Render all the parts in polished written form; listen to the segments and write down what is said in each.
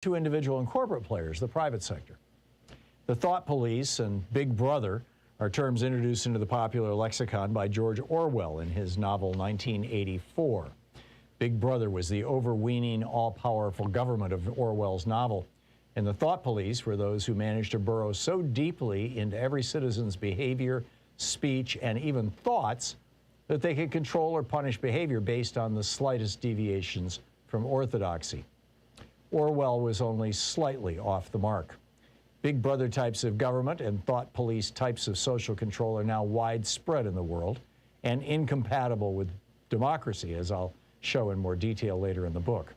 to individual and corporate players, the private sector. The thought police and Big Brother are terms introduced into the popular lexicon by George Orwell in his novel 1984. Big Brother was the overweening, all-powerful government of Orwell's novel. And the thought police were those who managed to burrow so deeply into every citizen's behavior, speech, and even thoughts that they could control or punish behavior based on the slightest deviations from orthodoxy. Orwell was only slightly off the mark. Big Brother types of government and thought police types of social control are now widespread in the world and incompatible with democracy, as I'll show in more detail later in the book.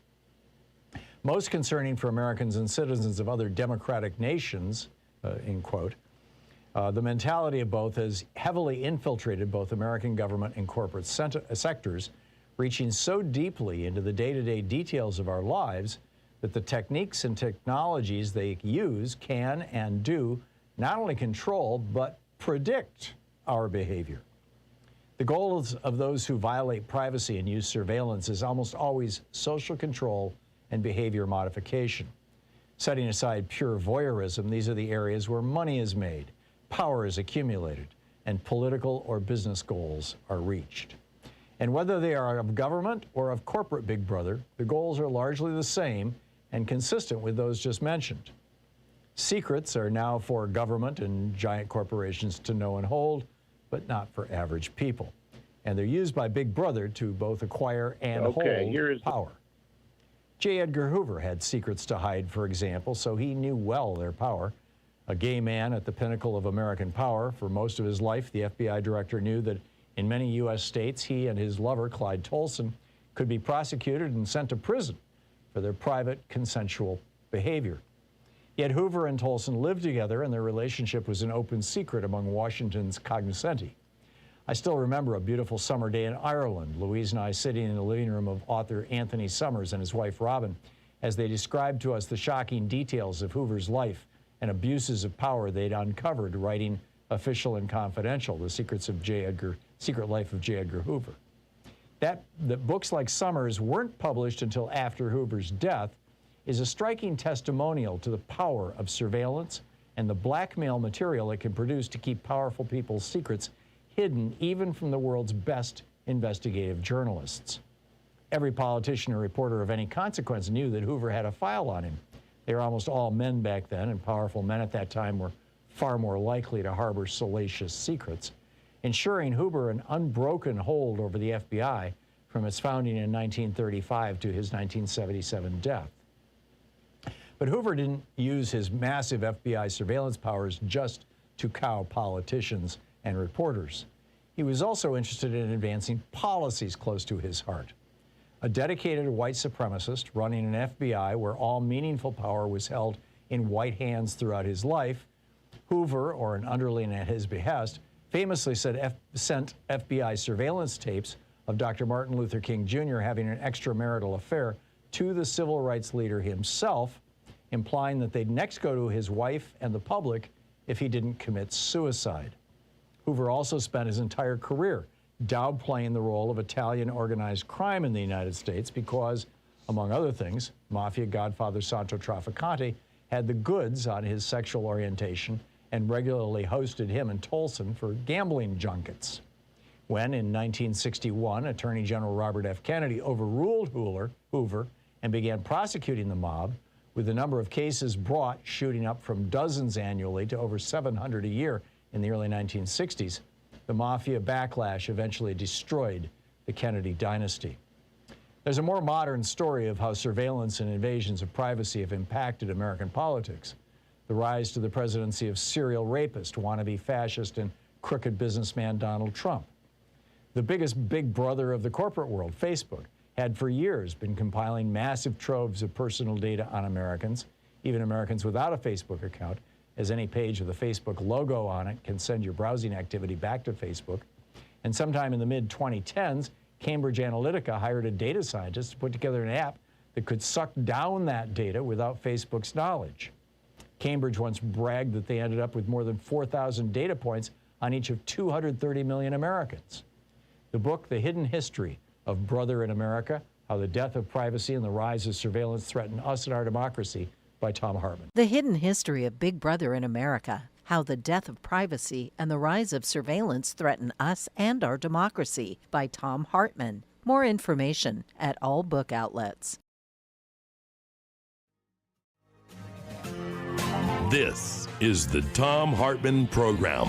Most concerning for Americans and citizens of other democratic nations, in quote, the mentality of both has heavily infiltrated both American government and corporate sectors, reaching so deeply into the day-to-day details of our lives that the techniques and technologies they use can and do not only control, but predict our behavior. The goals of those who violate privacy and use surveillance is almost always social control and behavior modification. Setting aside pure voyeurism, these are the areas where money is made, power is accumulated, and political or business goals are reached. And whether they are of government or of corporate Big Brother, the goals are largely the same and consistent with those just mentioned. Secrets are now for government and giant corporations to know and hold, but not for average people. And they're used by Big Brother to both acquire and hold power. J. Edgar Hoover had secrets to hide, for example, so he knew well their power. A gay man at the pinnacle of American power for most of his life, the FBI director knew that in many U.S. states, he and his lover, Clyde Tolson, could be prosecuted and sent to prison for their private, consensual behavior. Yet Hoover and Tolson lived together, and their relationship was an open secret among Washington's cognoscenti. I still remember a beautiful summer day in Ireland, Louise and I sitting in the living room of author Anthony Summers and his wife Robin, as they described to us the shocking details of Hoover's life and abuses of power they'd uncovered writing Official and Confidential, The Secret Life of J. Edgar Hoover. That books like Summers weren't published until after Hoover's death is a striking testimonial to the power of surveillance and the blackmail material it can produce to keep powerful people's secrets hidden even from the world's best investigative journalists. Every politician or reporter of any consequence knew that Hoover had a file on him. They were almost all men back then, and powerful men at that time were far more likely to harbor salacious secrets, ensuring Hoover an unbroken hold over the FBI from its founding in 1935 to his 1977 death. But Hoover didn't use his massive FBI surveillance powers just to cow politicians and reporters. He was also interested in advancing policies close to his heart. A dedicated white supremacist running an FBI where all meaningful power was held in white hands throughout his life, Hoover, or an underling at his behest, famously sent FBI surveillance tapes of Dr. Martin Luther King Jr. having an extramarital affair to the civil rights leader himself, implying that they'd next go to his wife and the public if he didn't commit suicide. Hoover also spent his entire career downplaying the role of Italian organized crime in the United States because, among other things, mafia godfather Santo Trafficante had the goods on his sexual orientation and regularly hosted him and Tolson for gambling junkets. When, in 1961, Attorney General Robert F. Kennedy overruled Hoover and began prosecuting the mob, with the number of cases brought shooting up from dozens annually to over 700 a year in the early 1960s, the mafia backlash eventually destroyed the Kennedy dynasty. There's a more modern story of how surveillance and invasions of privacy have impacted American politics. The rise to the presidency of serial rapist, wannabe fascist, and crooked businessman Donald Trump. The biggest Big Brother of the corporate world, Facebook, had for years been compiling massive troves of personal data on Americans, even Americans without a Facebook account, as any page with a Facebook logo on it can send your browsing activity back to Facebook. And sometime in the mid-2010s, Cambridge Analytica hired a data scientist to put together an app that could suck down that data without Facebook's knowledge. Cambridge once bragged that they ended up with more than 4,000 data points on each of 230 million Americans. The book, The Hidden History of Brother in America, How the Death of Privacy and the Rise of Surveillance Threaten Us and Our Democracy by Thom Hartmann. The Hidden History of Big Brother in America. How the Death of Privacy and the Rise of Surveillance Threaten Us and Our Democracy by Thom Hartmann. More information at all book outlets. This is the Thom Hartmann Program.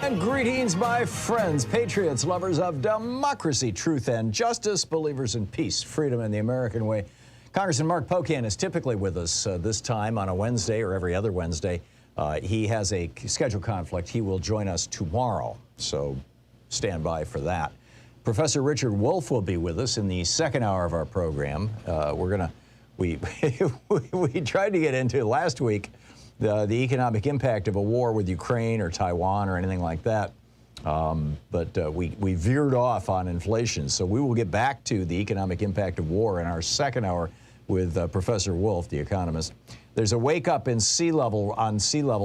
And greetings, my friends, patriots, lovers of democracy, truth, and justice, believers in peace, freedom, and the American way. Congressman Mark Pocan is typically with us this time on a Wednesday or every other Wednesday. He has a schedule conflict. He will join us tomorrow, so stand by for that. Professor Richard Wolff will be with us in the second hour of our program. We tried to get into last week the economic impact of a war with Ukraine or Taiwan or anything like that, but we veered off on inflation. So we will get back to the economic impact of war in our second hour with Professor Wolff, the economist. There's a wake up in sea level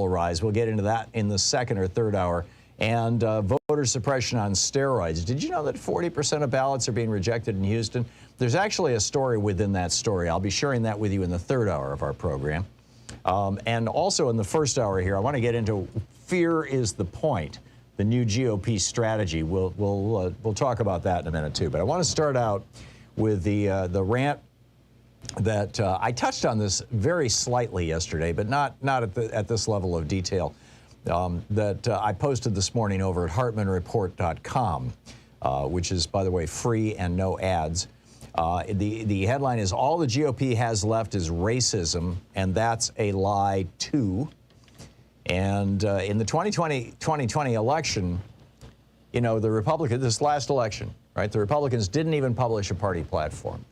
rise. We'll get into that in the second or third hour. And voter suppression on steroids. Did you know that 40% of ballots are being rejected in Houston? There's actually a story within that story. I'll be sharing that with you in the third hour of our program. And also in the first hour here, I want to get into fear is the point, the new GOP strategy. We'll talk about that in a minute too. But I want to start out with the rant that I touched on this very slightly yesterday, but not at this level of detail. That I posted this morning over at HartmannReport.com, which is, by the way, free and no ads. The headline is, all the GOP has left is racism, and that's a lie, too. And in the 2020 election, you know, this last election, right, the Republicans didn't even publish a party platform.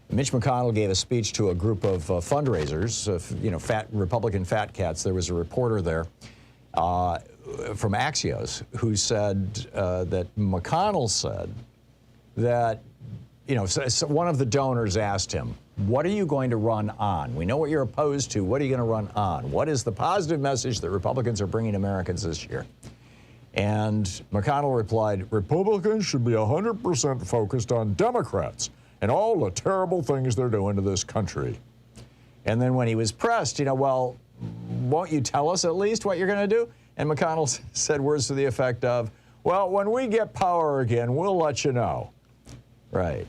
Mitch McConnell gave a speech to a group of fundraisers, fat Republican fat cats. There was a reporter there from Axios who said that McConnell said that, so one of the donors asked him, what are you going to run on? We know what you're opposed to. What are you going to run on? What is the positive message that Republicans are bringing Americans this year? And McConnell replied, Republicans should be 100% focused on Democrats and all the terrible things they're doing to this country. And then when he was pressed, well, won't you tell us at least what you're going to do? And McConnell said words to the effect of, well, when we get power again, we'll let you know. Right.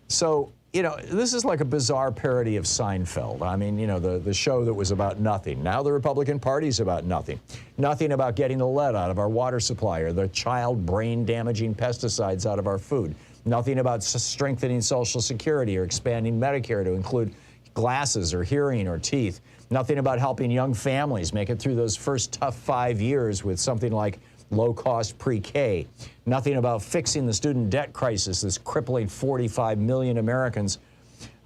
So, this is like a bizarre parody of Seinfeld. I mean, the show that was about nothing. Now the Republican Party's about nothing. Nothing about getting the lead out of our water supply or the child brain-damaging pesticides out of our food. Nothing about strengthening Social Security or expanding Medicare to include glasses or hearing or teeth. Nothing about helping young families make it through those first tough 5 years with something like low-cost pre-K. Nothing about fixing the student debt crisis that's crippling 45 million Americans.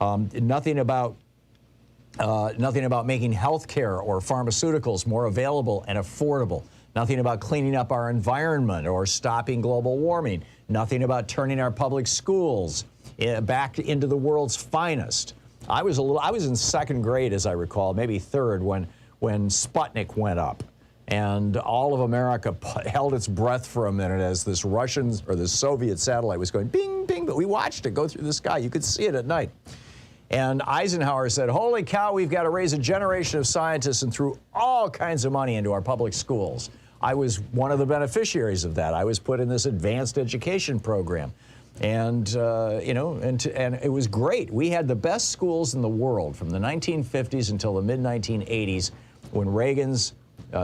Nothing about making health care or pharmaceuticals more available and affordable. Nothing about cleaning up our environment or stopping global warming. Nothing about turning our public schools back into the world's finest. I was in second grade, as I recall, maybe third, when Sputnik went up. And all of America held its breath for a minute as this Russian or this Soviet satellite was going bing, bing, but we watched it go through the sky. You could see it at night. And Eisenhower said, holy cow, we've got to raise a generation of scientists, and threw all kinds of money into our public schools. I was one of the beneficiaries of that. I was put in this advanced education program. And, and it was great. We had the best schools in the world from the 1950s until the mid-1980s, when Reagan's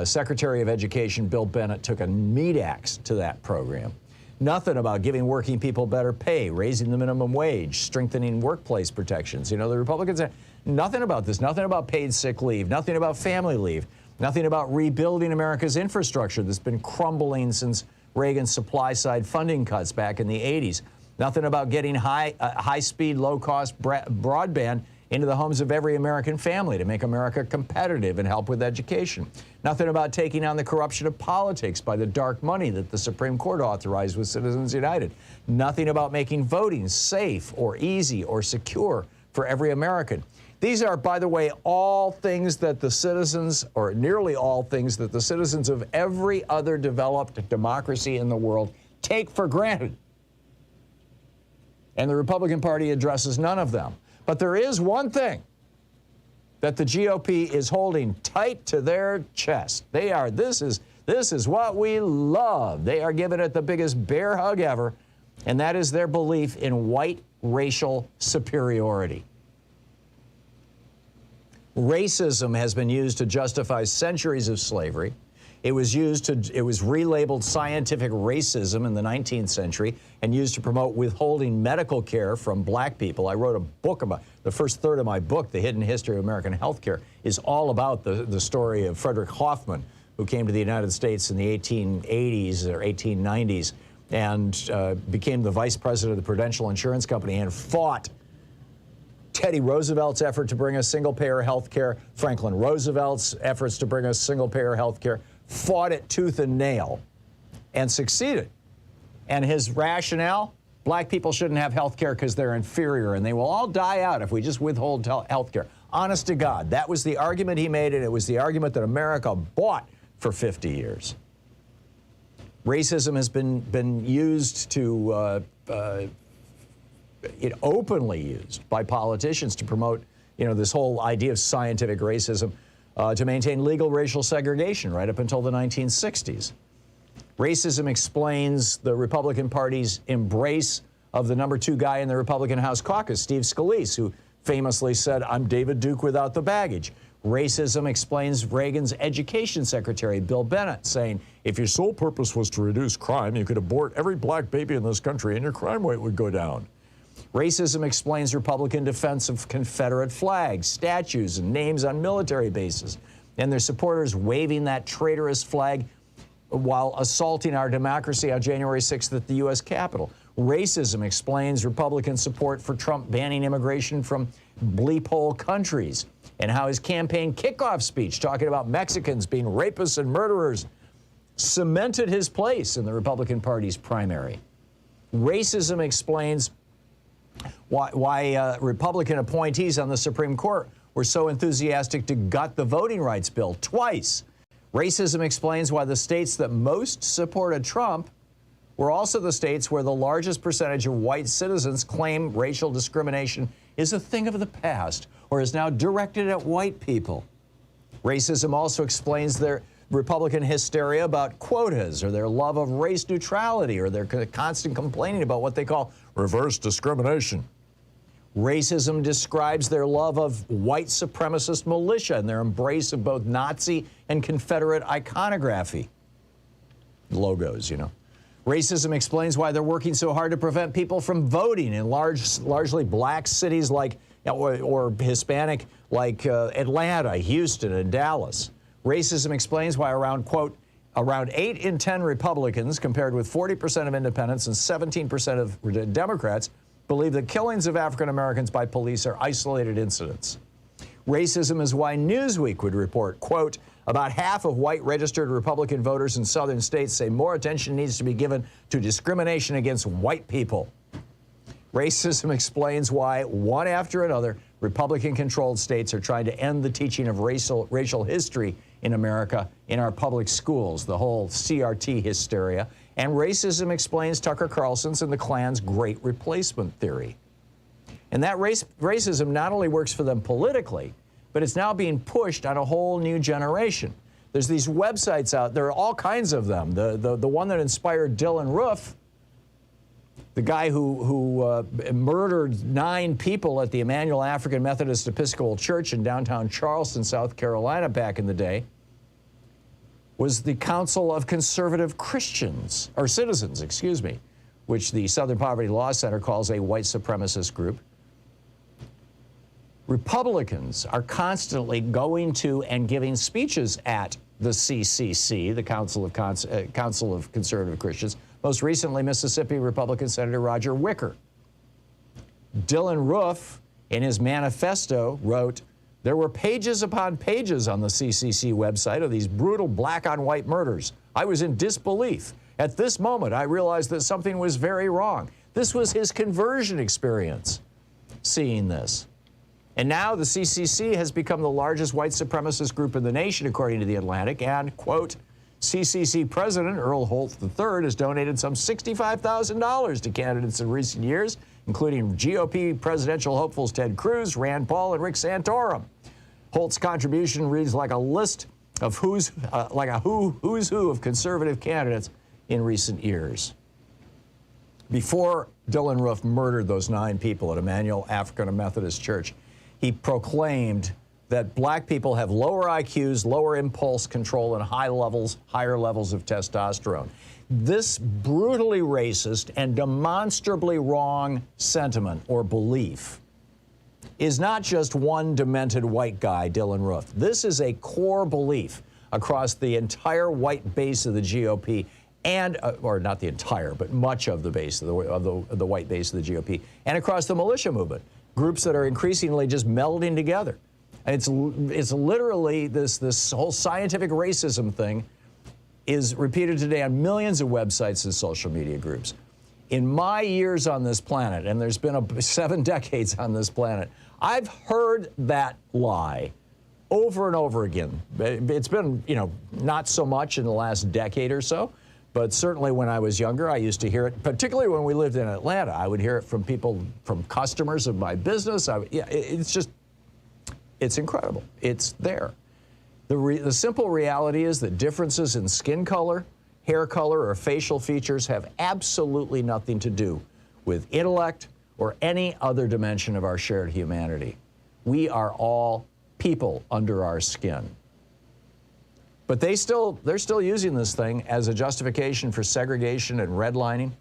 Secretary of Education, Bill Bennett, took a meat axe to that program. Nothing about giving working people better pay, raising the minimum wage, strengthening workplace protections. The Republicans, nothing about this, nothing about paid sick leave, nothing about family leave, nothing about rebuilding America's infrastructure that's been crumbling since Reagan's supply-side funding cuts back in the 80s. Nothing about getting high-speed, low-cost broadband into the homes of every American family to make America competitive and help with education. Nothing about taking on the corruption of politics by the dark money that the Supreme Court authorized with Citizens United. Nothing about making voting safe or easy or secure for every American. These are, by the way, all things that the citizens, or nearly all things that the citizens of every other developed democracy in the world take for granted. And the Republican Party addresses none of them. But there is one thing that the GOP is holding tight to their chest. This is what we love. They are giving it the biggest bear hug ever, and that is their belief in white racial superiority. Racism has been used to justify centuries of slavery. It was relabeled scientific racism in the 19th century and used to promote withholding medical care from black people. I wrote a book about the first third of my book, The Hidden History of American Healthcare, is all about the story of Frederick Hoffman, who came to the United States in the 1880s or 1890s and became the vice president of the Prudential Insurance Company and fought Teddy Roosevelt's effort to bring us single-payer health care, Franklin Roosevelt's efforts to bring us single-payer health care, fought it tooth and nail and succeeded. And his rationale, black people shouldn't have health care because they're inferior and they will all die out if we just withhold health care. Honest to God, that was the argument he made, and it was the argument that America bought for 50 years. Racism has been used to, openly used by politicians to promote, this whole idea of scientific racism to maintain legal racial segregation right up until the 1960s. Racism explains the Republican Party's embrace of the number 2 guy in the Republican House caucus, Steve Scalise, who famously said, "I'm David Duke without the baggage." Racism explains Reagan's education secretary, Bill Bennett, saying, "If your sole purpose was to reduce crime, you could abort every black baby in this country and your crime rate would go down." Racism explains Republican defense of Confederate flags, statues, and names on military bases, and their supporters waving that traitorous flag while assaulting our democracy on January 6th at the U.S. Capitol. Racism explains Republican support for Trump banning immigration from bleep-hole countries, and how his campaign kickoff speech talking about Mexicans being rapists and murderers cemented his place in the Republican Party's primary. Racism explains why Republican appointees on the Supreme Court were so enthusiastic to gut the voting rights bill twice. Racism explains why the states that most supported Trump were also the states where the largest percentage of white citizens claim racial discrimination is a thing of the past or is now directed at white people. Racism also explains their Republican hysteria about quotas or their love of race neutrality or their constant complaining about what they call reverse discrimination. Racism describes their love of white supremacist militia and their embrace of both Nazi and Confederate iconography. Logos, Racism explains why they're working so hard to prevent people from voting in largely black cities like or Hispanic like Atlanta, Houston, and Dallas. Racism explains why around 8 in 10 Republicans, compared with 40% of independents and 17% of Democrats, believe that killings of African Americans by police are isolated incidents. Racism is why Newsweek would report, quote, about half of white registered Republican voters in southern states say more attention needs to be given to discrimination against white people. Racism explains why, one after another, Republican-controlled states are trying to end the teaching of racial history in America in our public schools, the whole CRT hysteria. And racism explains Tucker Carlson's and the Klan's Great Replacement theory. And that racism not only works for them politically, but it's now being pushed on a whole new generation. There's these websites out there, are all kinds of them. The one that inspired Dylan Roof, the guy who murdered 9 people at the Emmanuel African Methodist Episcopal Church in downtown Charleston, South Carolina back in the day, was the Council of Conservative Christians, or Citizens, excuse me, which the Southern Poverty Law Center calls a white supremacist group. Republicans are constantly going to and giving speeches at the CCC, the Council of Conservative Christians. Most recently, Mississippi Republican Senator Roger Wicker. Dylan Roof, in his manifesto, wrote, "There were pages upon pages on the CCC website of these brutal black-on-white murders. I was in disbelief. At this moment, I realized that something was very wrong." This was his conversion experience, seeing this. And now the CCC has become the largest white supremacist group in the nation, according to The Atlantic, and, quote, CCC President Earl Holt III has donated some $65,000 to candidates in recent years, including GOP presidential hopefuls Ted Cruz, Rand Paul, and Rick Santorum. Holt's contribution reads like a list of who's who of conservative candidates in recent years. Before Dylann Roof murdered those 9 people at Emmanuel African Methodist Church, he proclaimed that black people have lower IQs, lower impulse control, and higher levels of testosterone. This brutally racist and demonstrably wrong sentiment or belief is not just one demented white guy, Dylann Roof. This is a core belief across the entire white base of the GOP, and or not the entire, but much of the base of the white base of the GOP, and across the militia movement, groups that are increasingly just melding together. It's literally this whole scientific racism thing is repeated today on millions of websites and social media groups. In my years on this planet, and there's been 7 decades on this planet, I've heard that lie over and over again. It's been, not so much in the last decade or so, but certainly when I was younger, I used to hear it, particularly when we lived in Atlanta. I would hear it from people, from customers of my business. It's incredible. It's there. The simple reality is that differences in skin color, hair color, or facial features have absolutely nothing to do with intellect or any other dimension of our shared humanity. We are all people under our skin. But they're still using this thing as a justification for segregation and redlining.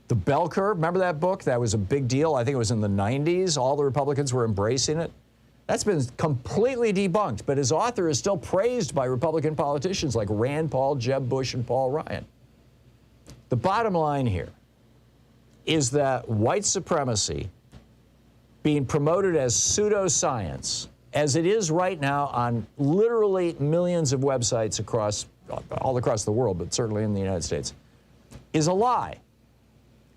The bell curve, remember that book? That was a big deal. I think it was in the 90s. All the Republicans were embracing it. That's been completely debunked, but his author is still praised by Republican politicians like Rand Paul, Jeb Bush, and Paul Ryan. The bottom line here is that white supremacy being promoted as pseudo-science, as it is right now on literally millions of websites all across the world, but certainly in the United States, is a lie.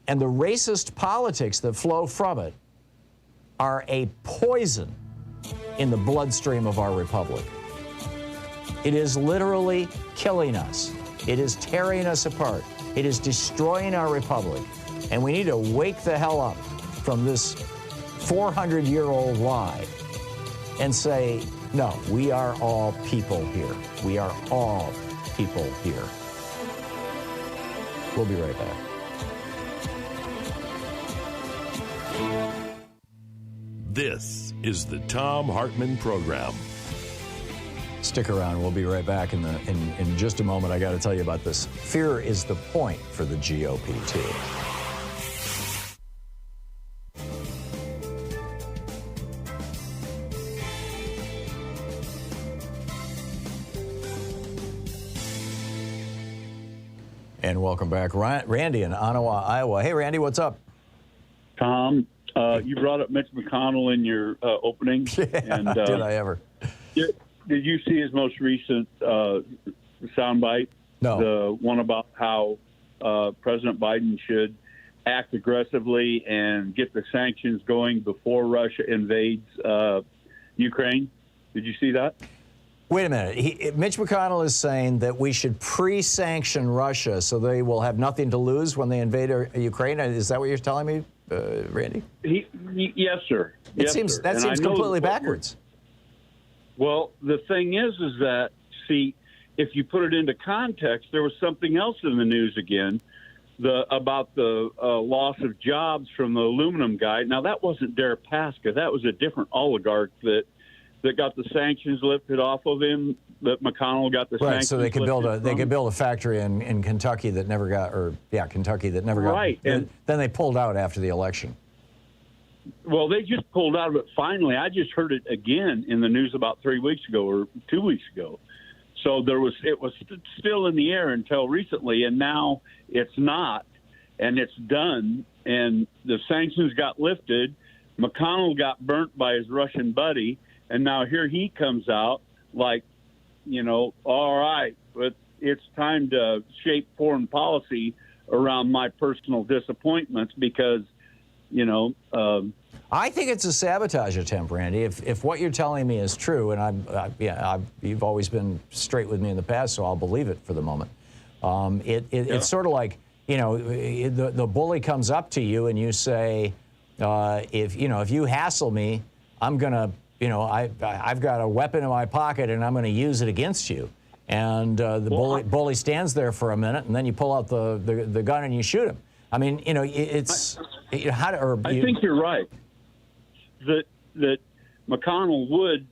And the racist politics that flow from it are a poison in the bloodstream of our republic. It is literally killing us. It is tearing us apart. It is destroying our republic. And we need to wake the hell up from this 400-year-old lie and say, no, we are all people here. We are all people here. We'll be right back. This is the Thom Hartmann Program. Stick around. We'll be right back in just a moment. I got to tell you about this. Fear is the point for the GOP, too. And welcome back. Randy in Ottawa, Iowa. Hey, Randy, what's up? Tom, you brought up Mitch McConnell in your opening. And, did I ever? Did you see his most recent soundbite? No. The one about how President Biden should act aggressively and get the sanctions going before Russia invades Ukraine. Did you see that? Wait a minute. Mitch McConnell is saying that we should pre-sanction Russia so they will have nothing to lose when they invade Ukraine. Is that what you're telling me, Randy? Yes, sir. That seems completely backwards. Well, the thing is that, see, if you put it into context, there was something else in the news again about the loss of jobs from the aluminum guy. Now, that wasn't Deripaska. That was a different oligarch that got the sanctions lifted off of him. That McConnell got the sanctions. Right, so they could build a factory in Kentucky that never got, Kentucky that never got. Right, and then they pulled out after the election. Well, they just pulled out of it finally. I just heard it again in the news about 3 weeks ago or 2 weeks ago. So it was still in the air until recently, and now it's not, and it's done. And the sanctions got lifted. McConnell got burnt by his Russian buddy, and now here he comes out like, all right, but it's time to shape foreign policy around my personal disappointments because, I think it's a sabotage attempt, Randy. If what you're telling me is true, and you've always been straight with me in the past, so I'll believe it for the moment. It's sort of like the bully comes up to you and you say, if you hassle me, I'm gonna, I've got a weapon in my pocket and I'm gonna use it against you. And the bully stands there for a minute, and then you pull out the gun and you shoot him. I mean, it's I think you're right that McConnell would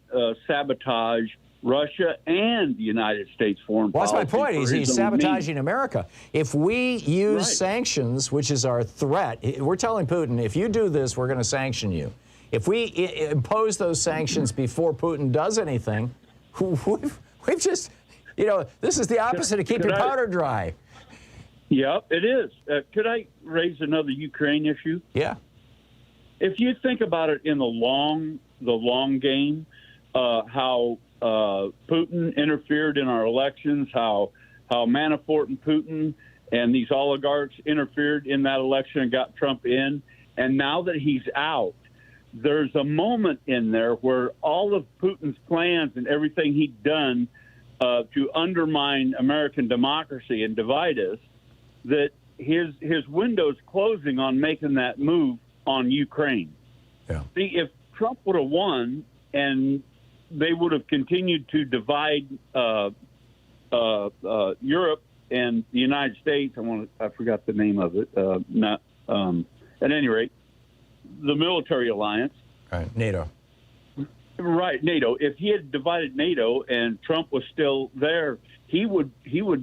sabotage Russia and the United States foreign policy. Well, that's my point. He's sabotaging America. If we use sanctions, which is our threat, we're telling Putin, if you do this, we're going to sanction you. If we impose those sanctions before Putin does anything, we've just, this is the opposite of keep your powder dry. Yep, it is. Could I raise another Ukraine issue? Yeah. If you think about it in the long game, how Putin interfered in our elections, how Manafort and Putin and these oligarchs interfered in that election and got Trump in, and now that he's out, there's a moment in there where all of Putin's plans and everything he'd done to undermine American democracy and divide us, that his window's closing on making that move on Ukraine. Yeah. See, if Trump would have won and they would have continued to divide Europe and the United States, I forgot the name of it. At any rate, the military alliance. Right, NATO. Right, NATO. If he had divided NATO and Trump was still there, he would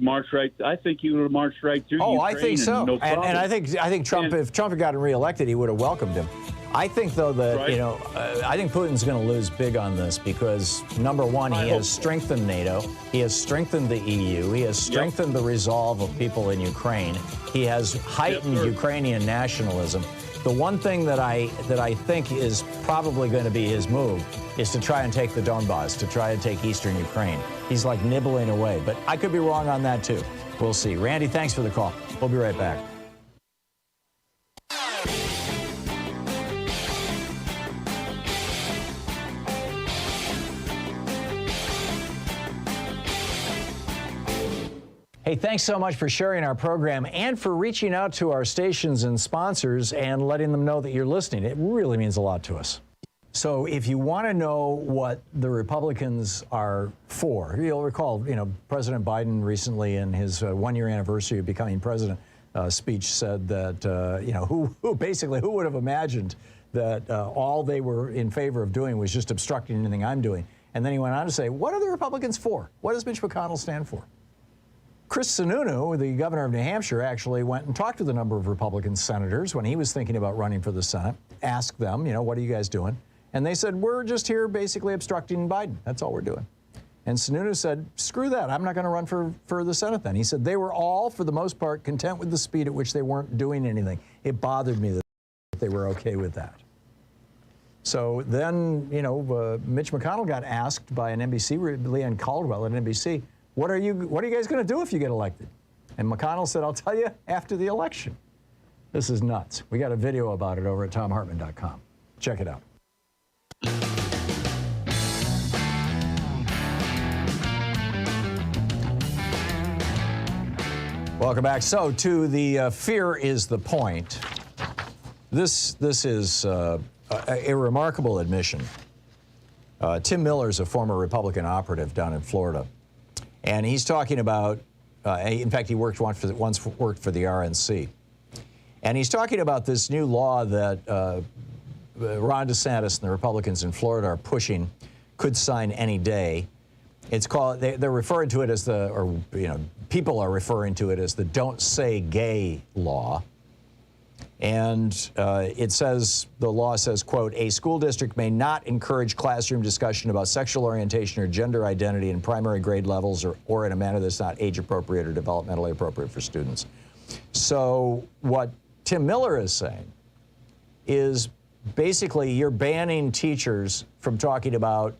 march right. I think he would have marched right through. Oh, Ukraine I think so. No and I think Trump, if Trump had gotten reelected, he would have welcomed him. I think, though, that, I think Putin's going to lose big on this because, number one, he has strengthened NATO. He has strengthened the EU. He has strengthened the resolve of people in Ukraine. He has heightened Ukrainian nationalism. The one thing that I think is probably going to be his move is to try and take the Donbass, to try and take eastern Ukraine. He's like nibbling away, but I could be wrong on that, too. We'll see. Randy, thanks for the call. We'll be right back. Hey, thanks so much for sharing our program and for reaching out to our stations and sponsors and letting them know that you're listening. It really means a lot to us. So if you want to know what the Republicans are for, you'll recall, President Biden recently in his one-year anniversary of becoming president speech said that, who would have imagined that all they were in favor of doing was just obstructing anything I'm doing. And then he went on to say, what are the Republicans for? What does Mitch McConnell stand for? Chris Sununu, the governor of New Hampshire, actually went and talked to a number of Republican senators when he was thinking about running for the Senate, asked them, what are you guys doing? And they said, we're just here basically obstructing Biden. That's all we're doing. And Sununu said, screw that. I'm not going to run for the Senate then. He said they were all, for the most part, content with the speed at which they weren't doing anything. It bothered me that they were okay with that. So then, Mitch McConnell got asked by an NBC, Leanne Caldwell at NBC, what are you guys going to do if you get elected? And McConnell said, I'll tell you after the election. This is nuts. We got a video about it over at thomhartmann.com. Check it out. Welcome back. So to the fear is the point. This is a remarkable admission. Tim Miller's a former Republican operative down in Florida. And he's talking about, in fact, he once worked for the RNC. And he's talking about this new law that Ron DeSantis and the Republicans in Florida are pushing, could sign any day. It's called, they're referring to it as people are referring to it as the Don't Say Gay law. And the law says, quote, a school district may not encourage classroom discussion about sexual orientation or gender identity in primary grade levels or in a manner that's not age appropriate or developmentally appropriate for students. So what Tim Miller is saying is basically you're banning teachers from talking about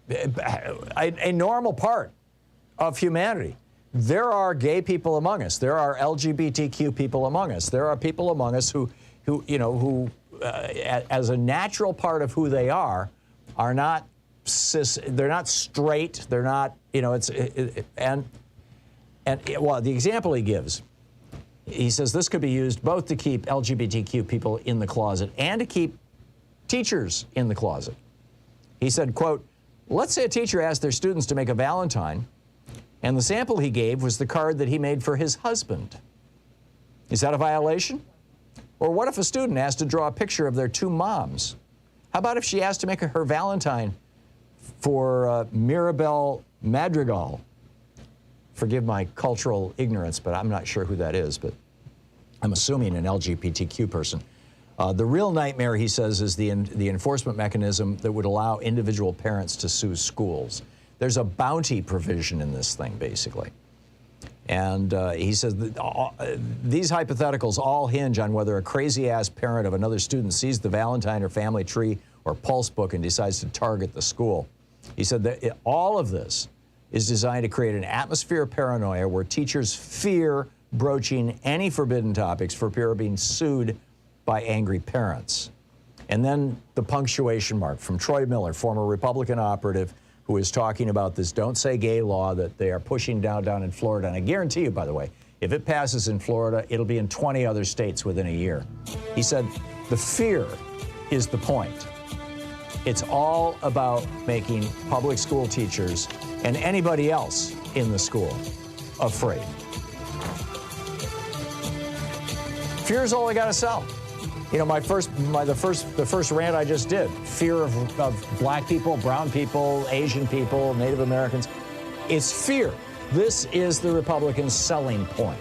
a normal part of humanity. There are gay people among us. There are LGBTQ people among us. There are people among us who as a natural part of who they are not cis. They're not straight. They're not, well, the example he gives, He says this could be used both to keep LGBTQ people in the closet and to keep teachers in the closet. He said, quote, let's say a teacher asked their students to make a Valentine, and the sample he gave was the card that he made for his husband. Is that a violation? Or what if a student asked to draw a picture of their two moms? How about if she asked to make her Valentine for Mirabelle Madrigal? Forgive my cultural ignorance, but I'm not sure who that is, but I'm assuming an LGBTQ person. The real nightmare, he says, is the enforcement mechanism that would allow individual parents to sue schools. There's a bounty provision in this thing, basically. And he says that these hypotheticals all hinge on whether a crazy-ass parent of another student sees the Valentine or family tree or pulse book and decides to target the school. He said that all of this is designed to create an atmosphere of paranoia where teachers fear broaching any forbidden topics for fear of being sued by angry parents. And then the punctuation mark from Troy Miller, former Republican operative, who is talking about this don't say gay law that they are pushing down in Florida. And I guarantee you, by the way, if it passes in Florida, it'll be in 20 other states within a year. He said the fear is the point. It's all about making public school teachers and anybody else in the school afraid. Fear is all I got to sell. You know, the first rant I just did, fear of black people, brown people, Asian people, Native Americans. It's fear. This is the Republicans' selling point.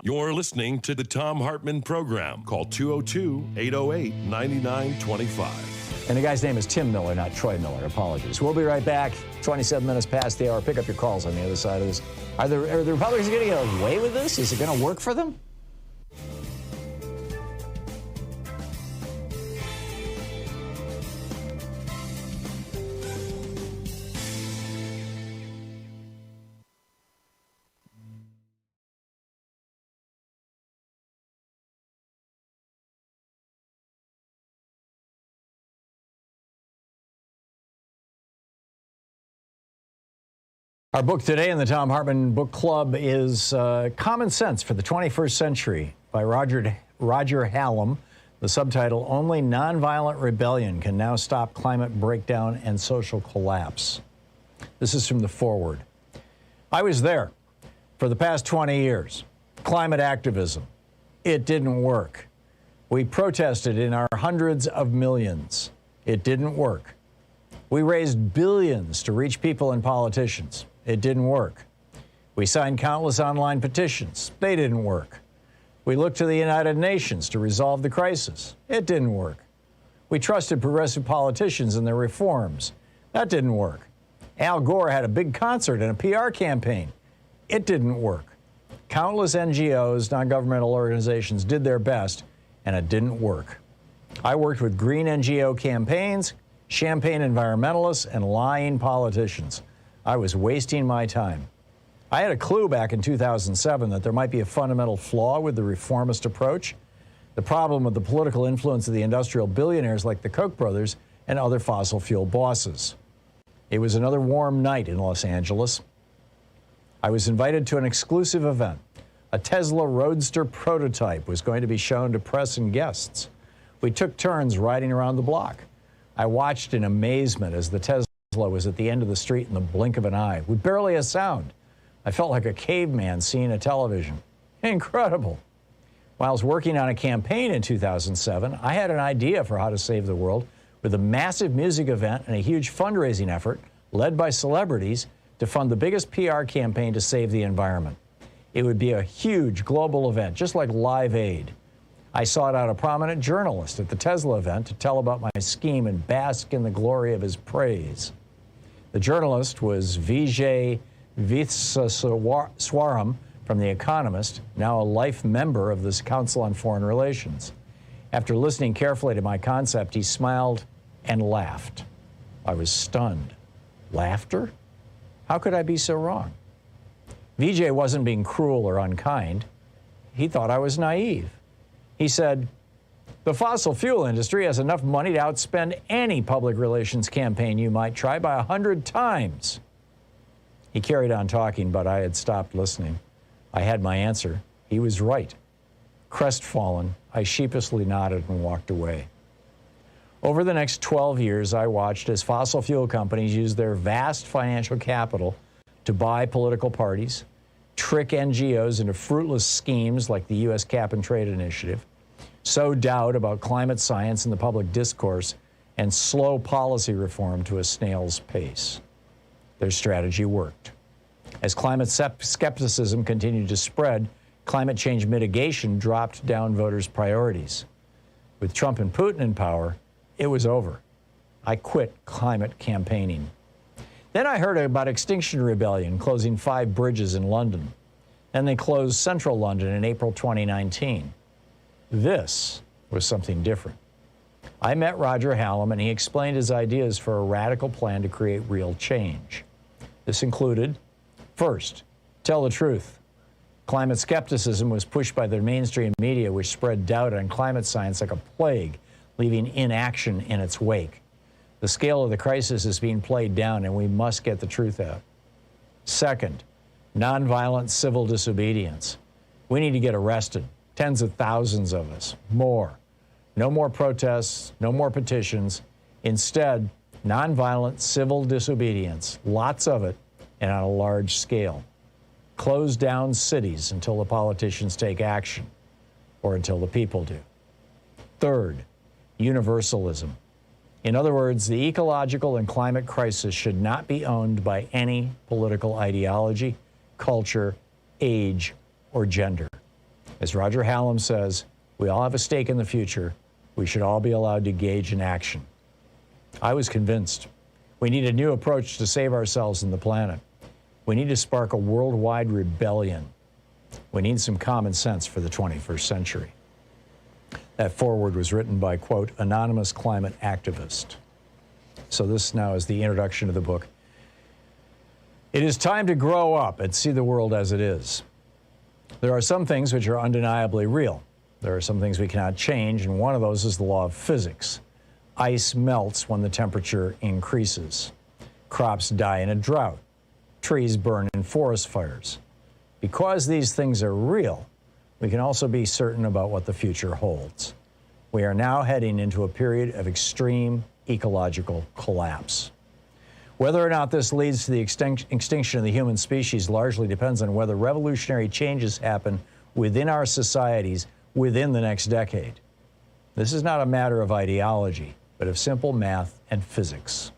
You're listening to the Thom Hartmann Program. Call 202-808-9925. And the guy's name is Tim Miller, not Troy Miller. Apologies. We'll be right back. 27 minutes past the hour. Pick up your calls on the other side of this. Are the Republicans going to get away with this? Is it going to work for them? Our book today in the Thom Hartmann Book Club is Common Sense for the 21st Century by Roger Hallam. The subtitle, Only Nonviolent Rebellion Can Now Stop Climate Breakdown and Social Collapse. This is from the foreword. I was there for the past 20 years. Climate activism. It didn't work. We protested in our hundreds of millions. It didn't work. We raised billions to reach people and politicians. It didn't work. We signed countless online petitions. They didn't work. We looked to the United Nations to resolve the crisis. It didn't work. We trusted progressive politicians and their reforms. That didn't work. Al Gore had a big concert and a PR campaign. It didn't work. Countless NGOs, non-governmental organizations, did their best, and it didn't work. I worked with green NGO campaigns, champagne environmentalists, and lying politicians. I was wasting my time. I had a clue back in 2007 that there might be a fundamental flaw with the reformist approach. The problem with the political influence of the industrial billionaires like the Koch brothers and other fossil fuel bosses. It was another warm night in Los Angeles. I was invited to an exclusive event. A Tesla Roadster prototype was going to be shown to press and guests. We took turns riding around the block. I watched in amazement as the Tesla was at the end of the street in the blink of an eye, with barely a sound. I felt like a caveman seeing a television. Incredible. While I was working on a campaign in 2007, I had an idea for how to save the world with a massive music event and a huge fundraising effort led by celebrities to fund the biggest PR campaign to save the environment. It would be a huge global event, just like Live Aid. I sought out a prominent journalist at the Tesla event to tell about my scheme and bask in the glory of his praise. The journalist was Vijay Vithswaram from The Economist, now a life member of this Council on Foreign Relations. After listening carefully to my concept, he smiled and laughed. I was stunned. Laughter? How could I be so wrong? Vijay wasn't being cruel or unkind. He thought I was naive. He said, the fossil fuel industry has enough money to outspend any public relations campaign you might try by 100 times. He carried on talking, but I had stopped listening. I had my answer. He was right. Crestfallen, I sheepishly nodded and walked away. Over the next 12 years, I watched as fossil fuel companies used their vast financial capital to buy political parties, trick NGOs into fruitless schemes like the U.S. Cap and Trade Initiative, sow doubt about climate science in the public discourse, and slow policy reform to a snail's pace. Their strategy worked. As climate skepticism continued to spread, climate change mitigation dropped down voters' priorities. With Trump and Putin in power, it was over. I quit climate campaigning. Then I heard about Extinction Rebellion closing 5 bridges in London. Then they closed central London in April 2019. This was something different. I met Roger Hallam and he explained his ideas for a radical plan to create real change. This included, first, tell the truth. Climate skepticism was pushed by the mainstream media, which spread doubt on climate science like a plague, leaving inaction in its wake. The scale of the crisis is being played down, and we must get the truth out. Second, nonviolent civil disobedience. We need to get arrested, tens of thousands of us, more. No more protests, no more petitions. Instead, nonviolent civil disobedience, lots of it, and on a large scale. Close down cities until the politicians take action, or until the people do. Third, universalism. In other words, the ecological and climate crisis should not be owned by any political ideology, culture, age, or gender. As Roger Hallam says, we all have a stake in the future. We should all be allowed to engage in action. I was convinced. We need a new approach to save ourselves and the planet. We need to spark a worldwide rebellion. We need some common sense for the 21st century. That foreword was written by, quote, anonymous climate activist. So this now is the introduction to the book. It is time to grow up and see the world as it is. There are some things which are undeniably real. There are some things we cannot change, and one of those is the law of physics. Ice melts when the temperature increases. Crops die in a drought. Trees burn in forest fires. Because these things are real, we can also be certain about what the future holds. We are now heading into a period of extreme ecological collapse. Whether or not this leads to the extinction of the human species largely depends on whether revolutionary changes happen within our societies within the next decade. This is not a matter of ideology, but of simple math and physics.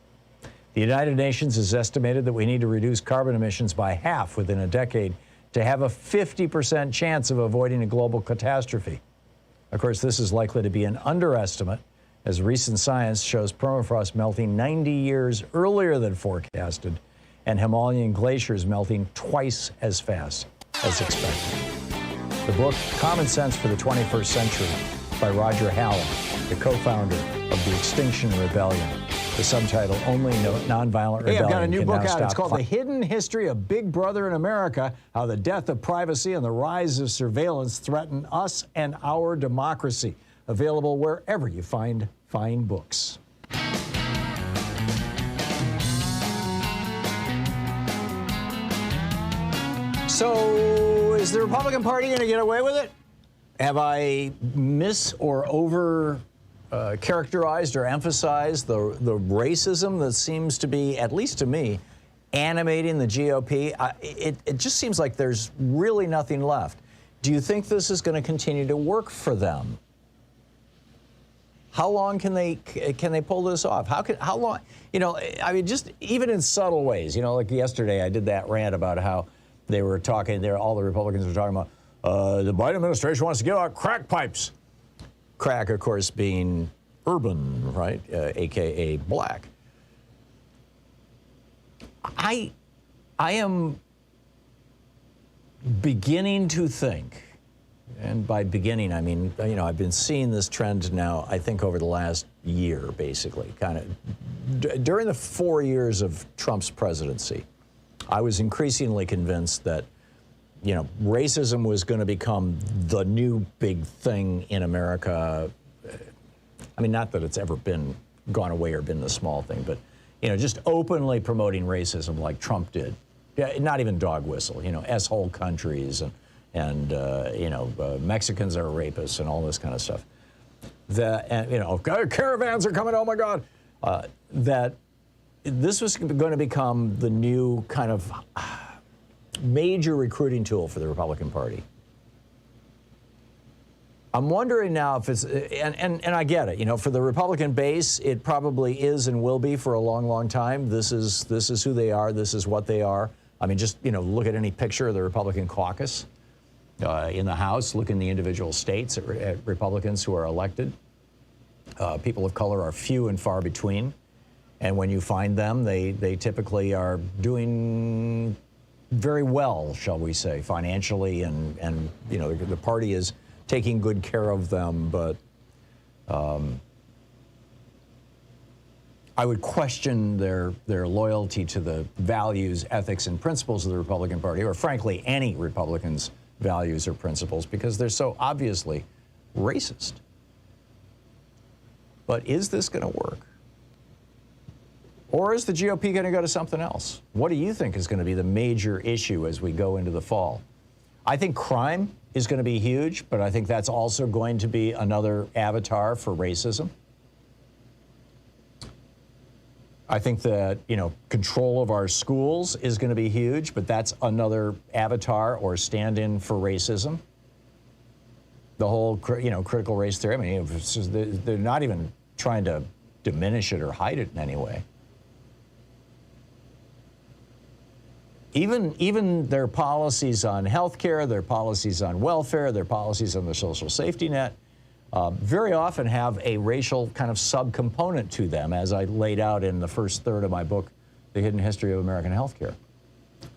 The United Nations has estimated that we need to reduce carbon emissions by half within a decade to have a 50% chance of avoiding a global catastrophe. Of course, this is likely to be an underestimate, as recent science shows permafrost melting 90 years earlier than forecasted, and Himalayan glaciers melting twice as fast as expected. The book, Common Sense for the 21st Century, by Roger Hallam, the co-founder of the Extinction Rebellion. The subtitle, Only Nonviolent Rebellion. Hey, I've got a new book out. It's called The Hidden History of Big Brother in America, How the Death of Privacy and the Rise of Surveillance Threaten Us and Our Democracy. Available wherever you find fine books. So, is the Republican Party going to get away with it? Have I or over characterized or emphasized the racism that seems to be, at least to me, animating the GOP? It just seems like there's really nothing left. Do you think this is going to continue to work for them? How long can they pull this off? How long? You know, I mean, just even in subtle ways. You know, like yesterday, I did that rant about how they were talking there. All the Republicans were talking about the Biden administration wants to give out crack pipes. Crack, of course, being urban, right, a.k.a. black. I am beginning to think, and by beginning, I mean, you know, I've been seeing this trend now, I think, over the last year, basically, kind of. During the 4 years of Trump's presidency, I was increasingly convinced that, you know, racism was going to become the new big thing in America. I mean, not that it's ever been gone away or been the small thing, but, you know, just openly promoting racism like Trump did. Yeah, not even dog whistle, you know, S-hole countries and Mexicans are rapists and all this kind of stuff. Caravans are coming, oh my God. That this was going to become the new kind of major recruiting tool for the Republican Party. I'm wondering now if it's, and I get it, for the Republican base, it probably is and will be for a long, long time. This is who they are. This is what they are. I mean, just, look at any picture of the Republican caucus in the House, look in the individual states at Republicans who are elected. People of color are few and far between. And when you find them, they typically are doing very well, shall we say, financially, and the party is taking good care of them, but I would question their loyalty to the values, ethics, and principles of the Republican Party, or frankly, any Republican's values or principles, because they're so obviously racist. But is this going to work? Or is the GOP going to go to something else? What do you think is going to be the major issue as we go into the fall? I think crime is going to be huge, but I think that's also going to be another avatar for racism. I think that, control of our schools is going to be huge, but that's another avatar or stand-in for racism. The whole, critical race theory, I mean, they're not even trying to diminish it or hide it in any way. Even their policies on health care, their policies on welfare, their policies on the social safety net, very often have a racial kind of subcomponent to them, as I laid out in the first third of my book, The Hidden History of American Healthcare.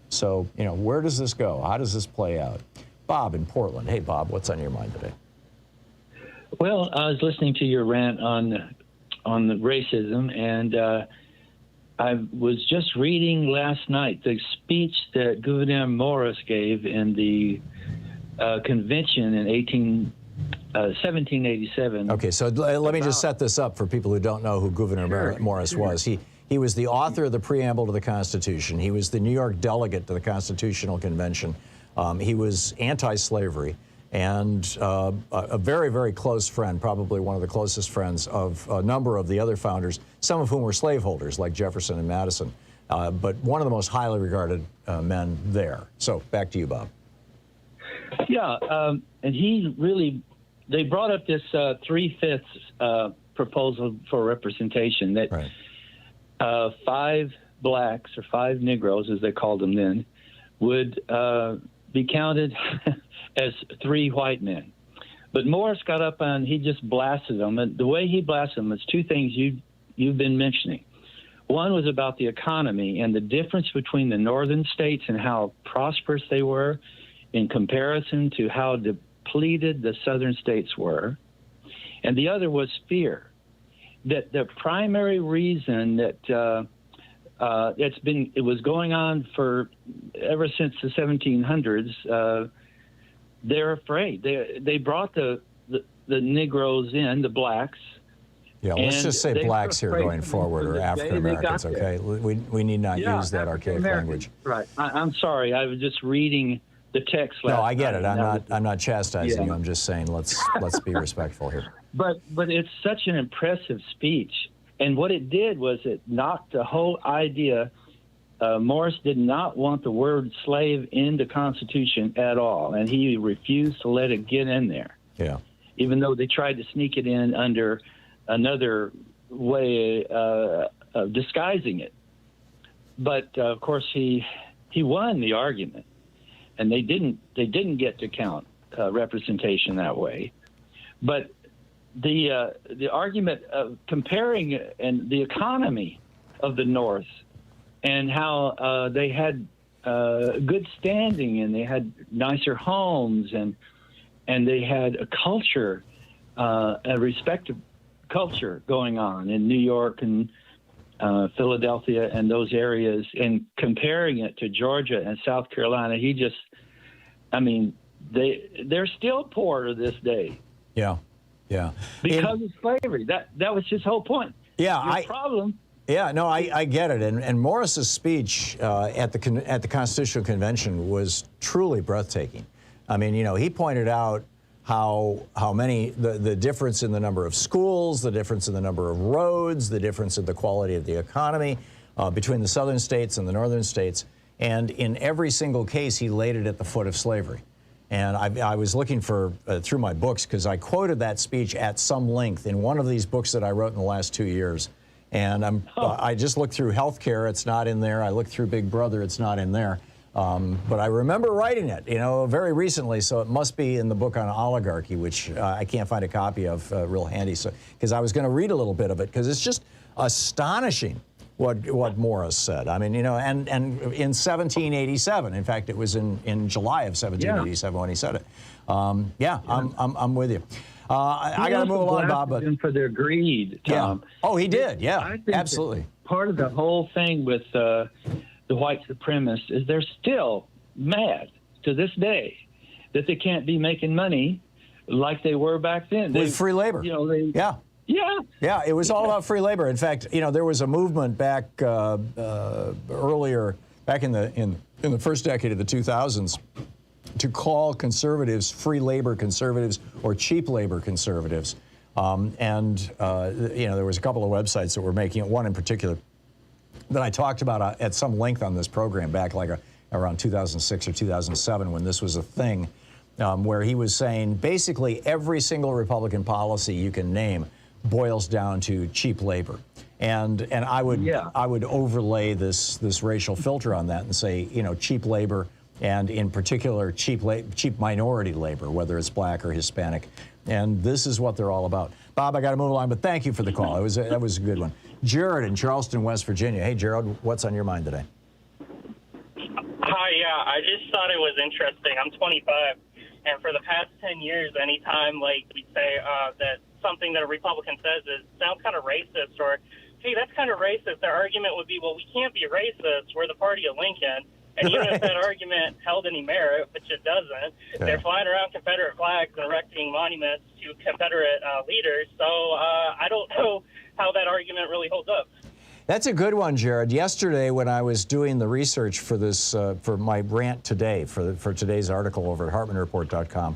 So, where does this go? How does this play out? Bob in Portland. Hey, Bob, what's on your mind today? Well, I was listening to your rant on the racism, and I was just reading last night the speech that Gouverneur Morris gave in the convention in 1787. Okay, so let me just set this up for people who don't know who Gouverneur Morris was. He was the author of the preamble to the Constitution. He was the New York delegate to the Constitutional Convention. He was anti-slavery and a very, very close friend, probably one of the closest friends of a number of the other founders, some of whom were slaveholders like Jefferson and Madison, but one of the most highly regarded men there. So back to you, Bob. Yeah, and he really, they brought up this 3/5 proposal for representation that Right. 5 blacks or 5 Negroes, as they called them then, would be counted as 3 white men. But Morris got up and he just blasted them. And the way he blasted them is 2 things you've been mentioning. One was about the economy and the difference between the northern states and how prosperous they were in comparison to how depleted the southern states were. And the other was fear. That the primary reason that it was going on for ever since the 1700s. They're afraid. They brought the Negroes in, the blacks. Yeah, let's just say blacks here going forward, or African Americans. Okay, we need not use that archaic language. Right. I'm sorry. I was just reading the text. No, I get it. I'm not chastising you. I'm just saying let's be respectful here. But it's such an impressive speech, and what it did was it knocked the whole idea. Morris did not want the word slave in the Constitution at all, and he refused to let it get in there. Yeah. Even though they tried to sneak it in under another way of disguising it. But of course, he won the argument, and they didn't get to count representation that way. But the argument of comparing and the economy of the North and how they had good standing and they had nicer homes and they had a culture, a respected culture going on in New York and Philadelphia and those areas, and comparing it to Georgia and South Carolina, they're still poor to this day. Yeah, yeah. Because of slavery. That was his whole point. Yeah, problem. Yeah, no, I get it. And Morris's speech at the Constitutional Convention was truly breathtaking. I mean, you know, he pointed out how many, the difference in the number of schools, the difference in the number of roads, the difference in the quality of the economy between the southern states and the northern states. And in every single case, he laid it at the foot of slavery. And I was looking for, through my books, because I quoted that speech at some length in one of these books that I wrote in the last 2 years. And I just looked through healthcare, it's not in there. I looked through Big Brother, it's not in there. But I remember writing it, you know, very recently, so it must be in the book on oligarchy, which I can't find a copy of real handy, so because I was going to read a little bit of it, because it's just astonishing what Morris said. I mean, you know, and in 1787, in fact, it was in July of 1787 when he said it. I'm with you. I got to move along, Bob. But for their greed, Tom. Yeah. Oh, he did. Yeah, I think absolutely. Part of the whole thing with the white supremacists is they're still mad to this day that they can't be making money like they were back then. With free labor. You know, Yeah, it was all about free labor. In fact, you know, there was a movement back earlier, back in the first decade of the 2000s, to call conservatives free labor conservatives or cheap labor conservatives. You know, there was a couple of websites that were making it, one in particular that I talked about at some length on this program back like around 2006 or 2007 when this was a thing, where he was saying basically every single Republican policy you can name boils down to cheap labor. And I would overlay this racial filter on that and say, you know, cheap labor, and in particular cheap minority labor, whether it's black or Hispanic. And this is what they're all about. Bob, I got to move along, but thank you for the call. That was a good one. Jared in Charleston, West Virginia. Hey, Jared, what's on your mind today? Hi, I just thought it was interesting. I'm 25, and for the past 10 years, anytime like we say that something that a Republican says sounds kind of racist, or hey, that's kind of racist, their argument would be, well, we can't be racist. We're the party of Lincoln. And even if that argument held any merit, which it doesn't, they're flying around Confederate flags and erecting monuments to Confederate leaders. So I don't know how that argument really holds up. That's a good one, Jared. Yesterday, when I was doing the research for this, for my rant today, for today's article over at HartmannReport.com,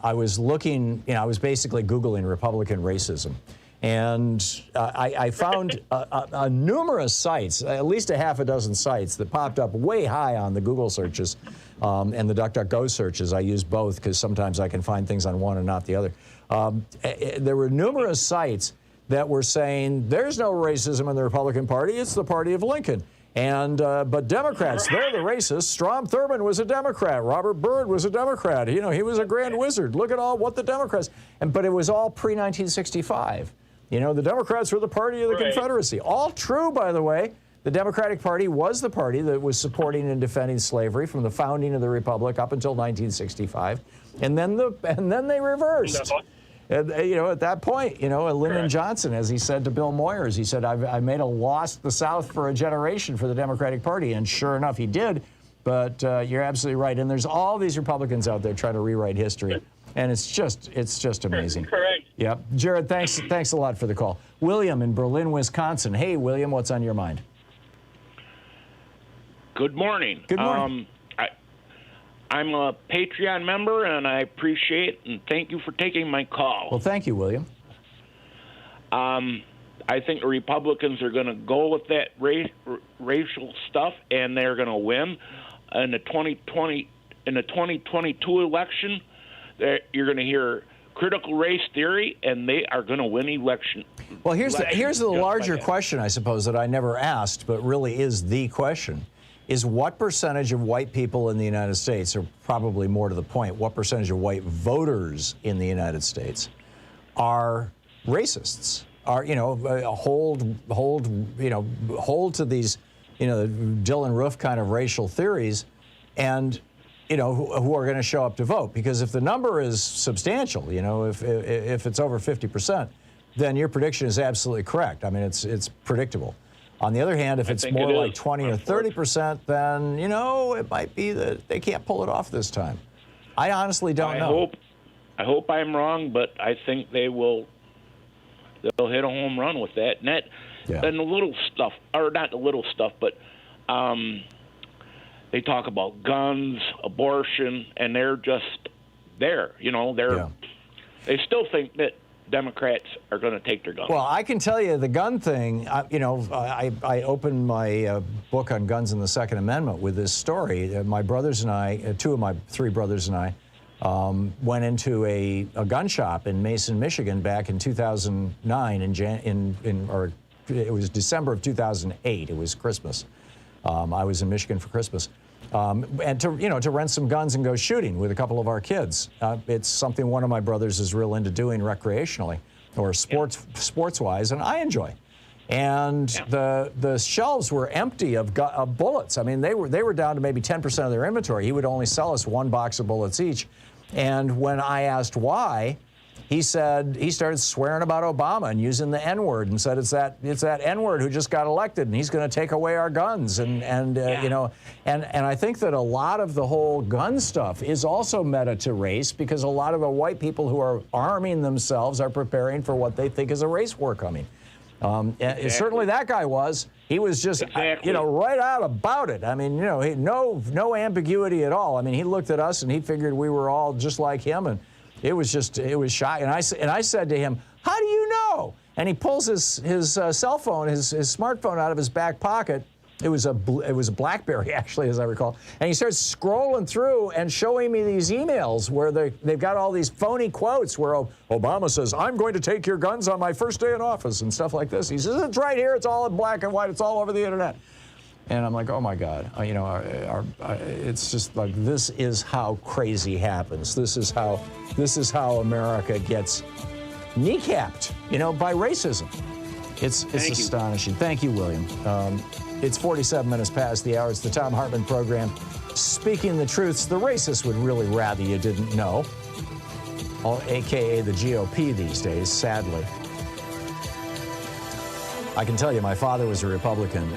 I was looking, you know, I was basically Googling Republican racism. And I found numerous sites, at least a half a dozen sites that popped up way high on the Google searches and the DuckDuckGo searches. I use both because sometimes I can find things on one and not the other. There were numerous sites that were saying there's no racism in the Republican Party, it's the party of Lincoln. And but Democrats, they're the racists. Strom Thurmond was a Democrat. Robert Byrd was a Democrat. You know, he was a grand wizard. Look at all what the Democrats. But it was all pre-1965. You know, the Democrats were the party of the Confederacy. All true, by the way. The Democratic Party was the party that was supporting and defending slavery from the founding of the Republic up until 1965. And then they reversed. And, you know, at that point, you know, Lyndon Johnson, as he said to Bill Moyers, he said, I made a lost the South for a generation for the Democratic Party. And sure enough, he did. But you're absolutely right. And there's all these Republicans out there trying to rewrite history. And it's just amazing. Correct. Yep. Jared, thanks a lot for the call. William in Berlin, Wisconsin. Hey, William, what's on your mind? Good morning. Good morning. I'm a Patreon member, and I appreciate and thank you for taking my call. Well, thank you, William. I think the Republicans are going to go with that racial stuff, and they're going to win in the 2022 election. You're going to hear critical race theory, and they are going to win election. Well, here's the larger question, I suppose, that I never asked, but really is the question. Is what percentage of white people in the United States, or probably more to the point, what percentage of white voters in the United States are racists? Are, you know, hold to these, you know, Dylan Roof kind of racial theories, and you know, who are going to show up to vote? Because if the number is substantial, you know, if it's over 50%, then your prediction is absolutely correct. I mean, it's predictable. On the other hand, if it's more like 20 or 30%, then, you know, it might be that they can't pull it off this time. I honestly don't know. I hope I'm wrong, but I think they'll hit a home run with that. And the little stuff, or not the little stuff, but they talk about guns, abortion, and they're just there. They still think that Democrats are going to take their guns. Well, I can tell you the gun thing, I opened my book on guns and the Second Amendment with this story. My brothers and I, two of my three brothers and I, went into a gun shop in Mason, Michigan back in 2009, it was December of 2008. It was Christmas. I was in Michigan for Christmas. And to rent some guns and go shooting with a couple of our kids. It's something one of my brothers is real into doing recreationally or sports-wise, and I enjoy. And the shelves were empty of bullets. I mean, they were down to maybe 10% of their inventory. He would only sell us one box of bullets each. And when I asked why, he said he started swearing about Obama and using the N-word and said it's that N-word who just got elected and he's going to take away our guns and I think that a lot of the whole gun stuff is also meta to race because a lot of the white people who are arming themselves are preparing for what they think is a race war coming. Exactly. Certainly that guy was. He was just right out about it. I mean, no ambiguity at all. I mean, he looked at us and he figured we were all just like him and. It was shocking. And I said to him, how do you know? And he pulls his cell phone, his smartphone out of his back pocket. It was a BlackBerry, actually, as I recall. And he starts scrolling through and showing me these emails where they've got all these phony quotes where Obama says, I'm going to take your guns on my first day in office and stuff like this. He says, it's right here. It's all in black and white. It's all over the internet. And I'm like, oh my God, it's just like this is how crazy happens. This is how America gets kneecapped, by racism. It's astonishing. Thank you, William. It's 47 minutes past the hour. It's the Thom Hartmann Program. Speaking the truths, the racists would really rather you didn't know, AKA the GOP these days, sadly. I can tell you my father was a Republican.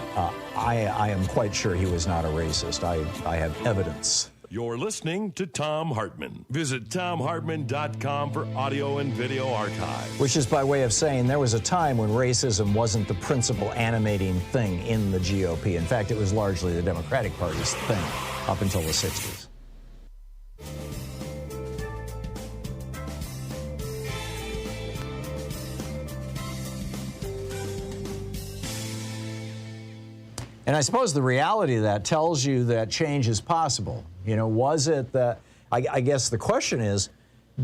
I am quite sure he was not a racist. I have evidence. You're listening to Thom Hartmann. Visit ThomHartmann.com for audio and video archive. Which is by way of saying there was a time when racism wasn't the principal animating thing in the GOP. In fact, it was largely the Democratic Party's thing up until the 60s. And I suppose the reality of that tells you that change is possible. Was it that, I guess the question is,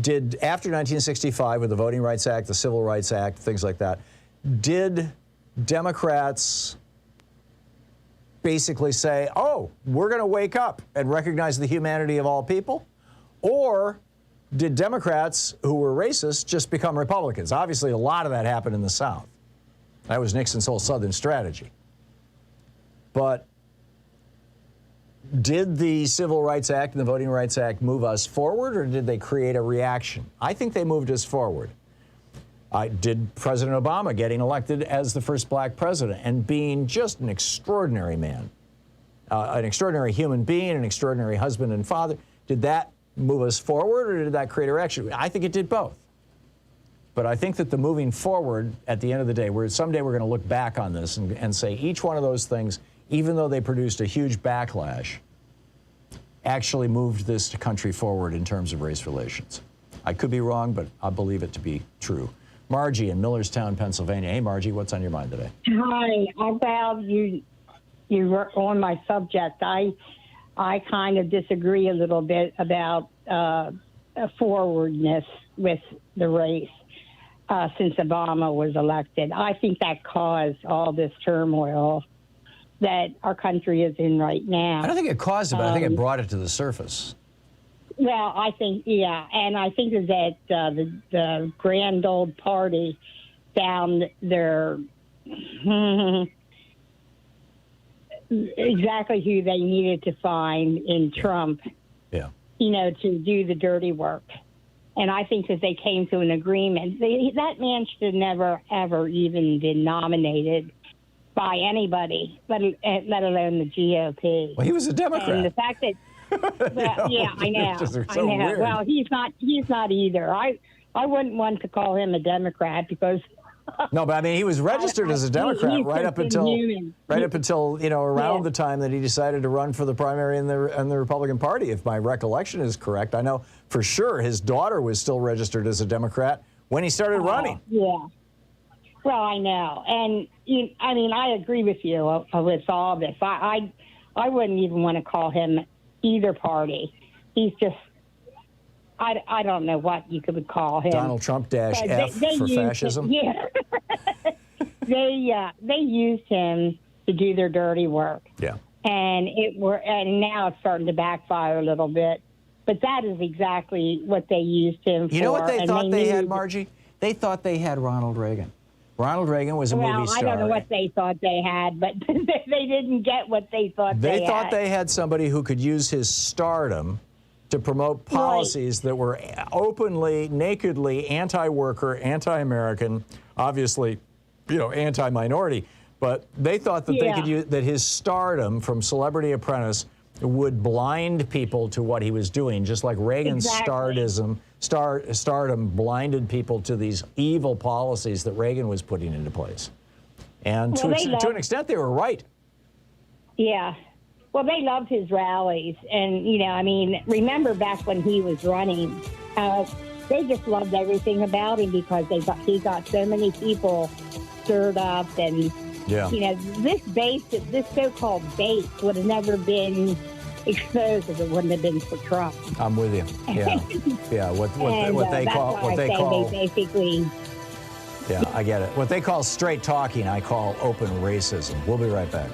did, after 1965 with the Voting Rights Act, the Civil Rights Act, things like that, did Democrats basically say, oh, we're going to wake up and recognize the humanity of all people? Or did Democrats who were racist just become Republicans? Obviously, a lot of that happened in the South. That was Nixon's whole Southern strategy. But did the Civil Rights Act and the Voting Rights Act move us forward, or did they create a reaction? I think they moved us forward. Did President Obama getting elected as the first black president and being just an extraordinary man, an extraordinary human being, an extraordinary husband and father, did that move us forward, or did that create a reaction? I think it did both. But I think that the moving forward, at the end of the day, someday we're going to look back on this and say each one of those things, even though they produced a huge backlash, actually moved this country forward in terms of race relations. I could be wrong, but I believe it to be true. Margie in Millerstown, Pennsylvania. Hey, Margie, what's on your mind today? Hi. About you were on my subject. I kind of disagree a little bit about forwardness with the race since Obama was elected. I think that caused all this turmoil that our country is in right now. I don't think it caused it, but I think it brought it to the surface. Well, I think, yeah, and I think that the grand old party found their exactly who they needed to find in Trump, to do the dirty work. And I think that they came to an agreement. That man should have never, ever even been nominated by anybody, let alone the GOP. Well, he was a Democrat. And the fact that, I know. I know. Weird. Well, he's not either. I wouldn't want to call him a Democrat because No, but I mean, he was registered as a Democrat right up until around the time that he decided to run for the primary in the Republican Party, if my recollection is correct. I know for sure his daughter was still registered as a Democrat when he started running. Yeah. Well, I know, and I mean, I agree with you with all this. I wouldn't even want to call him either party. He's just. I don't know what you could call him. Donald Trump -F for fascism. Yeah. They used him to do their dirty work. Yeah. And now it's starting to backfire a little bit. But that is exactly what they used him for. You know what they thought they had, Margie? They thought they had Ronald Reagan. Ronald Reagan was a movie star. I don't know what they thought they had, but they didn't get what they thought they had. They thought they had somebody who could use his stardom to promote policies that were openly, nakedly anti-worker, anti-American, obviously, anti-minority. But they thought that they could use that his stardom from Celebrity Apprentice would blind people to what he was doing, just like Reagan's stardom blinded people to these evil policies that Reagan was putting into place. And to an extent, they were right. Yeah. Well, they loved his rallies. And, I mean, remember back when he was running, they just loved everything about him because he got so many people stirred up. And, this so-called base would have never been exposed if it wouldn't have been for Trump. I'm with you. Yeah. Yeah. What they call basically. Yeah, I get it. What they call straight talking, I call open racism. We'll be right back.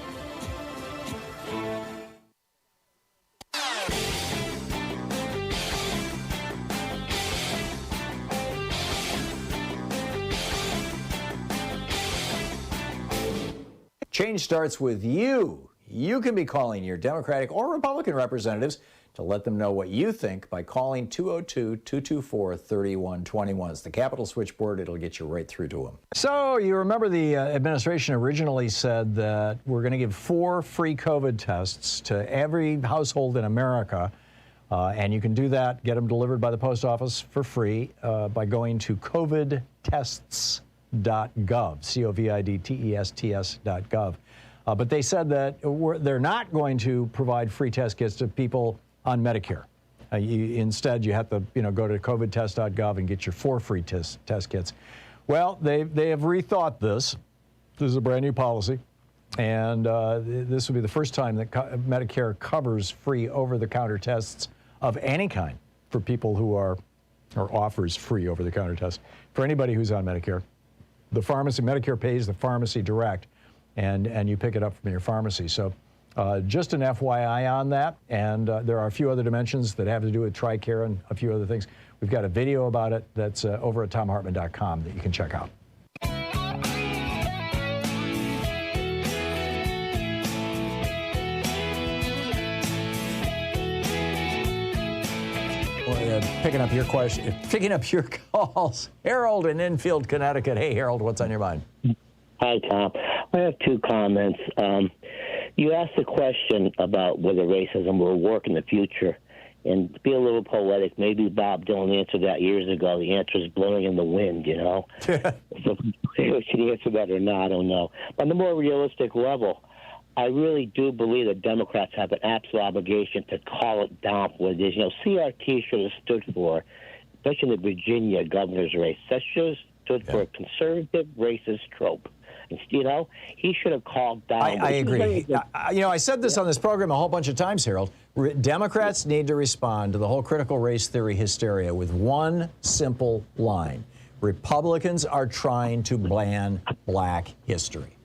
Change starts with you. You can be calling your Democratic or Republican representatives to let them know what you think by calling 202-224-3121. It's the Capitol switchboard. It'll get you right through to them. So you remember the administration originally said that we're going to give 4 free COVID tests to every household in America. And you can do that, get them delivered by the post office for free by going to covidtests.gov, covidtests.gov. But they said that they're not going to provide free test kits to people on Medicare. Instead, you have to go to covidtest.gov and get your 4 free test kits. Well, they have rethought this. This is a brand new policy. And this will be the first time that Medicare covers free over-the-counter tests of any kind for people who are, or offers free over-the-counter tests for anybody who's on Medicare. The pharmacy, Medicare pays the pharmacy direct, and you pick it up from your pharmacy. So just an FYI on that. And there are a few other dimensions that have to do with TRICARE and a few other things. We've got a video about it that's over at thomhartmann.com that you can check out. Picking up your calls. Harold in Enfield, Connecticut. Hey, Harold, what's on your mind? Hi, Tom. I have 2 comments. You asked a question about whether racism will work in the future. And to be a little poetic, maybe Bob Dylan answered that years ago. The answer is blowing in the wind, So should he answer that or not, I don't know. But on the more realistic level, I really do believe that Democrats have an absolute obligation to call it down for what it is. CRT should have stood for, especially in the Virginia governor's race, that should have stood for a conservative racist trope. And, he should have called down. I agree. I said this on this program a whole bunch of times, Harold. Democrats need to respond to the whole critical race theory hysteria with one simple line. Republicans are trying to ban black history.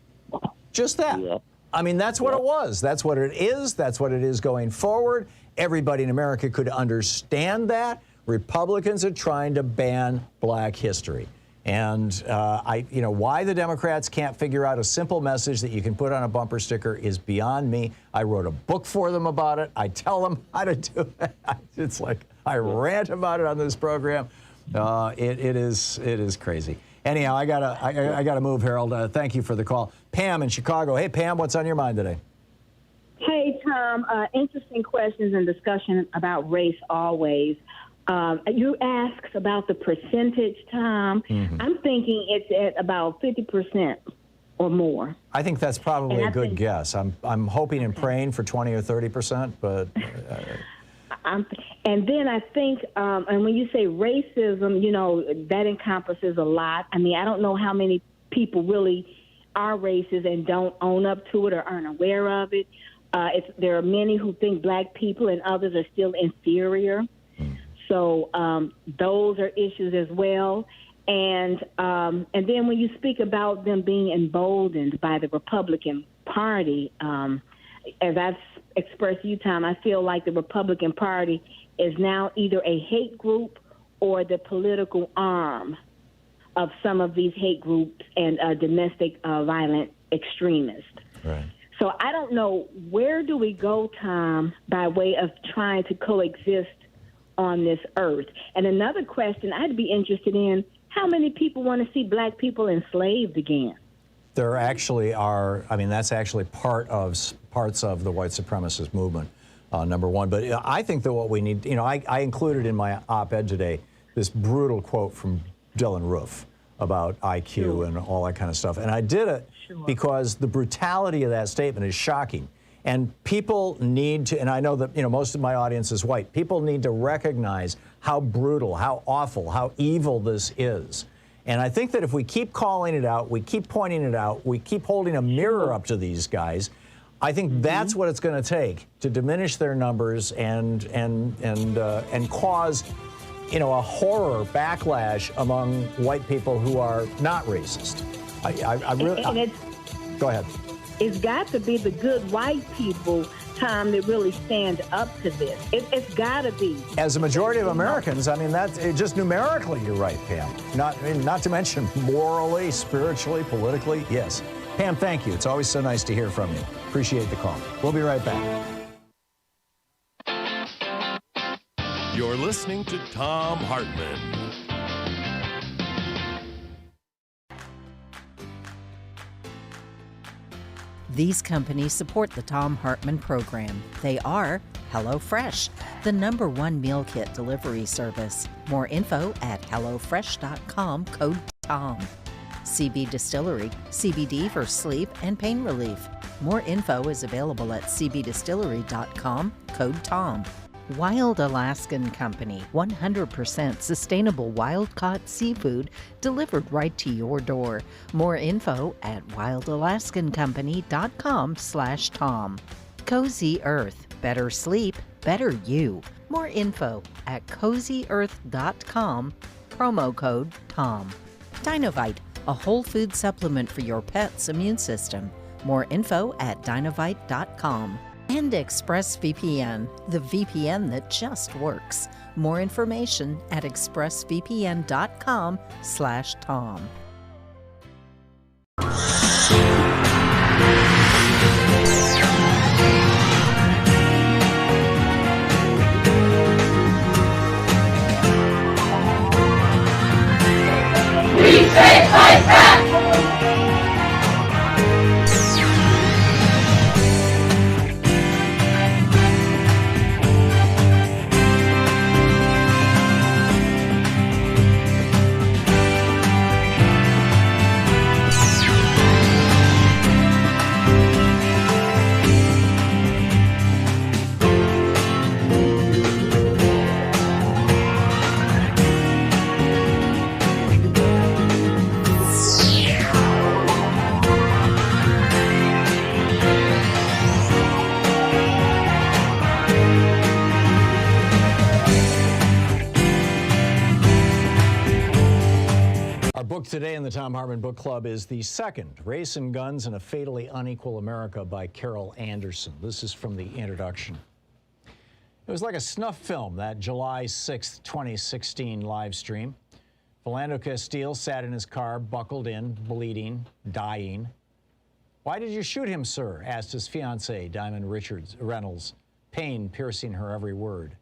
Just that. Yeah. I mean, that's what it was. That's what it is. That's what it is going forward. Everybody in America could understand that. Republicans are trying to ban black history. And why the Democrats can't figure out a simple message that you can put on a bumper sticker is beyond me. I wrote a book for them about it. I tell them how to do it. It's like I rant about it on this program. It is crazy. Anyhow, I gotta move, Harold. Thank you for the call. Pam in Chicago. Hey, Pam, what's on your mind today? Hey, Tom. Interesting questions and discussion about race always. You asked about the percentage, Tom. Mm-hmm. I'm thinking it's at about 50% or more. I think that's probably a good guess. I'm hoping and praying for 20 or 30%, but. And then I think, and when you say racism, you know, that encompasses a lot. I mean, I don't know how many people really are racist and don't own up to it or aren't aware of it. There are many who think black people and others are still inferior. So those are issues as well. And then when you speak about them being emboldened by the Republican Party, as I've expressed to you, Tom, I feel like the Republican Party is now either a hate group or the political arm of some of these hate groups and domestic violent extremists. Right. So I don't know, where do we go, Tom, by way of trying to coexist on this earth? And another question I'd be interested in, how many people want to see black people enslaved again? There actually are, I mean, that's actually parts of the white supremacist movement, number one. But I think that what we need, you know, I included in my op-ed today this brutal quote from Dylan Roof about IQ and all that kind of stuff. And I did it because the brutality of that statement is shocking. And people need to, and I know that, you know, most of my audience is white, people need to recognize how brutal, how awful, how evil this is. And I think that if we keep calling it out, we keep pointing it out, we keep holding a mirror up to these guys, I think that's what it's going to take to diminish their numbers and cause, you know, a horror backlash among white people who are not racist. I really. Go ahead. It's got to be the good white people, Tom, that really stand up to this. It's got to be. As a majority of Americans, I mean, that's just numerically, you're right, Pam. Not to mention morally, spiritually, politically, yes. Pam, thank you. It's always so nice to hear from you. Appreciate the call. We'll be right back. You're listening to Thom Hartmann. These companies support the Thom Hartmann Program. They are HelloFresh, the #1 meal kit delivery service. More info at HelloFresh.com, code TOM. CB Distillery, CBD for sleep and pain relief. More info is available at cbdistillery.com, code TOM. Wild Alaskan Company, 100% sustainable wild-caught seafood delivered right to your door. More info at wildalaskancompany.com/Tom. Cozy Earth, better sleep, better you. More info at cozyearth.com, promo code TOM. Dinovite, a whole food supplement for your pet's immune system. More info at dinovite.com. And ExpressVPN, the VPN that just works. More information at expressvpn.com/Tom. Retake my back! Today in the Thom Hartmann Book Club is the second, Race and Guns in a Fatally Unequal America by Carol Anderson. This is from the introduction. It was like a snuff film, that July 6th, 2016 live stream. Philando Castile sat in his car, buckled in, bleeding, dying. "Why did you shoot him, sir?" asked his fiancée, Diamond Reynolds, pain piercing her every word.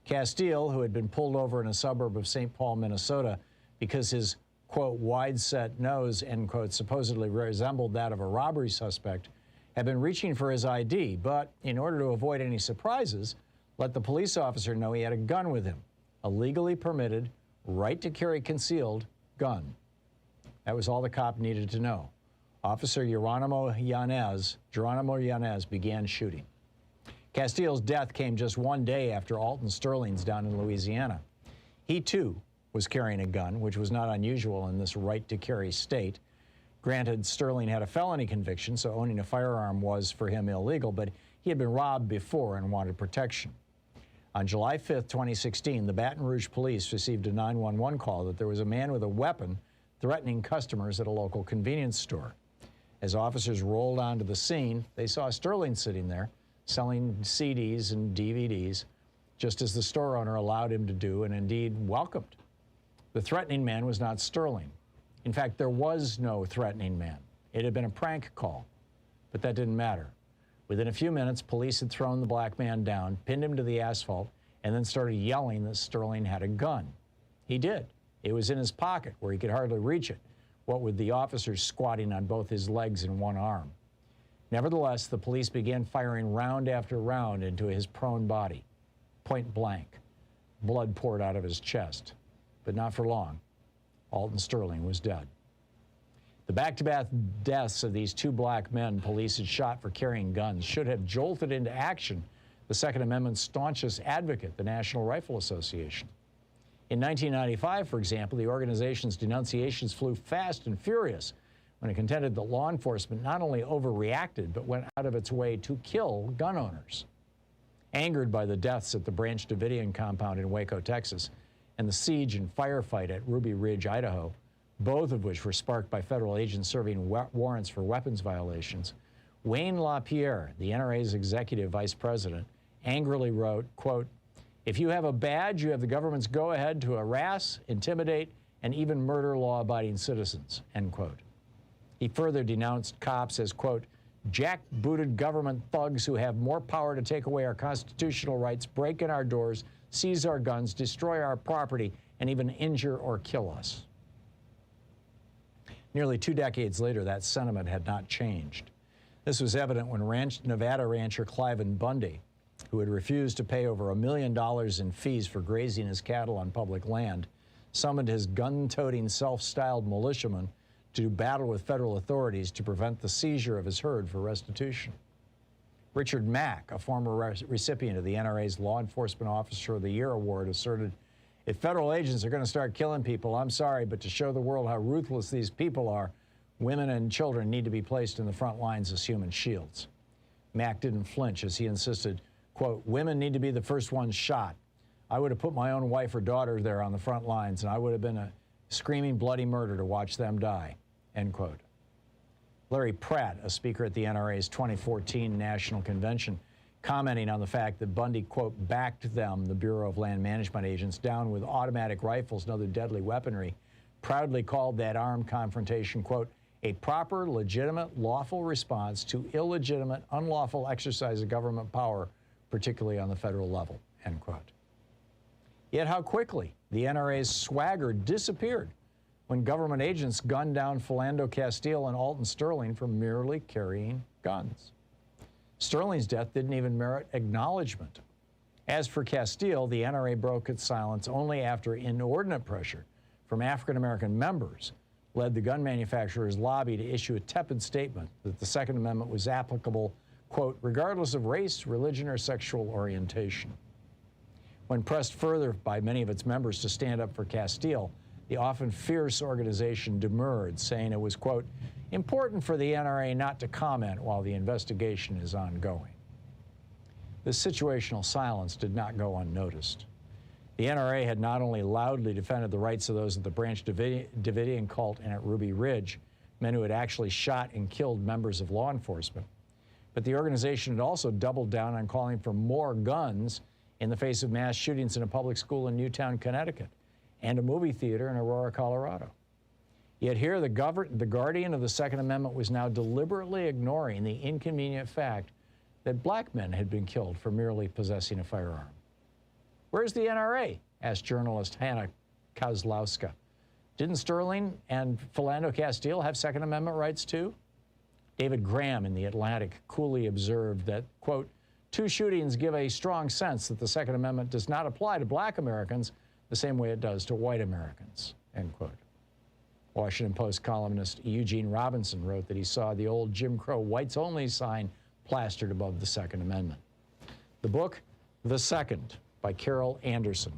Castile, who had been pulled over in a suburb of St. Paul, Minnesota, because his quote, wide-set nose, end quote, supposedly resembled that of a robbery suspect, had been reaching for his ID, but in order to avoid any surprises, let the police officer know he had a gun with him. a legally permitted, right to carry concealed gun. That was all the cop needed to know. Officer Geronimo Yanez began shooting. Castille's death came just one day after Alton Sterling's down in Louisiana. He, too, was carrying a gun, which was not unusual in this right-to-carry state. Granted, Sterling had a felony conviction, so owning a firearm was for him illegal, but he had been robbed before and wanted protection. On July 5th, 2016, the Baton Rouge police received a 911 call that there was a man with a weapon threatening customers at a local convenience store. As officers rolled onto the scene, they saw Sterling sitting there selling CDs and DVDs, just as the store owner allowed him to do and indeed welcomed. The threatening man was not Sterling. In fact, there was no threatening man. It had been a prank call, but that didn't matter. Within a few minutes, police had thrown the black man down, pinned him to the asphalt, and then started yelling that Sterling had a gun. He did. It was in his pocket where he could hardly reach it, what with the officers squatting on both his legs and one arm. Nevertheless, the police began firing round after round into his prone body, point blank. Blood poured out of his chest, but not for long. Alton Sterling was dead. The back-to-back deaths of these two black men police had shot for carrying guns should have jolted into action the Second Amendment's staunchest advocate, the National Rifle Association. In 1995, for example, the organization's denunciations flew fast and furious when it contended that law enforcement not only overreacted, but went out of its way to kill gun owners. Angered by the deaths at the Branch Davidian compound in Waco, Texas, and the siege and firefight at Ruby Ridge, Idaho, both of which were sparked by federal agents serving warrants for weapons violations, Wayne LaPierre, the NRA's executive vice president, angrily wrote, quote, "If you have a badge, you have the government's go-ahead to harass, intimidate, and even murder law-abiding citizens," end quote. He further denounced cops as, quote, "jackbooted government thugs who have more power to take away our constitutional rights, break in our doors, seize our guns, destroy our property, and even injure or kill us." Nearly 2 decades later, that sentiment had not changed. This was evident when Nevada rancher Cliven Bundy, who had refused to pay over $1 million in fees for grazing his cattle on public land, summoned his gun-toting, self-styled militiamen to do battle with federal authorities to prevent the seizure of his herd for restitution. Richard Mack, a former recipient of the NRA's Law Enforcement Officer of the Year award, asserted, "If federal agents are going to start killing people, I'm sorry, but to show the world how ruthless these people are, women and children need to be placed in the front lines as human shields." Mack didn't flinch as he insisted, quote, "Women need to be the first ones shot. I would have put my own wife or daughter there on the front lines, and I would have been a screaming bloody murder to watch them die," end quote. Larry Pratt, a speaker at the NRA's 2014 National Convention, commenting on the fact that Bundy, quote, "backed them," the Bureau of Land Management agents, down with automatic rifles and other deadly weaponry, proudly called that armed confrontation, quote, "a proper, legitimate, lawful response to illegitimate, unlawful exercise of government power, particularly on the federal level," end quote. Yet how quickly the NRA's swagger disappeared when government agents gunned down Philando Castile and Alton Sterling for merely carrying guns. Sterling's death didn't even merit acknowledgement. As for Castile, the NRA broke its silence only after inordinate pressure from African-American members led the gun manufacturers' lobby to issue a tepid statement that the Second Amendment was applicable, quote, "regardless of race, religion, or sexual orientation." When pressed further by many of its members to stand up for Castile, the often fierce organization demurred, saying it was, quote, "important for the NRA not to comment while the investigation is ongoing." This situational silence did not go unnoticed. The NRA had not only loudly defended the rights of those at the Branch Davidian cult and at Ruby Ridge, men who had actually shot and killed members of law enforcement, but the organization had also doubled down on calling for more guns in the face of mass shootings in a public school in Newtown, Connecticut, and a movie theater in Aurora, Colorado. Yet here, the guardian of the Second Amendment was now deliberately ignoring the inconvenient fact that black men had been killed for merely possessing a firearm. "Where's the NRA?" asked journalist Hannah Kozlowska. "Didn't Sterling and Philando Castile have Second Amendment rights too?" David Graham in The Atlantic coolly observed that, quote, "two shootings give a strong sense that the Second Amendment does not apply to black Americans, the same way it does to white Americans, end quote. Washington Post columnist Eugene Robinson wrote that he saw the old Jim Crow whites only sign plastered above the Second Amendment. The book, The Second, by Carol Anderson.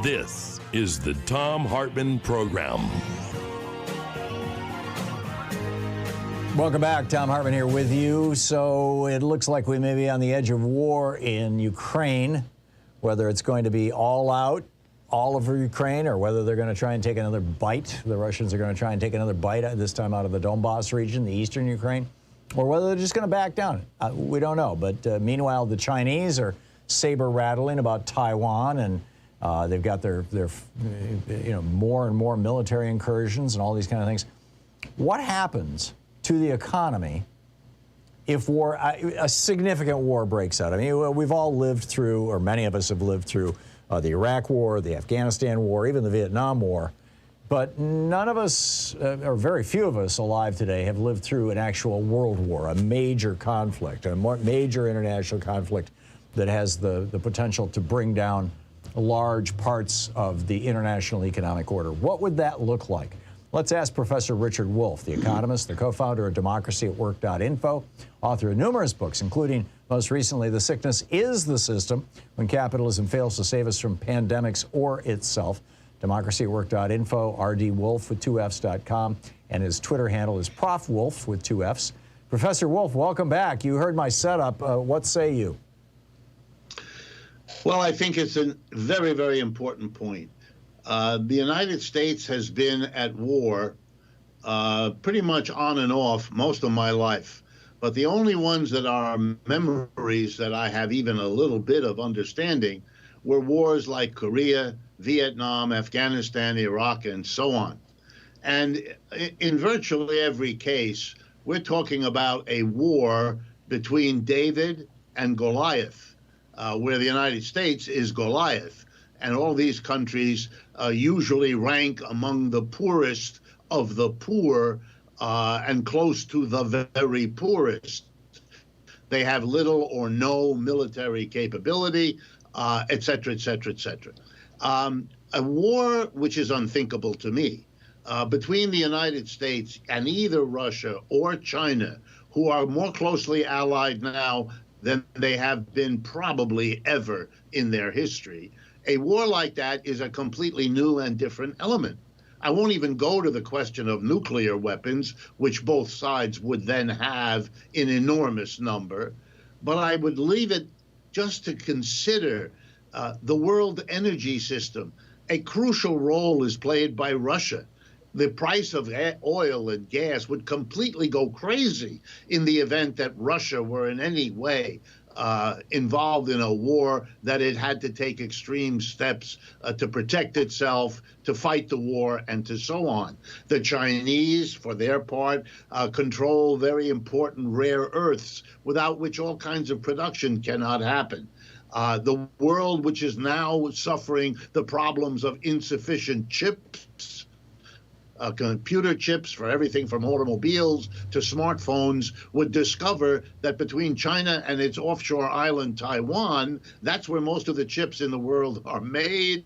This is the Thom Hartmann Program. Welcome back. Thom Hartmann here with you. So it looks like we may be on the edge of war in Ukraine, whether it's going to be all out, all over Ukraine, or whether they're going to try and take another bite. The Russians are going to try and take another bite, this time out of the Donbass region, the eastern Ukraine, or whether they're just going to back down. We don't know. But meanwhile, the Chinese are saber rattling about Taiwan, and they've got their more and more military incursions and all these kind of things. What happens to the economy if a significant war breaks out? I mean, we've all lived through, or many of us have lived through, the Iraq War, the Afghanistan War, even the Vietnam War. But none of us, or very few of us alive today, have lived through an actual world war, a major conflict, a major international conflict that has the potential to bring down large parts of the international economic order. What would that look like? Let's ask Professor Richard Wolff, the economist, the co-founder of democracyatwork.info, author of numerous books, including, most recently, The Sickness is the System, When Capitalism Fails to Save Us from Pandemics or Itself. Democracyatwork.info, rdwolff with 2fs.com, and his Twitter handle is Prof. Wolff with 2fs. Professor Wolff, welcome back. You heard my setup. What say you? Well, I think it's a very, very important point. The United States has been at war pretty much on and off most of my life. But the only ones that are memories that I have even a little bit of understanding were wars like Korea, Vietnam, Afghanistan, Iraq, and so on. And in virtually every case, we're talking about a war between David and Goliath, where the United States is Goliath. And all these countries usually rank among the poorest of the poor and close to the very poorest. They have little or no military capability, et cetera, et cetera, et cetera. A war which is unthinkable to me between the United States and either Russia or China, who are more closely allied now than they have been probably ever in their history. A war like that is a completely new and different element. I won't even go to the question of nuclear weapons, which both sides would then have in enormous number, but I would leave it just to consider the world energy system. A crucial role is played by Russia. The price of oil and gas would completely go crazy in the event that Russia were in any way involved in a war that it had to take extreme steps to protect itself, to fight the war, and to so on. The Chinese, for their part, control very important rare earths, without which all kinds of production cannot happen. The world, which is now suffering the problems of insufficient chips, computer chips for everything from automobiles to smartphones, would discover that between China and its offshore island, Taiwan, that's where most of the chips in the world are made.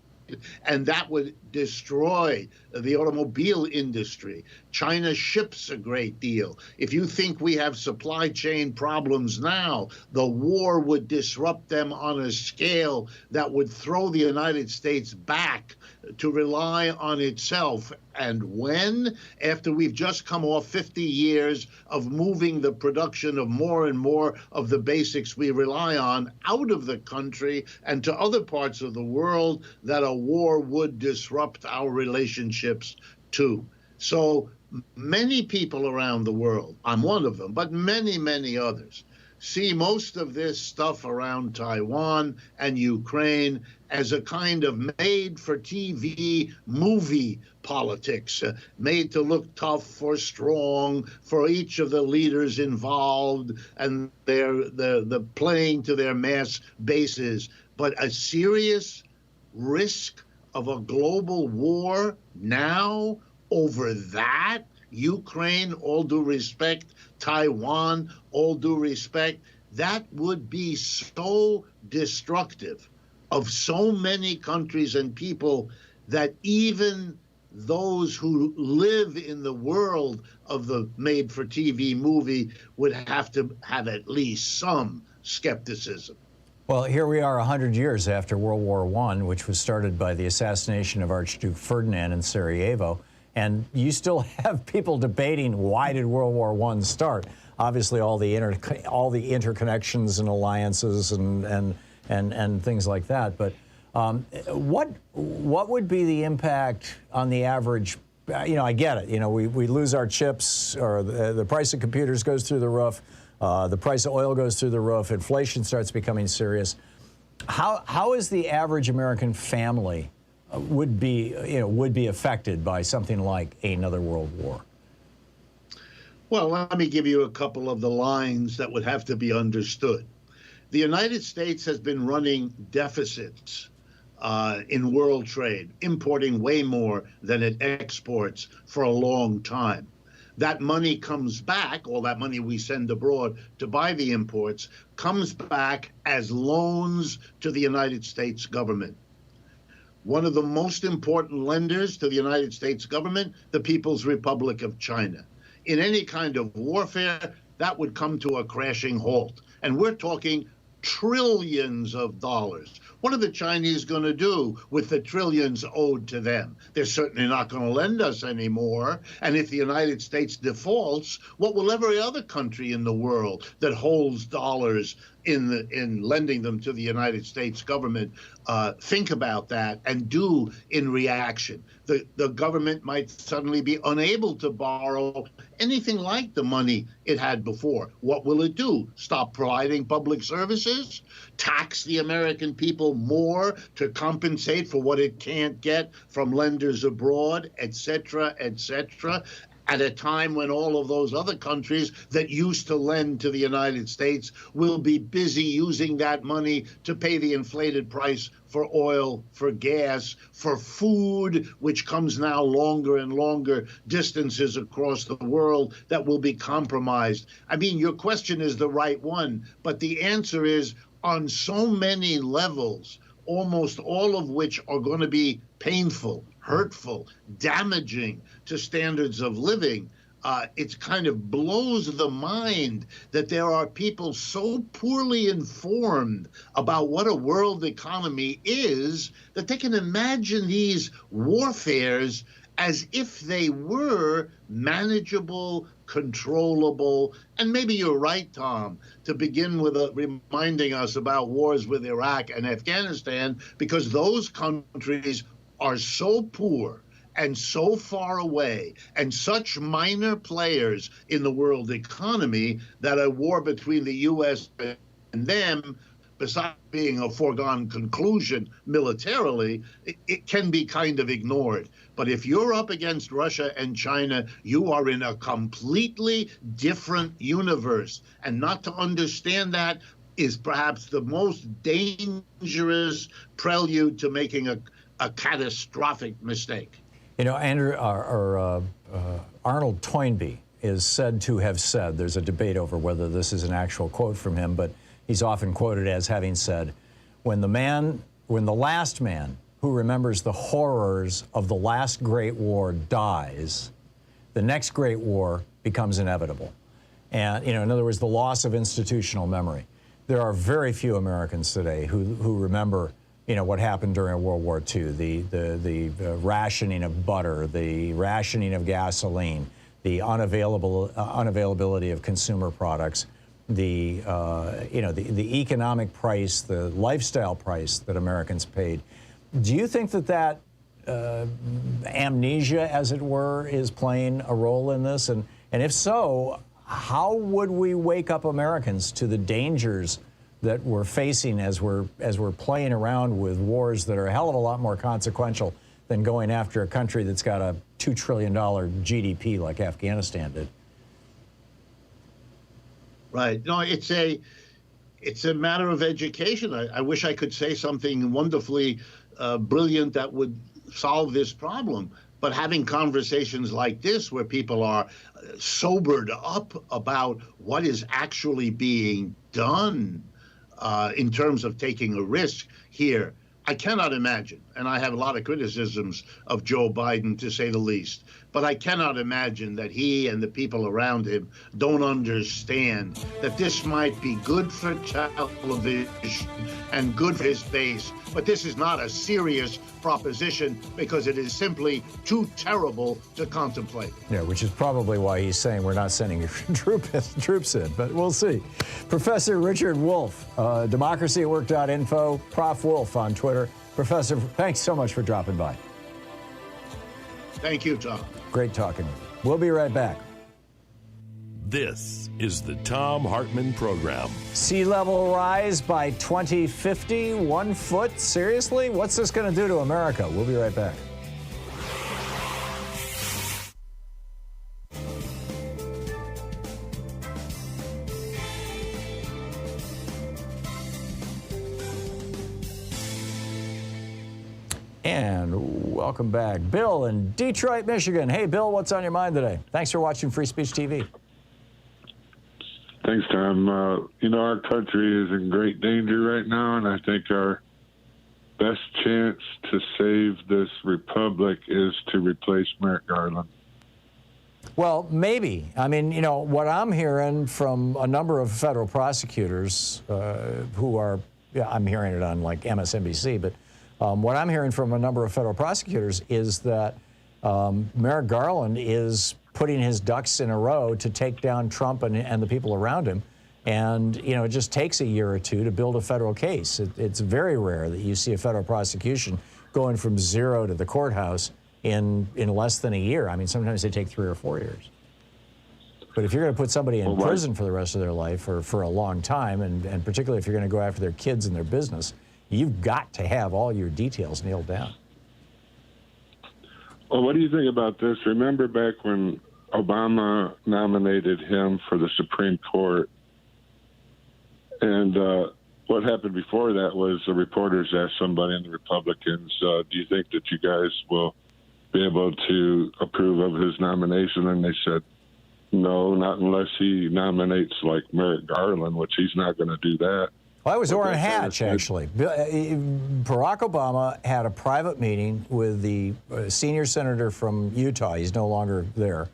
And that would destroy the automobile industry. China ships a great deal. If you think we have supply chain problems now, the war would disrupt them on a scale that would throw the United States back to rely on itself. And when? After we've just come off 50 years of moving the production of more and more of the basics we rely on out of the country and to other parts of the world that a war would disrupt our relationships to. So many people around the world, I'm one of them, but many, many others, see most of this stuff around Taiwan and Ukraine as a kind of made-for-TV movie politics, made to look tough or strong for each of the leaders involved, and the playing to their mass bases. But a serious risk of a global war now over that? Ukraine, all due respect, Taiwan, all due respect, that would be so destructive of so many countries and people that even those who live in the world of the made-for-TV movie would have to have at least some skepticism. Well, here we are 100 years after World War I, which was started by the assassination of Archduke Ferdinand in Sarajevo. And you still have people debating, why did World War I start? Obviously, all the interconnections and alliances and things like that. But what would be the impact on the average? You know, I get it. You know, we lose our chips, or the price of computers goes through the roof. The price of oil goes through the roof. Inflation starts becoming serious. How is the average American family would be affected by something like another world war? Well, let me give you a couple of the lines that would have to be understood. The United States has been running deficits in world trade, importing way more than it exports for a long time. That money comes back, all that money we send abroad to buy the imports, comes back as loans to the United States government. One of the most important lenders to the United States government, the People's Republic of China. In any kind of warfare, that would come to a crashing halt. And we're talking trillions of dollars. What are the Chinese going to do with the trillions owed to them? They're certainly not going to lend us anymore. And if the United States defaults, what will every other country in the world that holds dollars in lending them to the United States government think about that and do in reaction? The government might suddenly be unable to borrow anything like the money it had before. What will it do? Stop providing public services? Tax the American people more to compensate for what it can't get from lenders abroad, et cetera, at a time when all of those other countries that used to lend to the United States will be busy using that money to pay the inflated price for oil, for gas, for food, which comes now longer and longer distances across the world that will be compromised. I mean, your question is the right one, but the answer is on so many levels, almost all of which are going to be painful, hurtful, damaging to standards of living. It kind of blows the mind that there are people so poorly informed about what a world economy is that they can imagine these warfares as if they were manageable, controllable. And maybe you're right, Tom, to begin with reminding us about wars with Iraq and Afghanistan, because those countries are so poor and so far away and such minor players in the world economy that a war between the U.S. and them, besides being a foregone conclusion militarily, it can be kind of ignored. But if you're up against Russia and China, you are in a completely different universe. And not to understand that is perhaps the most dangerous prelude to making a catastrophic mistake. You know, Arnold Toynbee is said to have said, there's a debate over whether this is an actual quote from him, but he's often quoted as having said, when the last man who remembers the horrors of the last great war dies, the next great war becomes inevitable. And, you know, in other words, the loss of institutional memory. There are very few Americans today who remember, you know, what happened during World War II, the rationing of butter, the rationing of gasoline, the unavailability of consumer products, the economic price, the lifestyle price that Americans paid. Do you think that amnesia, as it were, is playing a role in this? And if so, how would we wake up Americans to the dangers that we're facing as we're playing around with wars that are a hell of a lot more consequential than going after a country that's got a $2 trillion GDP like Afghanistan did? Right. No, it's a matter of education. I wish I could say something wonderfully brilliant that would solve this problem. But having conversations like this where people are sobered up about what is actually being done in terms of taking a risk here, I cannot imagine, and I have a lot of criticisms of Joe Biden, to say the least, but I cannot imagine that he and the people around him don't understand that this might be good for television and good for his base, but this is not a serious proposition because it is simply too terrible to contemplate. Yeah, which is probably why he's saying we're not sending troops in, but we'll see. Professor Richard Wolff, democracyatwork.info, Prof. Wolff on Twitter. Professor, thanks so much for dropping by. Thank you, Tom. Great talking with you. We'll be right back. This is the Thom Hartmann Program. Sea level rise by 2050, 1 foot? Seriously? What's this going to do to America? We'll be right back. And welcome back. Bill in Detroit, Michigan. Hey, Bill, what's on your mind today? Thanks for watching Free Speech TV. Thanks, Tom. Our country is in great danger right now, and I think our best chance to save this republic is to replace Merrick Garland. Well, maybe. I mean, what I'm hearing from a number of federal prosecutors who are, I'm hearing it on like MSNBC, but what I'm hearing from a number of federal prosecutors is that Merrick Garland is putting his ducks in a row to take down Trump and the people around him. And, it just takes a year or two to build a federal case. It's very rare that you see a federal prosecution going from zero to the courthouse in less than a year. I mean, sometimes they take 3 or 4 years. But if you're going to put somebody in prison for the rest of their life or for a long time, and particularly if you're going to go after their kids and their business, you've got to have all your details nailed down. Well, what do you think about this? Remember back when Obama nominated him for the Supreme Court, and what happened before that was the reporters asked somebody in the Republicans, do you think that you guys will be able to approve of his nomination? And they said, no, not unless he nominates like Merrick Garland, which he's not going to do that. Well, that was Orrin Hatch, actually. Barack Obama had a private meeting with the senior senator from Utah. He's no longer there.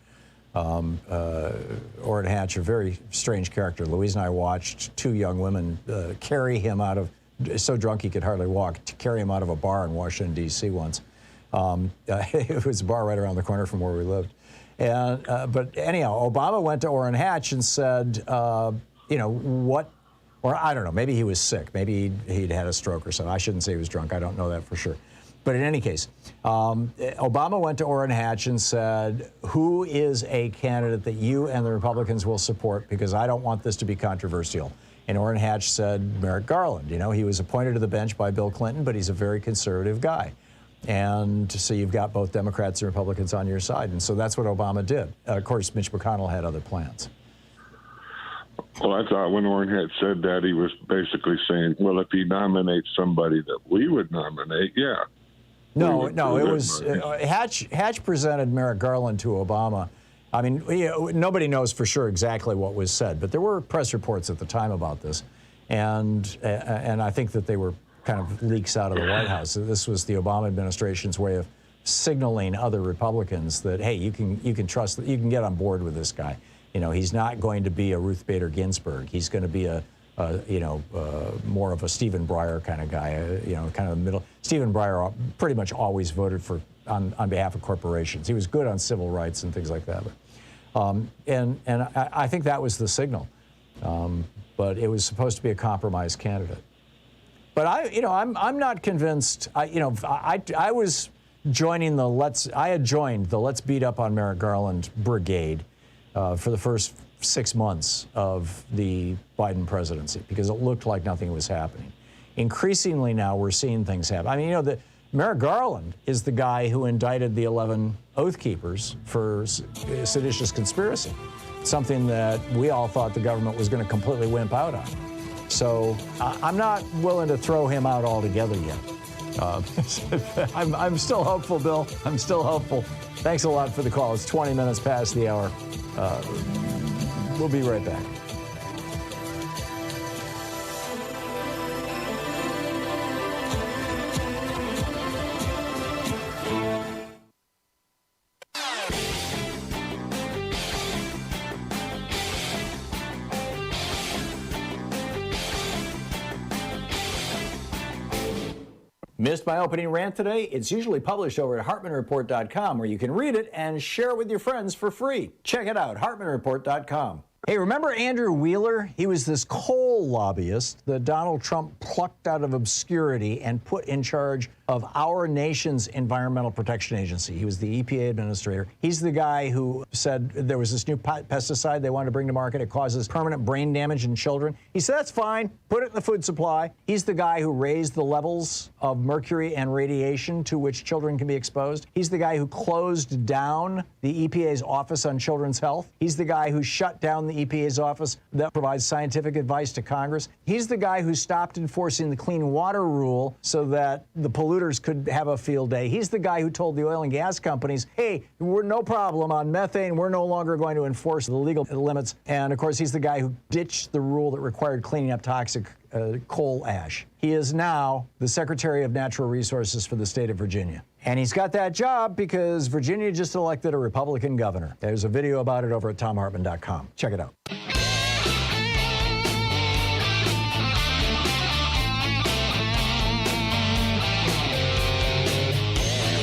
Orrin Hatch, a very strange character. Louise and I watched 2 young women carry him out of, so drunk he could hardly walk, to carry him out of a bar in Washington, D.C. once. It was a bar right around the corner from where we lived. And but anyhow, Obama went to Orrin Hatch and said, what, or I don't know, maybe he was sick. Maybe he'd had a stroke or something. I shouldn't say he was drunk. I don't know that for sure. But in any case, Obama went to Orrin Hatch and said, who is a candidate that you and the Republicans will support? Because I don't want this to be controversial. And Orrin Hatch said Merrick Garland. He was appointed to the bench by Bill Clinton, but he's a very conservative guy. And so you've got both Democrats and Republicans on your side. And so that's what Obama did. Of course, Mitch McConnell had other plans. Well, I thought when Orrin Hatch said that, he was basically saying, well, if he nominates somebody that we would nominate, yeah. No, it was Hatch presented Merrick Garland to Obama. I mean, nobody knows for sure exactly what was said, but there were press reports at the time about this. And I think that they were kind of leaks out of the White House. This was the Obama administration's way of signaling other Republicans that, hey, you can trust that you can get on board with this guy. He's not going to be a Ruth Bader Ginsburg. He's going to be more of a Stephen Breyer kind of guy, kind of middle. Stephen Breyer pretty much always voted on behalf of corporations. He was good on civil rights and things like that. But, and I think that was the signal. But it was supposed to be a compromise candidate. But I'm not convinced. I was joining I had joined the Let's Beat Up on Merrick Garland brigade for the first 6 months of the Biden presidency because it looked like nothing was happening. Increasingly now we're seeing things happen. I mean, you know, Merrick Garland is the guy who indicted the 11 Oath Keepers for seditious conspiracy, something that we all thought the government was going to completely wimp out on. So I'm not willing to throw him out altogether yet. I'm still hopeful, Bill. I'm still hopeful. Thanks a lot for the call. It's 20 minutes past the hour. We'll be right back. Missed my opening rant today? It's usually published over at HartmannReport.com, where you can read it and share it with your friends for free. Check it out, HartmannReport.com. Hey, remember Andrew Wheeler? He was this coal lobbyist that Donald Trump plucked out of obscurity and put in charge of our nation's Environmental Protection Agency. He was the EPA administrator. He's the guy who said there was this new pesticide they wanted to bring to market. It causes permanent brain damage in children. He said, that's fine. Put it in the food supply. He's the guy who raised the levels of mercury and radiation to which children can be exposed. He's the guy who closed down the EPA's Office on Children's Health. He's the guy who shut down the EPA's office that provides scientific advice to Congress. He's the guy who stopped enforcing the Clean Water Rule so that the polluters could have a field day. He's the guy who told the oil and gas companies, hey, we're no problem on methane. We're no longer going to enforce the legal limits. And of course, he's the guy who ditched the rule that required cleaning up toxic coal ash. He is now the Secretary of Natural Resources for the state of Virginia. And he's got that job because Virginia just elected a Republican governor. There's a video about it over at thomhartmann.com. Check it out.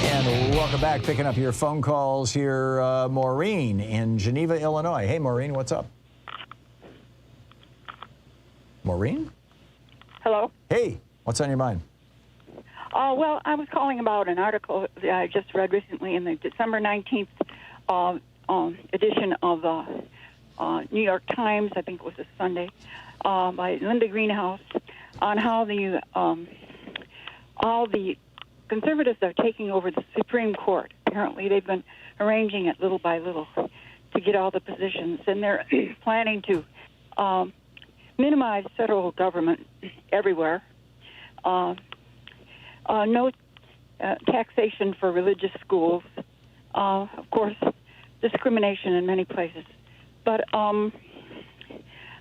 And welcome back. Picking up your phone calls here, Maureen in Geneva, Illinois. Hey, Maureen, what's up? Maureen? Hello. Hey, what's on your mind? Well, I was calling about an article that I just read recently in the December 19th edition of New York Times, I think it was a Sunday, by Linda Greenhouse, on how all the conservatives are taking over the Supreme Court. Apparently, they've been arranging it little by little to get all the positions, and they're planning to minimize federal government everywhere. No taxation for religious schools. Of course, discrimination in many places. But I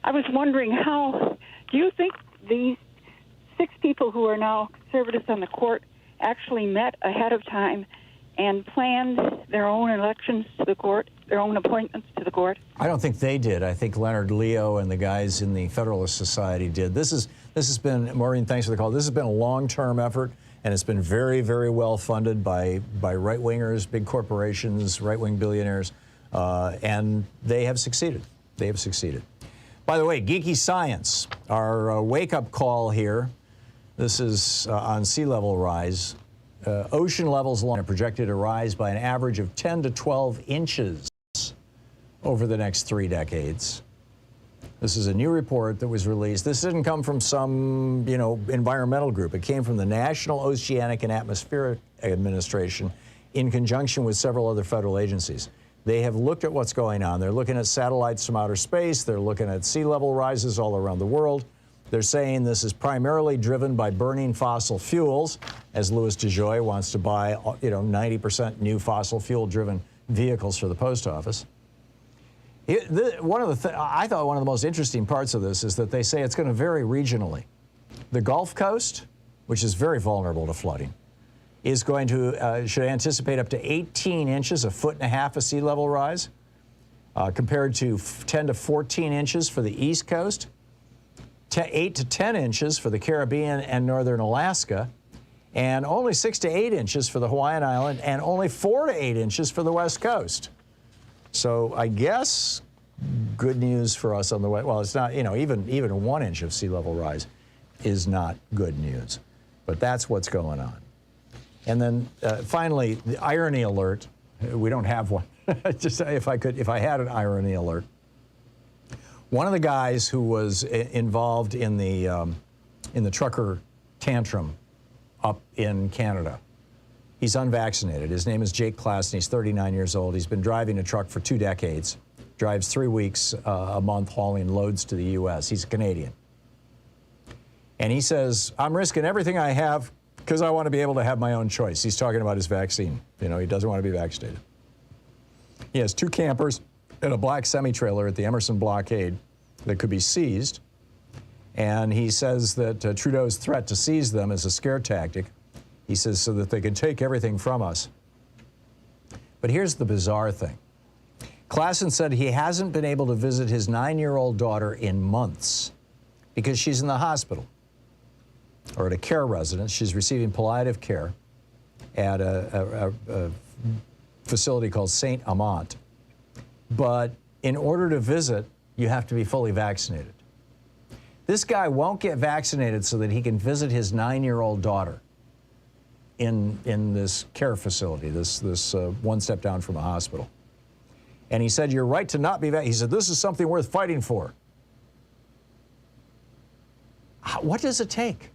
was wondering, how do you think these 6 people who are now conservatives on the court actually met ahead of time and planned their own elections to the court, their own appointments to the court? I don't think they did. I think Leonard Leo and the guys in the Federalist Society did. This has been, Maureen, thanks for the call. This has been a long-term effort, and it's been very, very well funded by right-wingers, big corporations, right-wing billionaires, and they have succeeded. They have succeeded. By the way, Geeky Science, our wake-up call here. This is on sea level rise. Ocean levels are projected to rise by an average of 10 to 12 inches over the next 3 decades. This is a new report that was released. This didn't come from some, environmental group. It came from the National Oceanic and Atmospheric Administration in conjunction with several other federal agencies. They have looked at what's going on. They're looking at satellites from outer space. They're looking at sea level rises all around the world. They're saying this is primarily driven by burning fossil fuels, as Louis DeJoy wants to buy, 90% new fossil fuel-driven vehicles for the post office. I thought one of the most interesting parts of this is that they say it's going to vary regionally. The Gulf Coast, which is very vulnerable to flooding, is going to should anticipate up to 18 inches, a foot and a half of sea level rise, compared to 10 to 14 inches for the East Coast. 8 to 10 inches for the Caribbean and northern Alaska, and only 6 to 8 inches for the Hawaiian Island, and only 4 to 8 inches for the West Coast. So I guess good news for us on the way. Well, it's not, even 1 inch of sea level rise is not good news, but that's what's going on. And then finally, the irony alert. We don't have one. Just if I had an irony alert. One of the guys who was involved in the trucker tantrum up in Canada, he's unvaccinated. His name is Jake Klassen. He's 39 years old. He's been driving a truck for 2 decades. Drives 3 weeks a month hauling loads to the U.S. He's a Canadian. And he says, I'm risking everything I have because I want to be able to have my own choice. He's talking about his vaccine. You know, he doesn't want to be vaccinated. He has 2 campers and a black semi-trailer at the Emerson blockade that could be seized. And he says that Trudeau's threat to seize them is a scare tactic. He says so that they can take everything from us. But here's the bizarre thing. Klassen said he hasn't been able to visit his 9-year-old daughter in months because she's in the hospital or at a care residence. She's receiving palliative care at a facility called St. Amant. But in order to visit, you have to be fully vaccinated. This guy won't get vaccinated so that he can visit his 9-year-old daughter in this care facility, this one step down from a hospital. And he said, you're right to not be vaccinated. He said, this is something worth fighting for. What does it take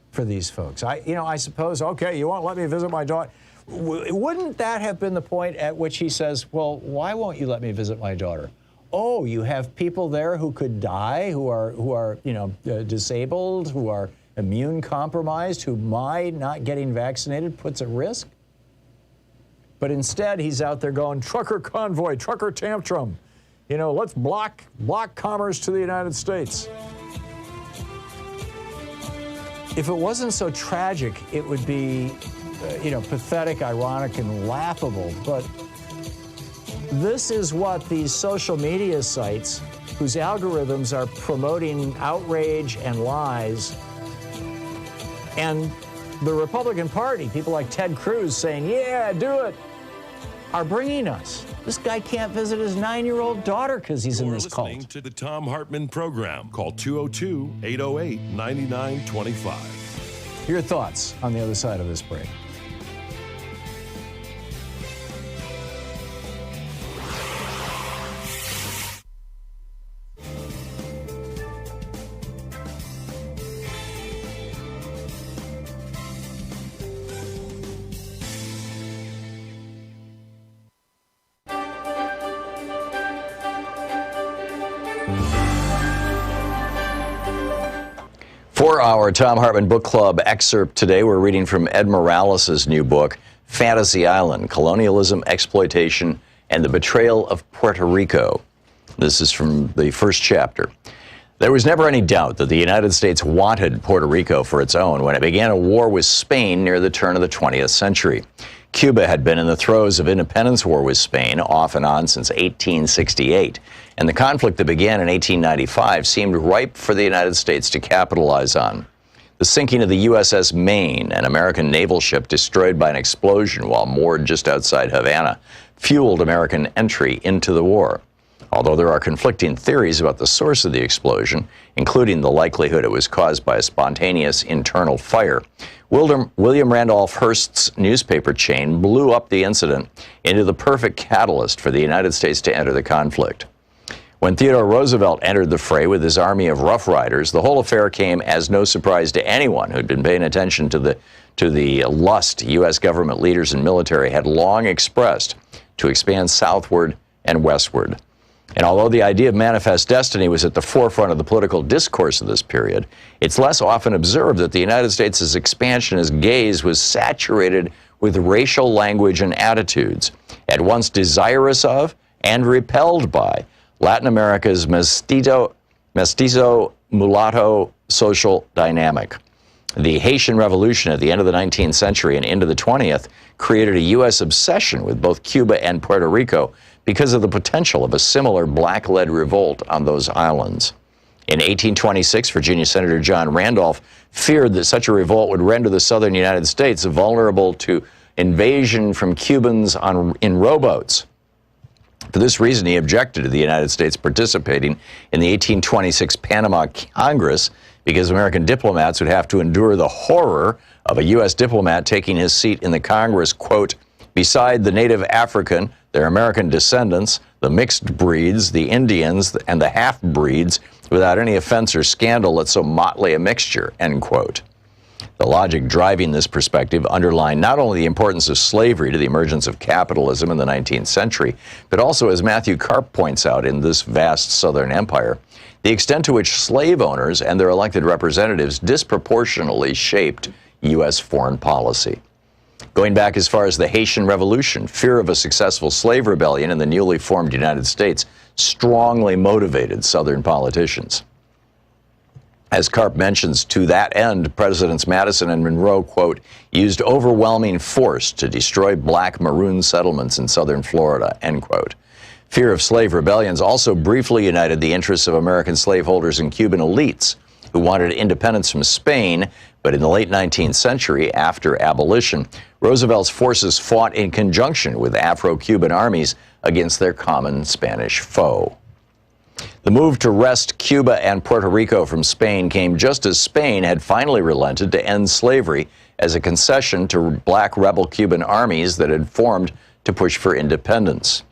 for these folks? I suppose, okay, you won't let me visit my daughter. Wouldn't that have been the point at which he says, well, why won't you let me visit my daughter? Oh, you have people there who could die, who are disabled, who are immune compromised, who my not getting vaccinated puts at risk? But instead, he's out there going, trucker convoy, trucker tantrum. You know, let's block commerce to the United States. If it wasn't so tragic, it would be, pathetic, ironic, and laughable. But this is what these social media sites, whose algorithms are promoting outrage and lies, and the Republican Party, people like Ted Cruz saying, yeah, do it, are bringing us. This guy can't visit his 9-year-old daughter because he's in this cult. You're listening to the Thom Hartmann Program. Call 202-808-9925. Your thoughts on the other side of this break. For our Thom Hartmann Book Club excerpt today, we're reading from Ed Morales' new book, Fantasy Island, Colonialism, Exploitation, and the Betrayal of Puerto Rico. This is from the first chapter. There was never any doubt that the United States wanted Puerto Rico for its own when it began a war with Spain near the turn of the 20th century. Cuba had been in the throes of independence war with Spain, off and on since 1868, and the conflict that began in 1895 seemed ripe for the United States to capitalize on. The sinking of the USS Maine, an American naval ship destroyed by an explosion while moored just outside Havana, fueled American entry into the war. Although there are conflicting theories about the source of the explosion, including the likelihood it was caused by a spontaneous internal fire, William Randolph Hearst's newspaper chain blew up the incident into the perfect catalyst for the United States to enter the conflict. When Theodore Roosevelt entered the fray with his army of Rough Riders, the whole affair came as no surprise to anyone who'd been paying attention to the lust U.S. government leaders and military had long expressed to expand southward and westward. And although the idea of manifest destiny was at the forefront of the political discourse of this period, it's less often observed that the United States' expansionist gaze was saturated with racial language and attitudes, at once desirous of and repelled by Latin America's mestizo mulatto social dynamic. The Haitian Revolution at the end of the 19th century and into the 20th created a U.S. obsession with both Cuba and Puerto Rico because of the potential of a similar black-led revolt on those islands. In 1826, Virginia Senator John Randolph feared that such a revolt would render the southern United States vulnerable to invasion from Cubans in rowboats. For this reason, he objected to the United States participating in the 1826 Panama Congress because American diplomats would have to endure the horror of a U.S. diplomat taking his seat in the Congress, quote, beside the native African, their American descendants, the mixed breeds, the Indians, and the half-breeds, without any offense or scandal that's so motley a mixture, end quote. The logic driving this perspective underlined not only the importance of slavery to the emergence of capitalism in the 19th century, but also, as Matthew Karp points out in this vast Southern empire, the extent to which slave owners and their elected representatives disproportionately shaped U.S. foreign policy. Going back as far as the Haitian Revolution, fear of a successful slave rebellion in the newly formed United States strongly motivated Southern politicians. As Karp mentions, to that end, Presidents Madison and Monroe, quote, used overwhelming force to destroy black maroon settlements in southern Florida, end quote. Fear of slave rebellions also briefly united the interests of American slaveholders and Cuban elites who wanted independence from Spain, but in the late 19th century, after abolition, Roosevelt's forces fought in conjunction with Afro-Cuban armies against their common Spanish foe. The move to wrest Cuba and Puerto Rico from Spain came just as Spain had finally relented to end slavery as a concession to black rebel Cuban armies that had formed to push for independence.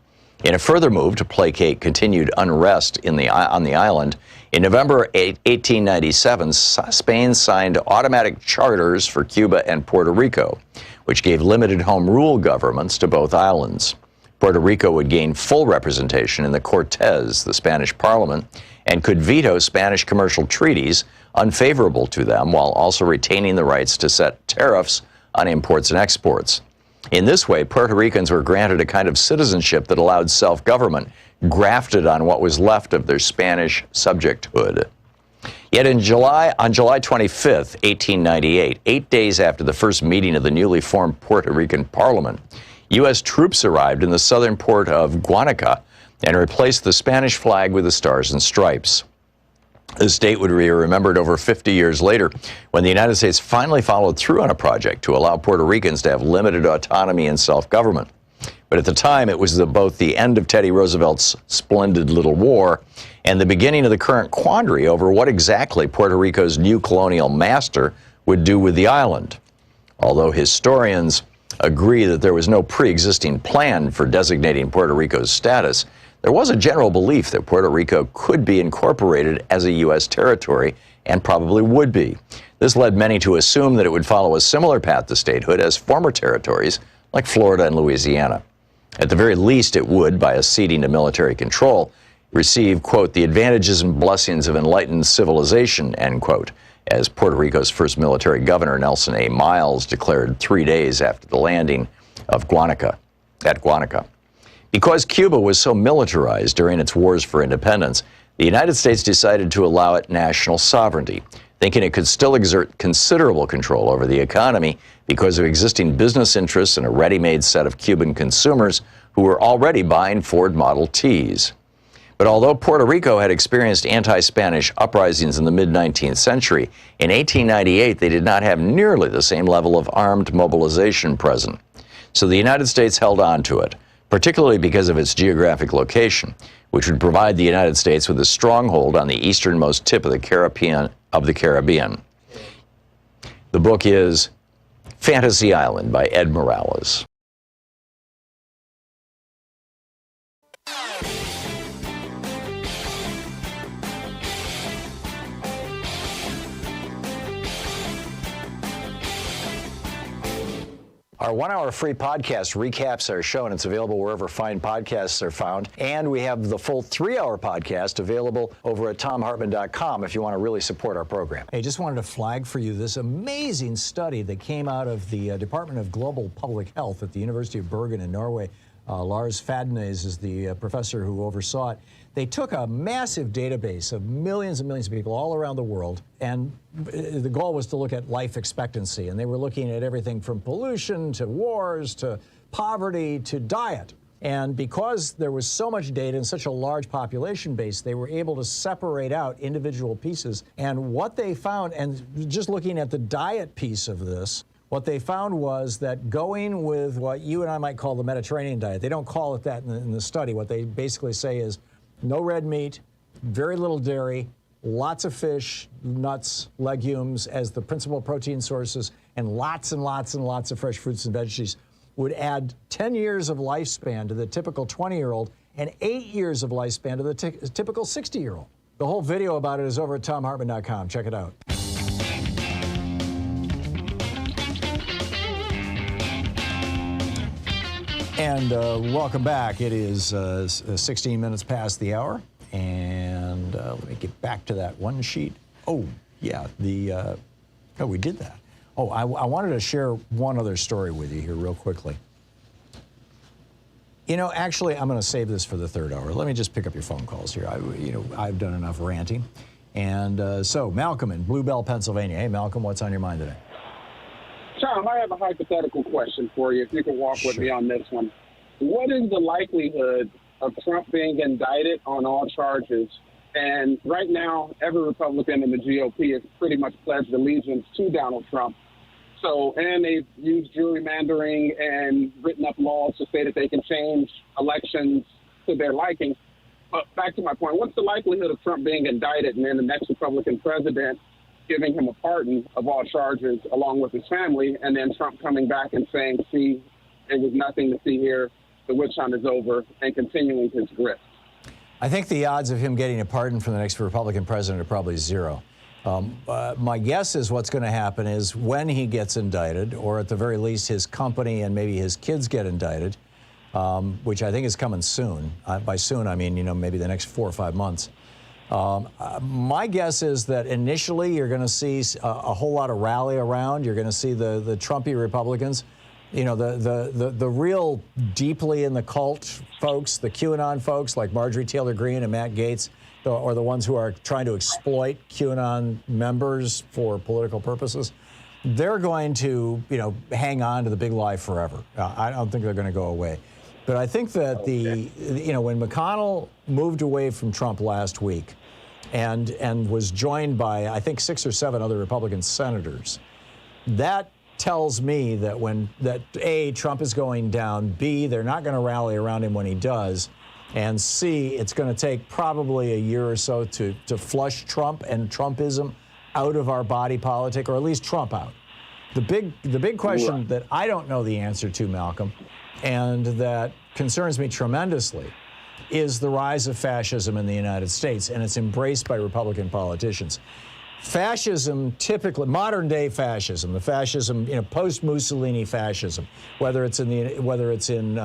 In a further move to placate continued unrest on the island, in November 1897, Spain signed automatic charters for Cuba and Puerto Rico, which gave limited home rule governments to both islands. Puerto Rico would gain full representation in the Cortes, the Spanish parliament, and could veto Spanish commercial treaties unfavorable to them while also retaining the rights to set tariffs on imports and exports. In this way, Puerto Ricans were granted a kind of citizenship that allowed self-government grafted on what was left of their Spanish subjecthood. Yet on July 25, 1898, 8 days after the first meeting of the newly formed Puerto Rican Parliament, U.S. troops arrived in the southern port of Guanica and replaced the Spanish flag with the stars and stripes. This date would be remembered over 50 years later when the United States finally followed through on a project to allow Puerto Ricans to have limited autonomy and self-government. But at the time, it was both the end of Teddy Roosevelt's splendid little war and the beginning of the current quandary over what exactly Puerto Rico's new colonial master would do with the island. Although historians agree that there was no pre-existing plan for designating Puerto Rico's status, there was a general belief that Puerto Rico could be incorporated as a U.S. territory and probably would be. This led many to assume that it would follow a similar path to statehood as former territories like Florida and Louisiana. At the very least, it would, by acceding to military control, receive, quote, the advantages and blessings of enlightened civilization, end quote, as Puerto Rico's first military governor, Nelson A. Miles, declared 3 days after the landing of Guanica. Because Cuba was so militarized during its wars for independence, the United States decided to allow it national sovereignty, thinking it could still exert considerable control over the economy because of existing business interests and a ready-made set of Cuban consumers who were already buying Ford Model Ts. But although Puerto Rico had experienced anti-Spanish uprisings in the mid-19th century, in 1898 they did not have nearly the same level of armed mobilization present. So the United States held on to it, particularly because of its geographic location, which would provide the United States with a stronghold on the easternmost tip of the Caribbean. The book is Fantasy Island by Ed Morales. Our 1 hour free podcast recaps our show, and it's available wherever fine podcasts are found. And we have the full 3 hour podcast available over at thomhartmann.com if you want to really support our program. Hey, just wanted to flag for you this amazing study that came out of the Department of Global Public Health at the University of Bergen in Norway. Lars Fadnes is the professor who oversaw it. They took a massive database of millions and millions of people all around the world, and the goal was to look at life expectancy. And they were looking at everything from pollution to wars to poverty to diet. And because there was so much data and such a large population base, they were able to separate out individual pieces. And what they found, and just looking at the diet piece of this, what they found was that going with what you and I might call the Mediterranean diet, they don't call it that in the study. What they basically say is no red meat, very little dairy, lots of fish, nuts, legumes as the principal protein sources, and lots and lots and lots of fresh fruits and veggies. would add 10 years of lifespan to the typical 20-year-old and 8 years of lifespan to the typical 60-year-old. The whole video about it is over at thomhartmann.com. Check it out. And welcome back. It is 16 minutes past the hour. And let me get back to that one sheet. Oh, yeah, we did that. Oh, I wanted to share one other story with you here real quickly. You know, actually, I'm going to save this for the third hour. Let me just pick up your phone calls here. I've done enough ranting. And so, Malcolm in Blue Bell, Pennsylvania. Hey, Malcolm, what's on your mind today? Tom, I have a hypothetical question for you, if you can walk with me on this one. What is the likelihood of Trump being indicted on all charges? And right now, every Republican in the GOP has pretty much pledged allegiance to Donald Trump. So, and they've used gerrymandering and written up laws to say that they can change elections to their liking. But back to my point, what's the likelihood of Trump being indicted and then the next Republican president giving him a pardon of all charges along with his family, and then Trump coming back and saying, see, it was nothing to see here, the witch hunt is over, and continuing his grift? I think the odds of him getting a pardon from the next Republican president are probably zero. My guess is what's going to happen is when he gets indicted, or at the very least his company and maybe his kids get indicted, which I think is coming soon. By soon, I mean, maybe the next 4 or 5 months. My guess is that initially you're going to see a whole lot of rally around. You're going to see the Trumpy Republicans, the real deeply in the cult folks, the QAnon folks like Marjorie Taylor Greene and Matt Gaetz, or the ones who are trying to exploit QAnon members for political purposes. They're going to, hang on to the big lie forever. I don't think they're going to go away. But I think that when McConnell moved away from Trump last week and was joined by, I think, 6 or 7 other Republican senators, that tells me that A, Trump is going down, B, they're not going to rally around him when he does, and C, it's going to take probably a year or so to flush Trump and Trumpism out of our body politic, or at least Trump out. The big question that I don't know the answer to, Malcolm, and that concerns me tremendously, is the rise of fascism in the United States, and it's embraced by Republican politicians. Fascism, typically modern-day fascism, the fascism, post-Mussolini fascism, whether it's in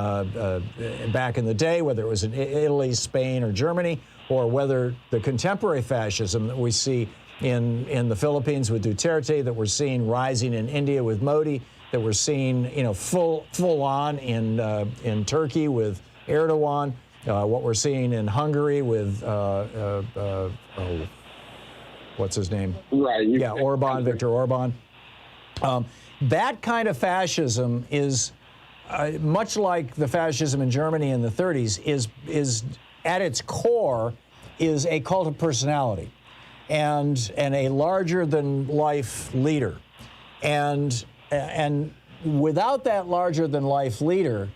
back in the day, whether it was in Italy, Spain, or Germany, or whether the contemporary fascism that we see in the Philippines with Duterte, that we're seeing rising in India with Modi, that we're seeing, full on in Turkey with Erdogan, what we're seeing in Hungary with what's his name? Right. Yeah, Orban, Viktor Orban. That kind of fascism is much like the fascism in Germany in the 30s. Is at its core is a cult of personality, and a larger than life leader, and without that larger than life leader,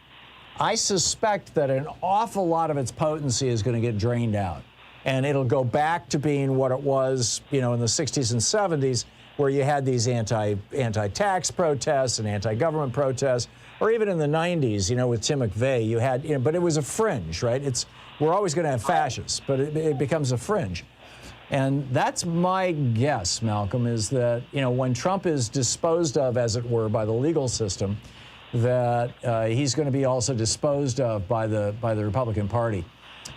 I suspect that an awful lot of its potency is going to get drained out. And it'll go back to being what it was, in the 60s and 70s, where you had these anti-tax protests and anti-government protests, or even in the 90s, with Tim McVeigh, you had, but it was a fringe, right? We're always going to have fascists, but it becomes a fringe. And that's my guess, Malcolm, is that, when Trump is disposed of, as it were, by the legal system, that he's going to be also disposed of by the Republican Party.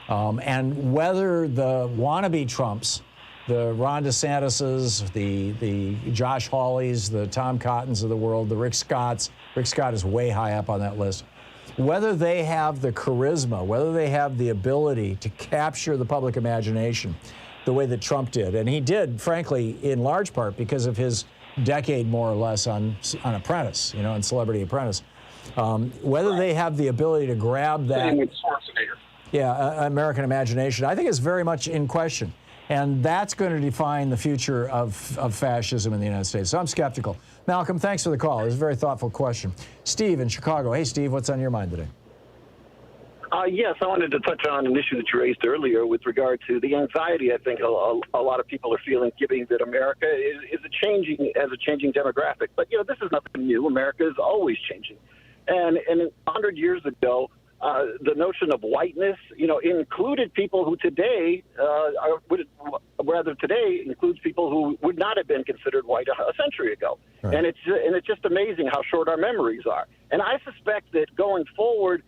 And whether the wannabe Trumps, the Ron DeSantis's, the Josh Hawleys, the Tom Cottons of the world, the Rick Scotts, Rick Scott is way high up on that list, whether they have the charisma, whether they have the ability to capture the public imagination the way that Trump did. And he did, frankly, in large part because of his decade, more or less, on Apprentice, on Celebrity Apprentice. Whether they have the ability to grab that. Same with Schwarzenegger. Yeah, American imagination, I think is very much in question. And that's going to define the future of fascism in the United States. So I'm skeptical. Malcolm, thanks for the call. It was a very thoughtful question. Steve in Chicago. Hey, Steve, what's on your mind today? Yes, I wanted to touch on an issue that you raised earlier with regard to the anxiety I think a lot of people are feeling, given that America is a changing demographic. But, this is nothing new. America is always changing. And 100 years ago, the notion of whiteness, included people who today, today includes people who would not have been considered white a century ago. Right. And it's just amazing how short our memories are. And I suspect that going forward,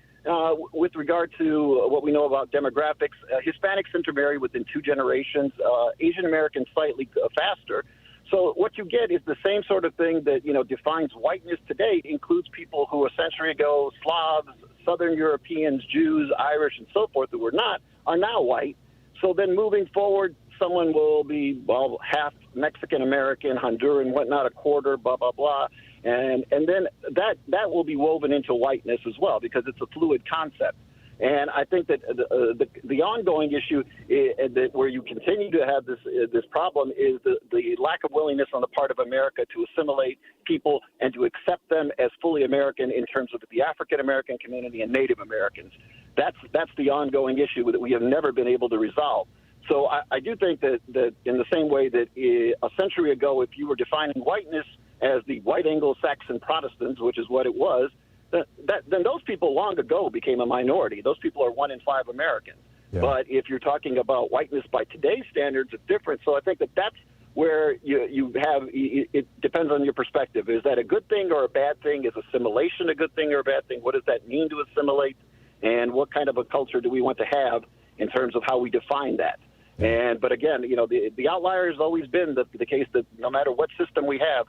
with regard to what we know about demographics, Hispanics intermarry within 2 generations, Asian Americans slightly faster. So what you get is the same sort of thing that, defines whiteness today, includes people who a century ago, Slavs, Southern Europeans, Jews, Irish, and so forth, who are now white. So then moving forward, someone will be, half Mexican-American, Honduran, whatnot, a quarter, blah, blah, blah. And then that will be woven into whiteness as well, because it's a fluid concept. And I think that the ongoing issue that where you continue to have this problem is the lack of willingness on the part of America to assimilate people and to accept them as fully American in terms of the African American community and Native Americans. That's the ongoing issue that we have never been able to resolve. So I do think that in the same way that a century ago, if you were defining whiteness as the white Anglo-Saxon Protestants, which is what it was, then those people long ago became a minority. Those people are 1 in 5 Americans. Yeah. But if you're talking about whiteness by today's standards, it's different. So I think that's where you have, it depends on your perspective. Is that a good thing or a bad thing? Is assimilation a good thing or a bad thing? What does that mean to assimilate? And what kind of a culture do we want to have in terms of how we define that? But again, the outlier has always been the case that no matter what system we have,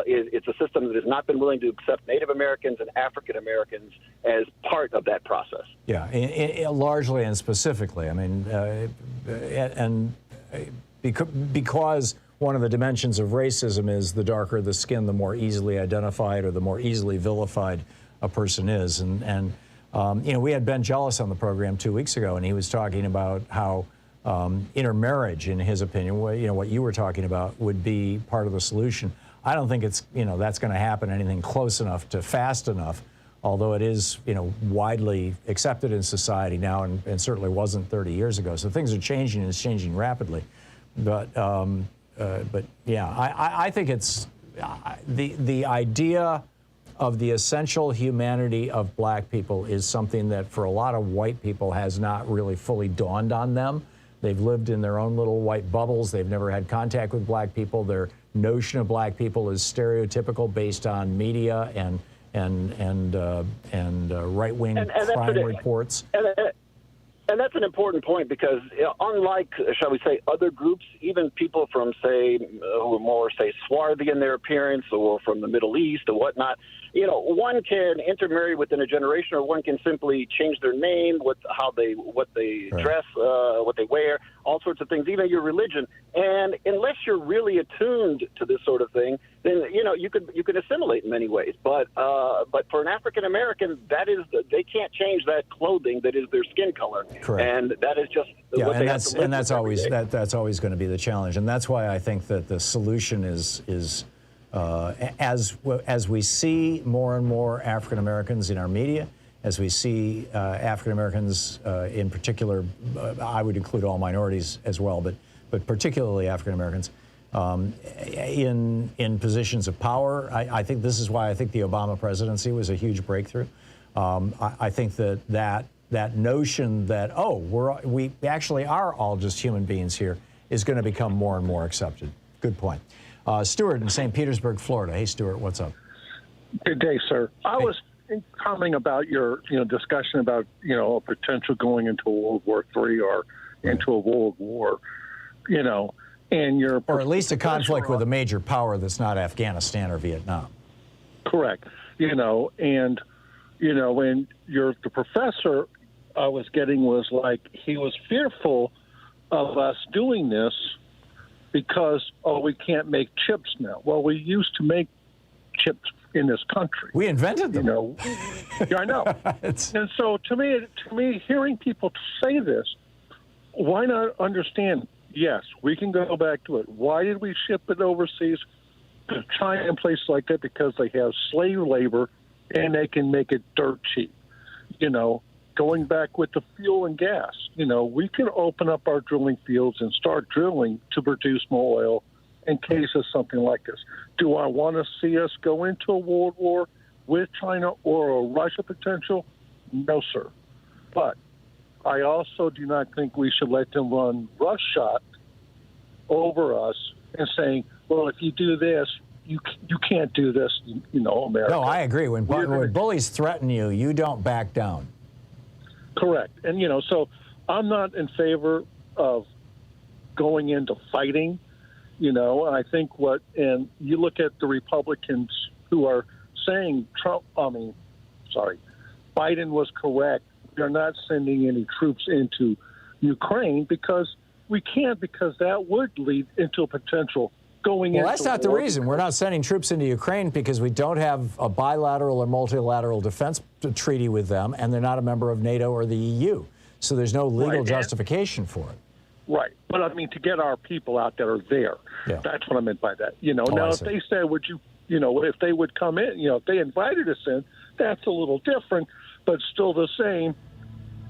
it's a system that has not been willing to accept Native Americans and African Americans as part of that process. Yeah, largely and specifically. I mean, because one of the dimensions of racism is the darker the skin, the more easily identified or the more easily vilified a person is. And we had Ben Jealous on the program 2 weeks ago, and he was talking about how intermarriage, in his opinion, what you were talking about, would be part of the solution. I don't think it's, that's going to happen anything close enough to fast enough, although it is, widely accepted in society now and certainly wasn't 30 years ago. So things are changing, and it's changing rapidly. But yeah, I think it's the idea of the essential humanity of black people is something that for a lot of white people has not really fully dawned on them. They've lived in their own little white bubbles. They've never had contact with black people. Their notion of black people is stereotypical based on media and right-wing crime reports. And that's an important point because unlike, shall we say, other groups, even people from, say, who are more, say, swarthy in their appearance or from the Middle East or whatnot, one can intermarry within a generation, or one can simply change their name, what they right. dress, what they wear, all sorts of things, even your religion. And unless you're really attuned to this sort of thing, then you could assimilate in many ways. But for an African American, they can't change that clothing that is their skin color. Correct. And that is just what they have to live with that's always going to be the challenge, and that's why I think that the solution is as we see more and more African Americans in our media, as we see African Americans in particular, I would include all minorities as well, but particularly African Americans in positions of power. I think this is why I think the Obama presidency was a huge breakthrough. I think that notion that we actually are all just human beings here is going to become more and more accepted. Good point. Stuart in St. Petersburg, Florida. Hey, Stuart, what's up? Good day, sir. I was commenting about your discussion about a potential going into World War III or into a world war, and your or at least a conflict with a major power that's not Afghanistan or Vietnam. Correct. And the professor I was getting was like he was fearful of us doing this because, we can't make chips now. Well, we used to make chips in this country. We invented them. Yeah, I know. And so to me, hearing people say this, why not understand, yes, we can go back to it. Why did we ship it overseas to China and places like that? Because they have slave labor and they can make it dirt cheap. Going back with the fuel and gas, we can open up our drilling fields and start drilling to produce more oil in case of something like this. Do I want to see us go into a world war? with China or a Russia potential? No, sir. But I also do not think we should let them run roughshod over us and saying, well, if you do this, you can't do this, America. No, I agree. When bullies threaten you, you don't back down. Correct. And, so I'm not in favor of going into fighting, and I think and you look at the Republicans who are saying Biden was correct. They're not sending any troops into Ukraine because we can't, because that would lead into a potential going into. Well, that's not the reason. We're not sending troops into Ukraine because we don't have a bilateral or multilateral defense treaty with them, and they're not a member of NATO or the EU. So there's no legal justification for it. Right. But I mean, to get our people out that are there. Yeah. That's what I meant by that. Now if they said, would you, if they would come in, if they invited us in, that's a little different, but still the same.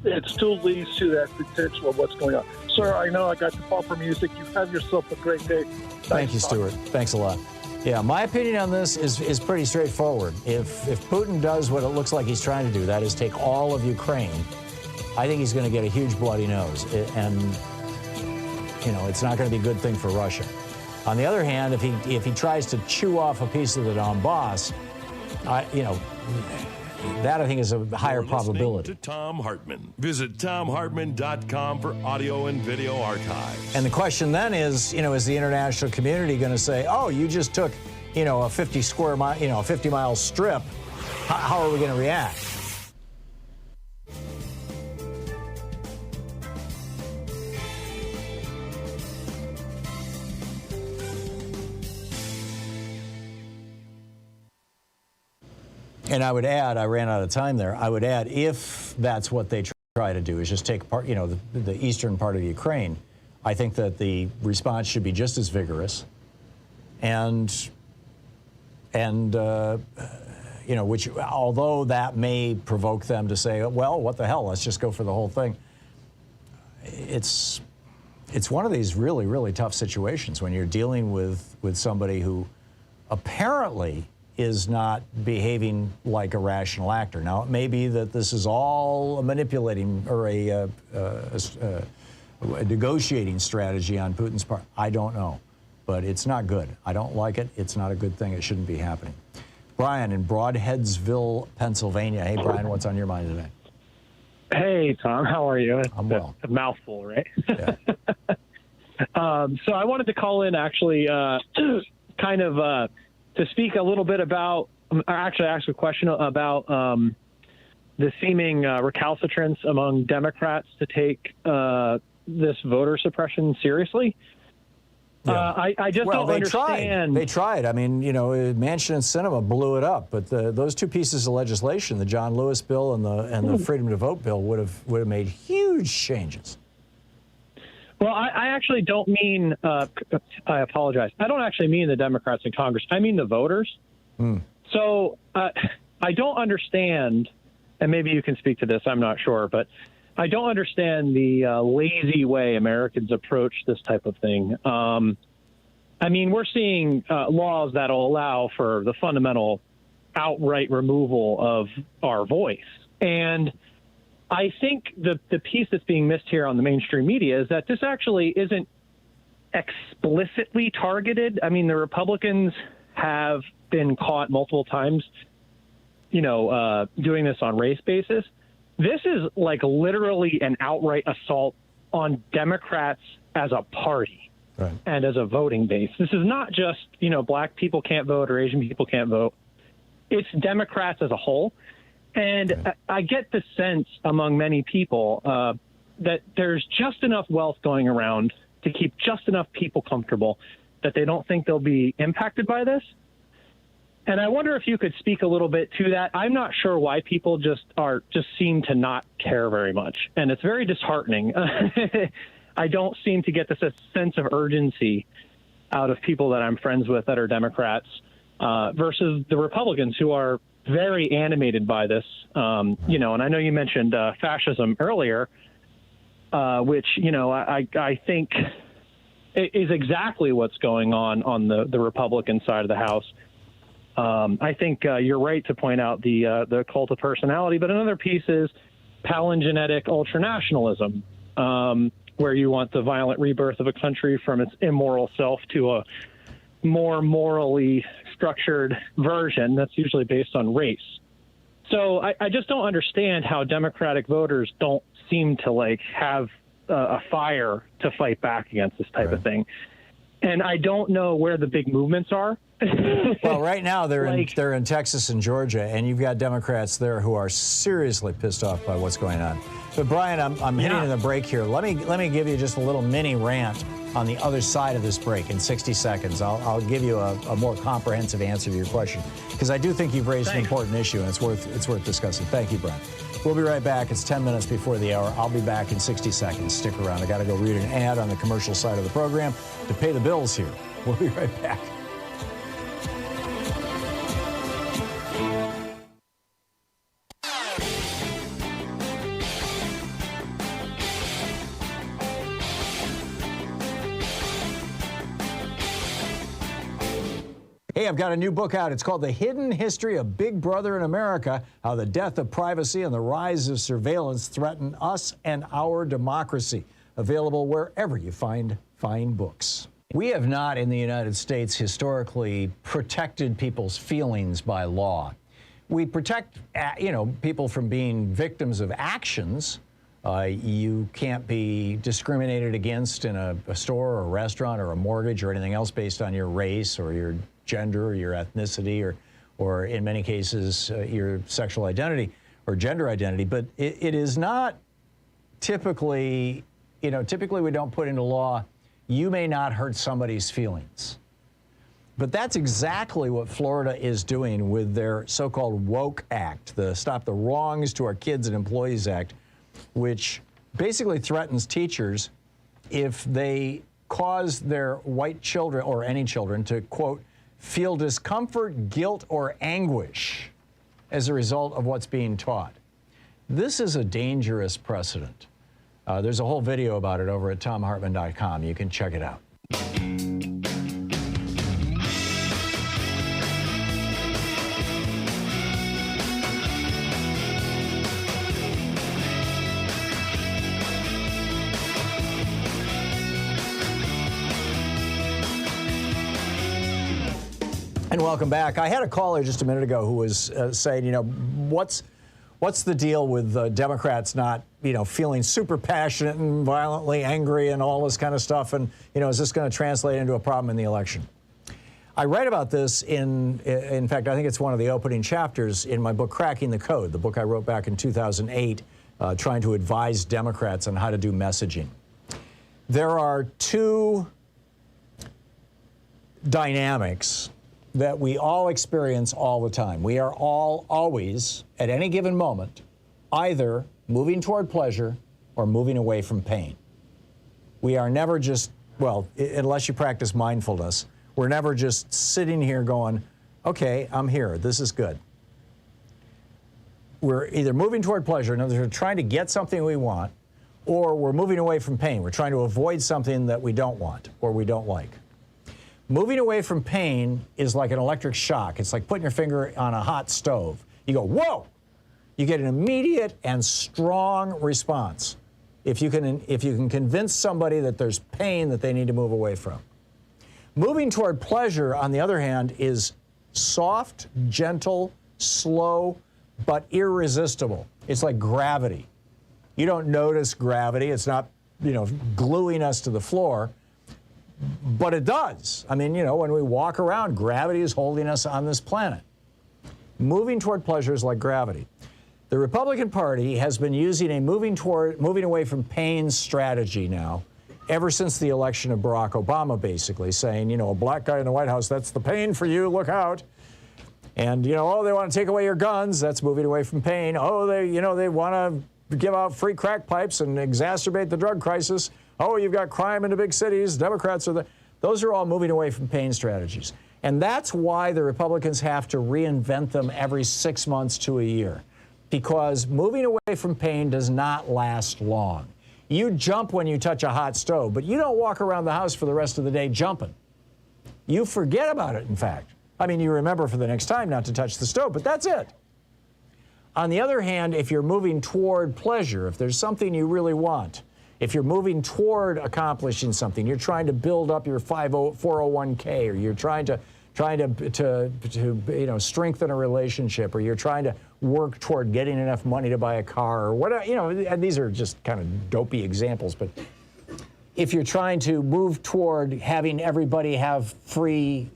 It still leads to that potential of what's going on. Sir, I know I got the bumper music. You have yourself a great day. Thank you, Stuart. Thanks a lot. Yeah, my opinion on this is pretty straightforward. If Putin does what it looks like he's trying to do, that is take all of Ukraine, I think he's going to get a huge bloody nose. And, it's not going to be a good thing for Russia. On the other hand, if he tries to chew off a piece of the Donbass, that I think is a higher probability. To Thom Hartmann. Visit ThomHartmann.com for audio and video archives. And the question then is, is the international community going to say, oh, you just took, a 50 square mile, a 50-mile strip. How are we going to react? And I would add, I ran out of time there, I would add, if that's what they try to do, is just take part, the eastern part of Ukraine, I think that the response should be just as vigorous. And which, although that may provoke them to say, well, what the hell, let's just go for the whole thing. It's one of these really, really tough situations when you're dealing with somebody who apparently is not behaving like a rational actor. Now, it may be that this is all a manipulating or a negotiating strategy on Putin's part. I don't know, but it's not good. I don't like it. It's not a good thing. It shouldn't be happening. Brian in Broadheadsville, Pennsylvania. Hey, Brian, what's on your mind today? Hey, Tom, how are you? I'm well. A mouthful, right? Yeah. So I wanted to call in actually kind of to speak a little bit about, actually ask a question about the seeming recalcitrance among Democrats to take this voter suppression seriously. Yeah. I just don't understand. They tried. I mean, Manchin and Sinema blew it up, but those two pieces of legislation, the John Lewis bill and the Freedom to Vote bill, would have made huge changes. Well, I actually don't mean, I apologize. I don't actually mean the Democrats in Congress. I mean the voters. So I don't understand, and maybe you can speak to this, I'm not sure, but I don't understand the lazy way Americans approach this type of thing. I mean, we're seeing laws that will allow for the fundamental outright removal of our voice. And I think the piece that's being missed here on the mainstream media is that this actually isn't explicitly targeted. I mean, the Republicans have been caught multiple times, doing this on race basis. This is like literally an outright assault on Democrats as a party and as a voting base. This is not just, black people can't vote or Asian people can't vote. It's Democrats as a whole. And I get the sense among many people that there's just enough wealth going around to keep just enough people comfortable that they don't think they'll be impacted by this. And I wonder if you could speak a little bit to that. I'm not sure why people just seem to not care very much. And it's very disheartening. I don't seem to get this sense of urgency out of people that I'm friends with that are Democrats versus the Republicans who are very animated by this, and I know you mentioned fascism earlier, which, I think is exactly what's going on the Republican side of the House. I think you're right to point out the cult of personality, but another piece is palingenetic ultranationalism, where you want the violent rebirth of a country from its immoral self to a more morally structured version that's usually based on race. So I just don't understand how Democratic voters don't seem to have a fire to fight back against this type of thing. And I don't know where the big movements are. Well, right now they're in Texas and Georgia, and you've got Democrats there who are seriously pissed off by what's going on. But Brian, I'm hitting the break here. Let me give you just a little mini rant on the other side of this break in 60 seconds. I'll give you a more comprehensive answer to your question, because I do think you've raised an important issue, and it's worth discussing. Thank you, Brian. We'll be right back. It's 10 minutes before the hour. I'll be back in 60 seconds. Stick around. I got to go read an ad on the commercial side of the program to pay the bills here. We'll be right back. Hey, I've got a new book out. It's called The Hidden History of Big Brother in America, How the Death of Privacy and the Rise of Surveillance Threaten Us and Our Democracy. Available wherever you find fine books. We have not in the United States historically protected people's feelings by law. We protect, people from being victims of actions. You can't be discriminated against in a store or a restaurant or a mortgage or anything else based on your race or your gender or your ethnicity or in many cases your sexual identity or gender identity. But it is not typically, typically we don't put into law, you may not hurt somebody's feelings. But that's exactly what Florida is doing with their so-called woke act, the Stop the Wrongs to Our Kids and Employees Act, which basically threatens teachers if they cause their white children or any children to, quote, feel discomfort, guilt, or anguish as a result of what's being taught. This is a dangerous precedent. There's a whole video about it over at thomhartmann.com. You can check it out. And welcome back. I had a caller just a minute ago who was saying, what's the deal with Democrats not, feeling super passionate and violently angry and all this kind of stuff? And, is this going to translate into a problem in the election? I write about this in fact, I think it's one of the opening chapters in my book, Cracking the Code, the book I wrote back in 2008, trying to advise Democrats on how to do messaging. There are two dynamics that we all experience all the time. We are all always, at any given moment, either moving toward pleasure or moving away from pain. We are never just, unless you practice mindfulness, we're never just sitting here going, okay, I'm here, this is good. We're either moving toward pleasure, in other words, we're trying to get something we want, or we're moving away from pain. We're trying to avoid something that we don't want or we don't like. Moving away from pain is like an electric shock. It's like putting your finger on a hot stove. You go, whoa! You get an immediate and strong response if you can convince somebody that there's pain that they need to move away from. Moving toward pleasure, on the other hand, is soft, gentle, slow, but irresistible. It's like gravity. You don't notice gravity. It's not, gluing us to the floor. But it does. I mean, when we walk around, gravity is holding us on this planet. Moving toward pleasure is like gravity. The Republican Party has been using a moving away from pain strategy now ever since the election of Barack Obama, basically saying, a black guy in the White House, that's the pain for you, look out. And, they want to take away your guns, that's moving away from pain. Oh, they want to give out free crack pipes and exacerbate the drug crisis. Oh, you've got crime in the big cities. Democrats are those are all moving away from pain strategies. And that's why the Republicans have to reinvent them every 6 months to a year. Because moving away from pain does not last long. You jump when you touch a hot stove, but you don't walk around the house for the rest of the day jumping. You forget about it, in fact. I mean, you remember for the next time not to touch the stove, but that's it. On the other hand, if you're moving toward pleasure, if there's something you really want, if you're moving toward accomplishing something, you're trying to build up your 401k, or you're trying to strengthen a relationship, or you're trying to work toward getting enough money to buy a car, or whatever, and these are just kind of dopey examples, but if you're trying to move toward having everybody have free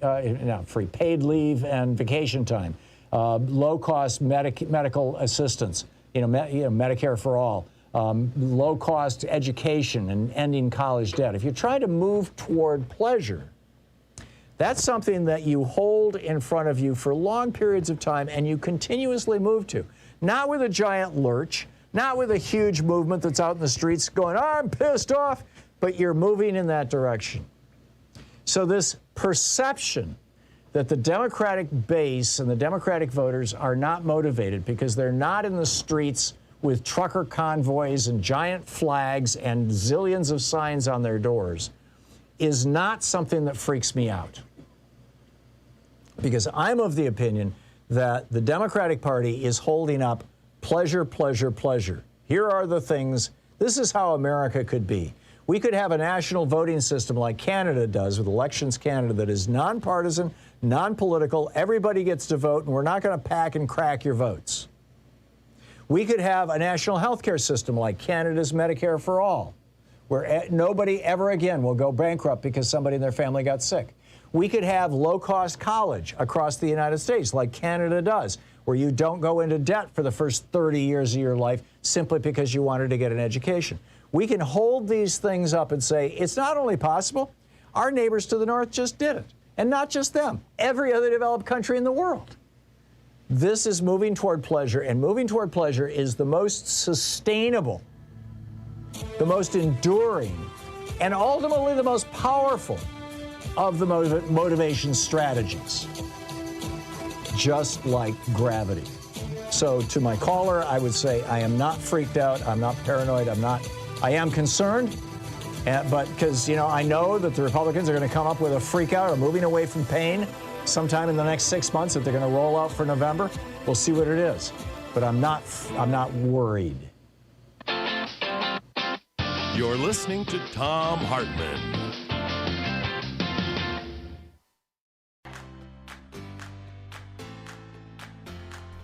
paid leave and vacation time, low-cost medical assistance, Medicare for all, low-cost education and ending college debt. If you're trying to move toward pleasure, that's something that you hold in front of you for long periods of time and you continuously move to. Not with a giant lurch, not with a huge movement that's out in the streets going, I'm pissed off, but you're moving in that direction. So this perception that the Democratic base and the Democratic voters are not motivated because they're not in the streets with trucker convoys and giant flags and zillions of signs on their doors is not something that freaks me out. Because I'm of the opinion that the Democratic Party is holding up pleasure, pleasure, pleasure. Here are the things. This is how America could be. We could have a national voting system like Canada does with Elections Canada that is nonpartisan, non-political, everybody gets to vote, and we're not going to pack and crack your votes. We could have a national health care system like Canada's Medicare for All, where nobody ever again will go bankrupt because somebody in their family got sick. We could have low-cost college across the United States like Canada does, where you don't go into debt for the first 30 years of your life simply because you wanted to get an education. We can hold these things up and say, it's not only possible, our neighbors to the north just did it. And not just them, every other developed country in the world. This is moving toward pleasure, and moving toward pleasure is the most sustainable, the most enduring, and ultimately the most powerful of the motivation strategies, just like gravity. So to my caller, I would say I am not freaked out, I'm not paranoid, I am concerned, but because, I know that the Republicans are going to come up with a freak out or moving away from pain sometime in the next 6 months that they're going to roll out for November. We'll see what it is. But I'm not worried. You're listening to Thom Hartmann.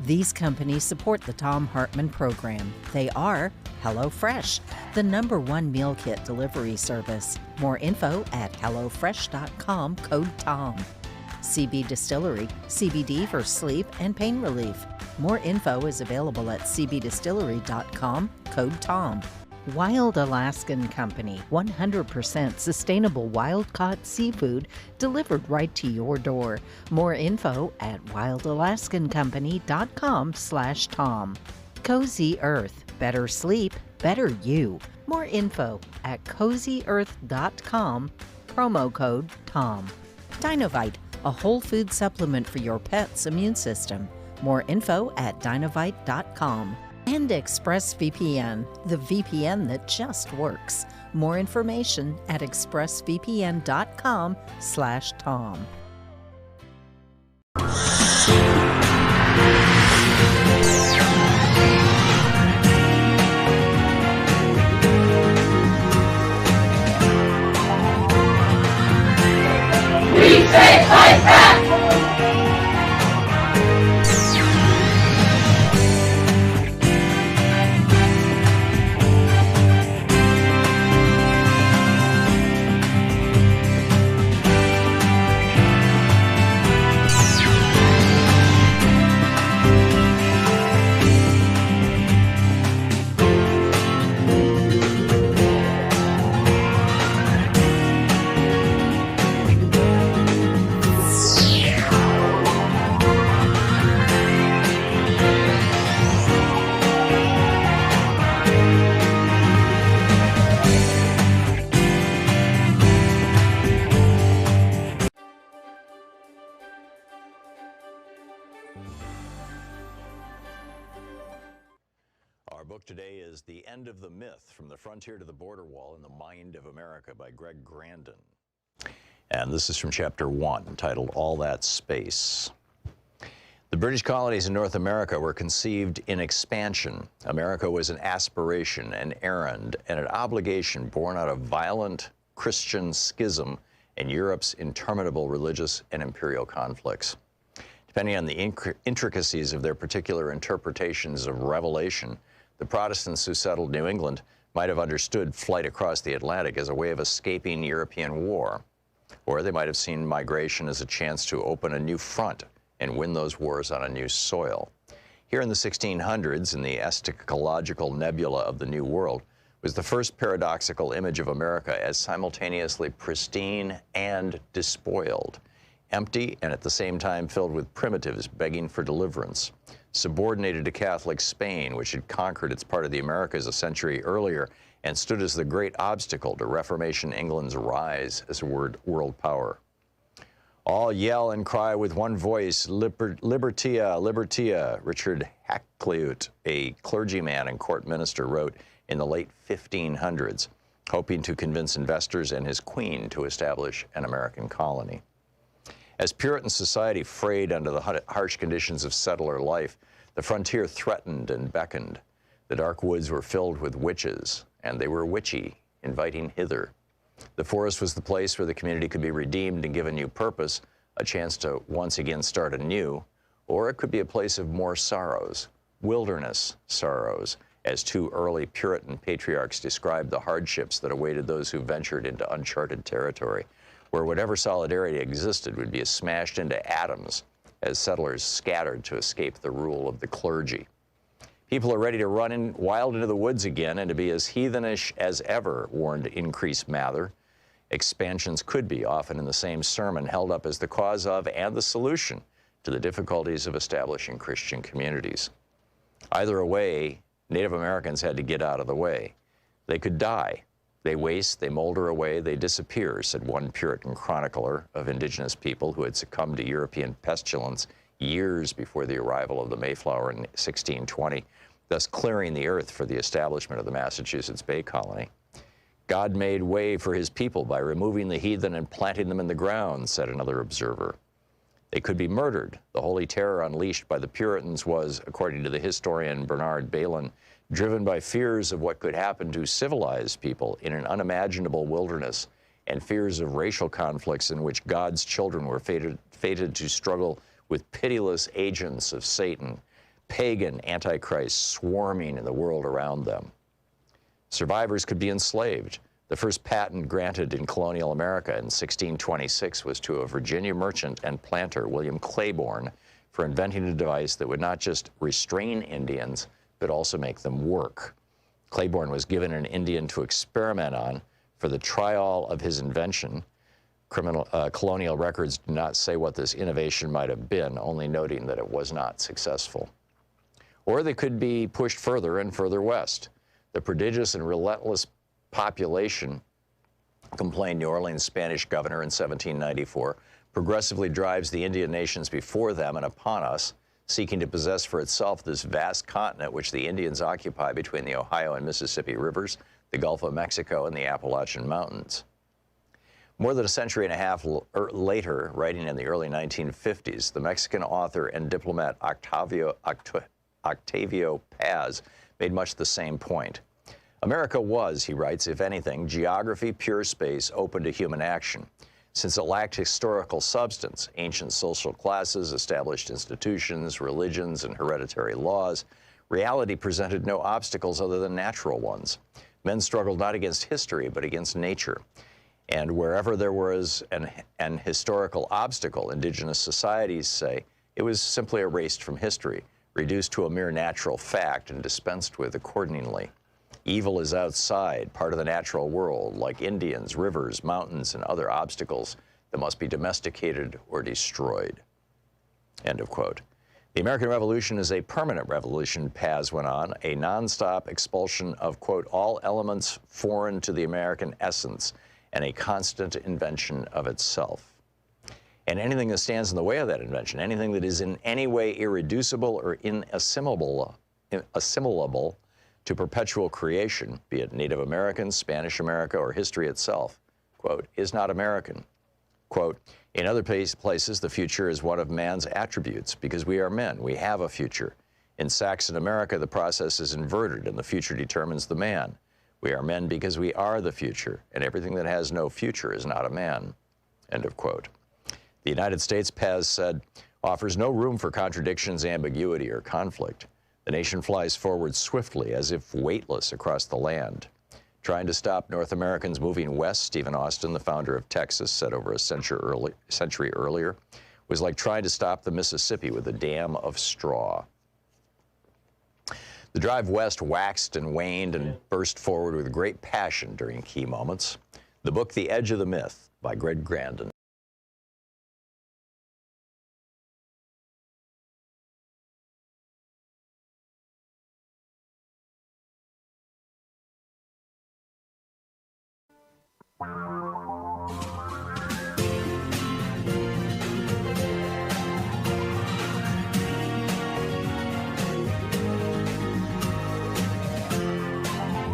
These companies support the Thom Hartmann Program. They are HelloFresh, the #1 meal kit delivery service. More info at HelloFresh.com, code TOM. CB Distillery, CBD for sleep and pain relief. More info is available at cbdistillery.com, code TOM. Wild Alaskan Company, 100% sustainable wild-caught seafood delivered right to your door. More info at wildalaskancompany.com/Tom. Cozy Earth, better sleep, better you. More info at cozyearth.com, promo code TOM. Dinovite, a whole food supplement for your pet's immune system. More info at dinovite.com. And ExpressVPN, the VPN that just works. More information at expressvpn.com/Tom. We say fight back! Our book today is The End of the Myth, From the Frontier to the Border Wall in the Mind of America by Greg Grandin. And this is from Chapter 1, entitled All That Space. The British colonies in North America were conceived in expansion. America was an aspiration, an errand, and an obligation born out of violent Christian schism and Europe's interminable religious and imperial conflicts. Depending on the intricacies of their particular interpretations of Revelation, the Protestants who settled New England might have understood flight across the Atlantic as a way of escaping European war, or they might have seen migration as a chance to open a new front and win those wars on a new soil. Here in the 1600s, in the eschatological nebula of the New World, was the first paradoxical image of America as simultaneously pristine and despoiled, empty and at the same time filled with primitives begging for deliverance, subordinated to Catholic Spain, which had conquered its part of the Americas a century earlier and stood as the great obstacle to Reformation England's rise as a world power. All yell and cry with one voice, Libertia, Libertia, Richard Hakluyt, a clergyman and court minister, wrote in the late 1500s, hoping to convince investors and his queen to establish an American colony. As Puritan society frayed under the harsh conditions of settler life, the frontier threatened and beckoned. The dark woods were filled with witches, and they were witchy, inviting hither. The forest was the place where the community could be redeemed and given new purpose, a chance to once again start anew, or it could be a place of more sorrows, wilderness sorrows, as two early Puritan patriarchs described the hardships that awaited those who ventured into uncharted territory, where whatever solidarity existed would be smashed into atoms as settlers scattered to escape the rule of the clergy. People are ready to run wild into the woods again and to be as heathenish as ever, warned Increase Mather. Expansions could be, often in the same sermon, held up as the cause of and the solution to the difficulties of establishing Christian communities. Either way, Native Americans had to get out of the way. They could die. They waste, they molder away, they disappear, said one Puritan chronicler of indigenous people who had succumbed to European pestilence years before the arrival of the Mayflower in 1620, thus clearing the earth for the establishment of the Massachusetts Bay Colony. God made way for his people by removing the heathen and planting them in the ground, said another observer. They could be murdered. The holy terror unleashed by the Puritans was, according to the historian Bernard Bailyn, driven by fears of what could happen to civilized people in an unimaginable wilderness and fears of racial conflicts in which God's children were fated to struggle with pitiless agents of Satan, pagan antichrists swarming in the world around them. Survivors could be enslaved. The first patent granted in colonial America in 1626 was to a Virginia merchant and planter, William Claiborne, for inventing a device that would not just restrain Indians, but also make them work. Claiborne was given an Indian to experiment on for the trial of his invention. Colonial records do not say what this innovation might have been, only noting that it was not successful. Or they could be pushed further and further west. The prodigious and relentless population, complained New Orleans Spanish governor in 1794, progressively drives the Indian nations before them and upon us, seeking to possess for itself this vast continent which the Indians occupy between the Ohio and Mississippi rivers, the Gulf of Mexico, and the Appalachian Mountains. More than a century and a half later, writing in the early 1950s, the Mexican author and diplomat Octavio Paz made much the same point. America was, he writes, if anything, geography, pure space, open to human action. Since it lacked historical substance, ancient social classes, established institutions, religions, and hereditary laws, reality presented no obstacles other than natural ones. Men struggled not against history, but against nature. And wherever there was an historical obstacle, indigenous societies say, it was simply erased from history, reduced to a mere natural fact and dispensed with accordingly. Evil is outside, part of the natural world, like Indians, rivers, mountains, and other obstacles that must be domesticated or destroyed. End of quote. The American Revolution is a permanent revolution, Paz went on, a nonstop expulsion of, quote, all elements foreign to the American essence and a constant invention of itself. And anything that stands in the way of that invention, anything that is in any way irreducible or inassimilable to perpetual creation, be it Native American, Spanish America, or history itself, quote, is not American. Quote, in other places, the future is one of man's attributes because we are men. We have a future. In Saxon America, the process is inverted and the future determines the man. We are men because we are the future, and everything that has no future is not a man. End of quote. The United States, Paz said, offers no room for contradictions, ambiguity, or conflict. The nation flies forward swiftly, as if weightless across the land. Trying to stop North Americans moving west, Stephen Austin, the founder of Texas, said over a century earlier, was like trying to stop the Mississippi with a dam of straw. The drive west waxed and waned and burst forward with great passion during key moments. The book, The Edge of the Myth, by Greg Grandin.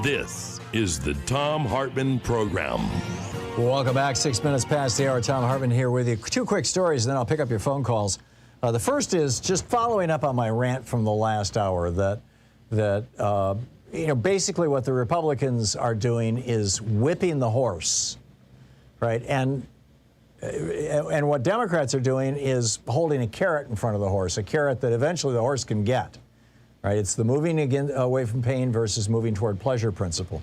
This is the Thom Hartmann Program. Welcome back. 6 minutes past the hour. Thom Hartmann here with you. Two quick stories, and then I'll pick up your phone calls. The first is just following up on my rant from the last hour that basically what the Republicans are doing is whipping the horse, right? And what Democrats are doing is holding a carrot in front of the horse, a carrot that eventually the horse can get. Right? It's the moving away from pain versus moving toward pleasure principle.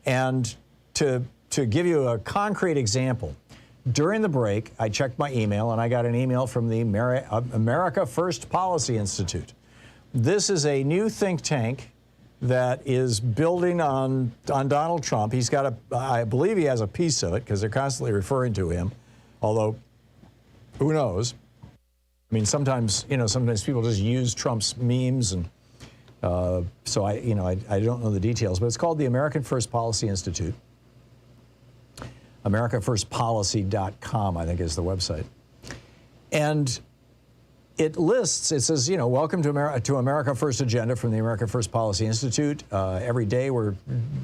And to give you a concrete example, during the break, I checked my email, and I got an email from the America First Policy Institute. This is a new think tank that is building on Donald Trump. He's got I believe he has a piece of it because they're constantly referring to him, although who knows? I mean, sometimes people just use Trump's memes and so I don't know the details, but it's called the American First Policy Institute. AmericaFirstPolicy.com, I think, is the website. And it says, welcome to America First Agenda from the America First Policy Institute. Every day we're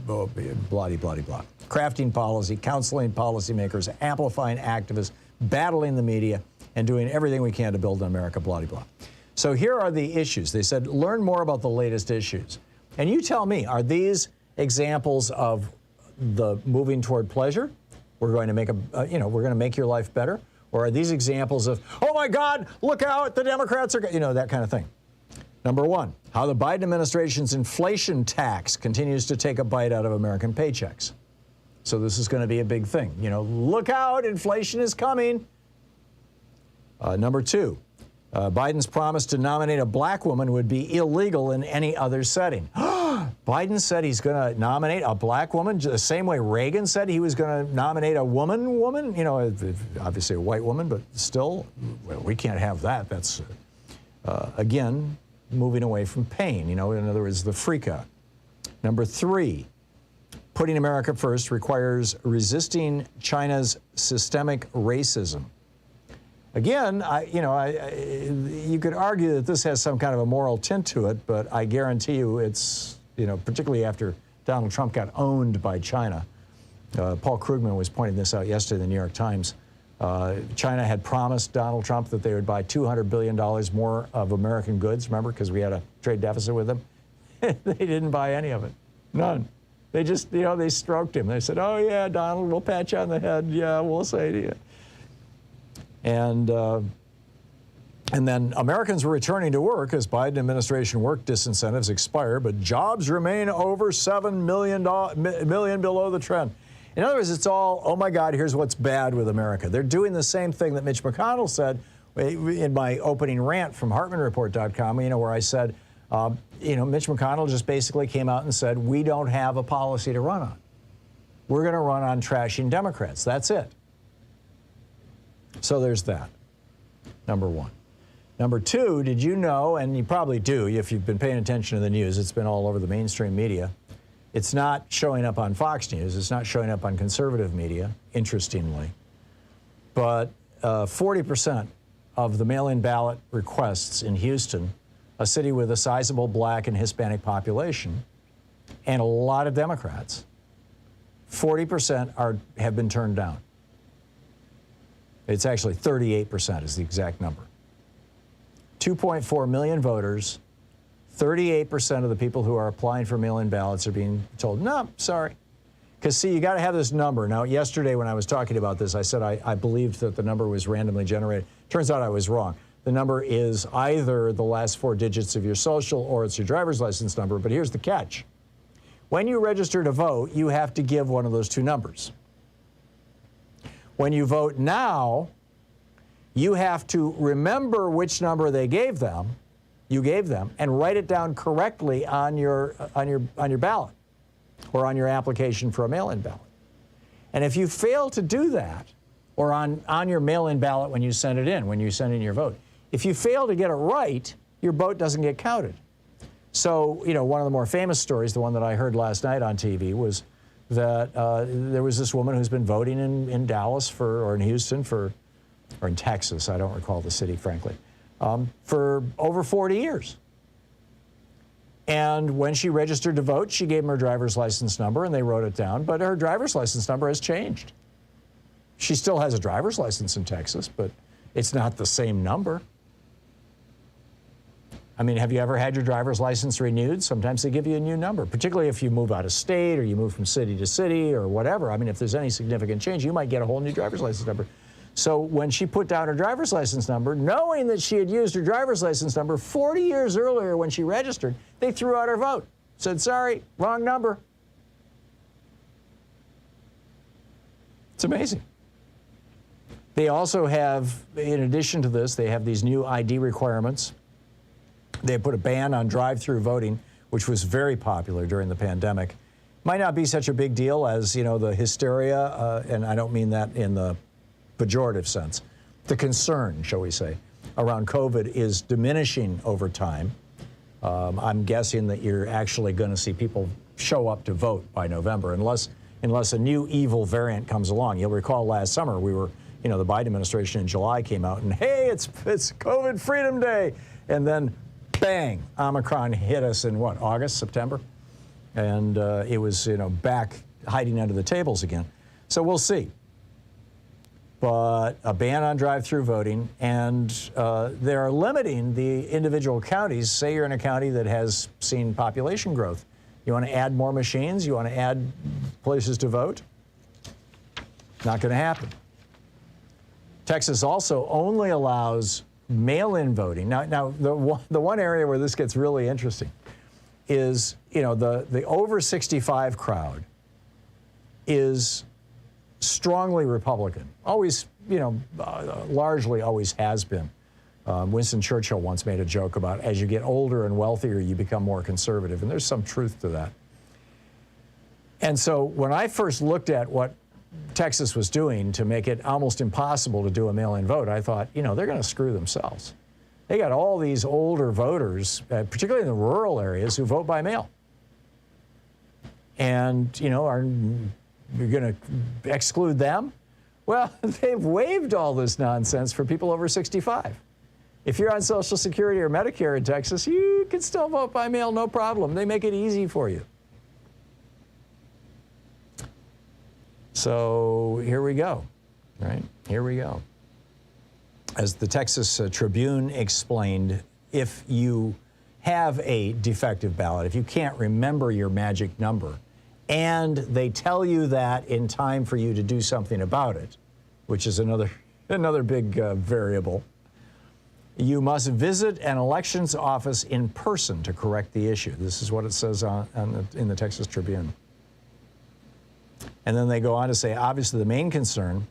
blah, blah, blah, blah. Crafting policy, counseling policymakers, amplifying activists, battling the media, and doing everything we can to build an America, blah, blah, blah. So here are the issues. They said, learn more about the latest issues. And you tell me, are these examples of the moving toward pleasure? We're going to make we're going to make your life better? Or are these examples of, oh my God, look out, the Democrats are, that kind of thing? Number one, how the Biden administration's inflation tax continues to take a bite out of American paychecks. So this is going to be a big thing. Look out, inflation is coming. Number two, Biden's promise to nominate a black woman would be illegal in any other setting. Biden said he's going to nominate a black woman the same way Reagan said he was going to nominate a woman, obviously a white woman, but still, we can't have that. That's, again, moving away from pain, in other words, the freak out. Number three, putting America first requires resisting China's systemic racism. Again, you could argue that this has some kind of a moral tint to it, but I guarantee you it's, particularly after Donald Trump got owned by China. Paul Krugman was pointing this out yesterday in the New York Times. China had promised Donald Trump that they would buy $200 billion more of American goods, remember, because we had a trade deficit with them. They didn't buy any of it. None. They just, they stroked him. They said, oh, yeah, Donald, we'll pat you on the head. Yeah, we'll say to you. And then Americans were returning to work as Biden administration work disincentives expire, but jobs remain over 7 million below the trend. In other words, it's all, oh my God, here's what's bad with America. They're doing the same thing that Mitch McConnell said in my opening rant from HartmannReport.com, where I said, Mitch McConnell just basically came out and said, we don't have a policy to run on. We're going to run on trashing Democrats. That's it. So there's that, number one. Number two, did you know, and you probably do if you've been paying attention to the news, it's been all over the mainstream media. It's not showing up on Fox News. It's not showing up on conservative media, interestingly. But 40% of the mail-in ballot requests in Houston, a city with a sizable black and Hispanic population, and a lot of Democrats, 40% have been turned down. It's actually 38% is the exact number. 2.4 million voters, 38% of the people who are applying for mail-in ballots are being told, no, sorry. Because, see, you got to have this number. Now, yesterday when I was talking about this, I said I believed that the number was randomly generated. Turns out I was wrong. The number is either the last 4 digits of your social or it's your driver's license number. But here's the catch. When you register to vote, you have to give one of those 2 numbers. When you vote now, you have to remember which number you gave them, and write it down correctly on your ballot or on your application for a mail-in ballot. And if you fail to do that, or on your mail-in ballot when you send it in, when you send in your vote, if you fail to get it right, your vote doesn't get counted. So, you know, one of the more famous stories, the one that I heard last night on TV, was that there was this woman who's been voting in Dallas or in Houston or in Texas, I don't recall the city, frankly, for over 40 years. And when she registered to vote, she gave them her driver's license number and they wrote it down, but her driver's license number has changed. She still has a driver's license in Texas, but it's not the same number. I mean, have you ever had your driver's license renewed? Sometimes they give you a new number, particularly if you move out of state or you move from city to city or whatever. I mean, if there's any significant change, you might get a whole new driver's license number. So when she put down her driver's license number, knowing that she had used her driver's license number 40 years earlier when she registered, they threw out her vote. Said, sorry, wrong number. It's amazing. They also have, in addition to this, they have these new ID requirements. They put a ban on drive-through voting, which was very popular during the pandemic. Might not be such a big deal as, you know, the hysteria, and I don't mean that in the pejorative sense. The concern, shall we say, around COVID is diminishing over time. I'm guessing that you're actually going to see people show up to vote by November, unless a new evil variant comes along. You'll recall last summer we were, you know, the Biden administration in July came out and, hey, it's COVID Freedom Day, and then bang, Omicron hit us in what, August, September? And it was, you know, back hiding under the tables again. So we'll see. But a ban on drive-through voting, and they're limiting the individual counties. Say you're in a county that has seen population growth. You want to add more machines? You want to add places to vote? Not going to happen. Texas also only allows mail-in voting. Now the one area where this gets really interesting is, you know, the over 65 crowd is strongly Republican. Always, you know, largely always has been. Winston Churchill once made a joke about as you get older and wealthier, you become more conservative, and there's some truth to that. And so when I first looked at what Texas was doing to make it almost impossible to do a mail-in vote, I thought, you know, they're going to screw themselves. They got all these older voters, particularly in the rural areas, who vote by mail. And, you know, you're going to exclude them? Well, they've waived all this nonsense for people over 65. If you're on Social Security or Medicare in Texas, you can still vote by mail, no problem. They make it easy for you. So here we go, right? Here we go. As the Texas Tribune explained, if you have a defective ballot, if you can't remember your magic number, and they tell you that in time for you to do something about it, which is another big variable, you must visit an elections office in person to correct the issue. This is what it says in the Texas Tribune. And then they go on to say, obviously, the main concern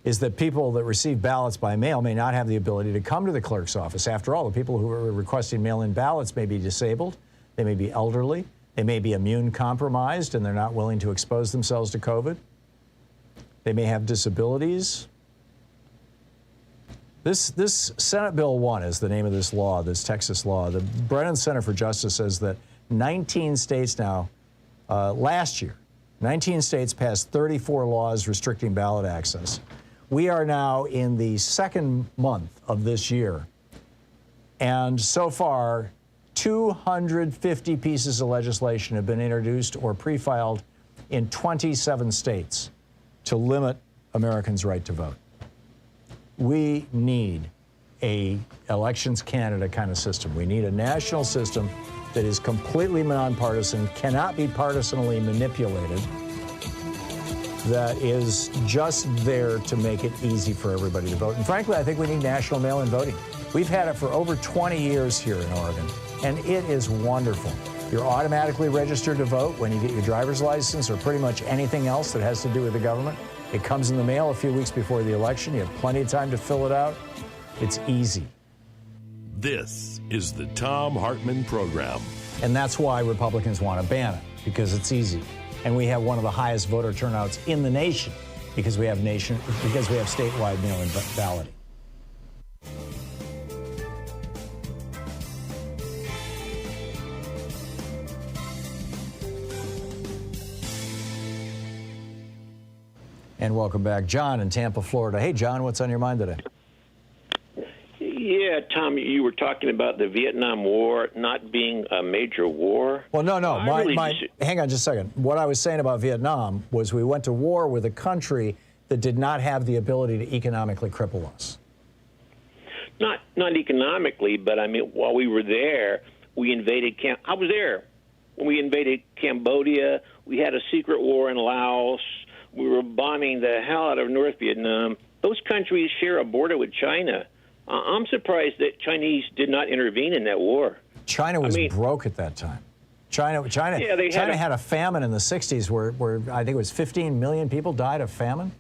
is that people that receive ballots by mail may not have the ability to come to the clerk's office. After all, the people who are requesting mail-in ballots may be disabled, they may be elderly, they may be immune compromised, and they're not willing to expose themselves to COVID. They may have disabilities. This Senate Bill 1 is the name of this law, this Texas law. The Brennan Center for Justice says that 19 states now, last year, 19 states passed 34 laws restricting ballot access. We are now in the second month of this year, and so far, 250 pieces of legislation have been introduced or pre-filed in 27 states to limit Americans' right to vote. we need a Elections Canada kind of system. We need a national system that is completely nonpartisan, cannot be partisanly manipulated, that is just there to make it easy for everybody to vote. And frankly, I think we need national mail-in voting. We've had it for over 20 years here in Oregon, and it is wonderful. You're automatically registered to vote when you get your driver's license or pretty much anything else that has to do with the government. It comes in the mail a few weeks before the election. You have plenty of time to fill it out. It's easy. This is the Thom Hartmann Program. And that's why Republicans want to ban it, because it's easy. And we have one of the highest voter turnouts in the nation because we have statewide mail-in balloting. And welcome back, John in Tampa, Florida. Hey, John, what's on your mind today? Yeah, Tom, you were talking about the Vietnam War not being a major war. Well, no. Hang on just a second. What I was saying about Vietnam was we went to war with a country that did not have the ability to economically cripple us. Not economically, but I mean, while we were there, we invaded I was there when we invaded Cambodia. We had a secret war in Laos. We were bombing the hell out of North Vietnam. Those countries share a border with China. I'm surprised that Chinese did not intervene in that war. China was broke at that time. China had a famine in the 60s where I think it was 15 million people died of famine.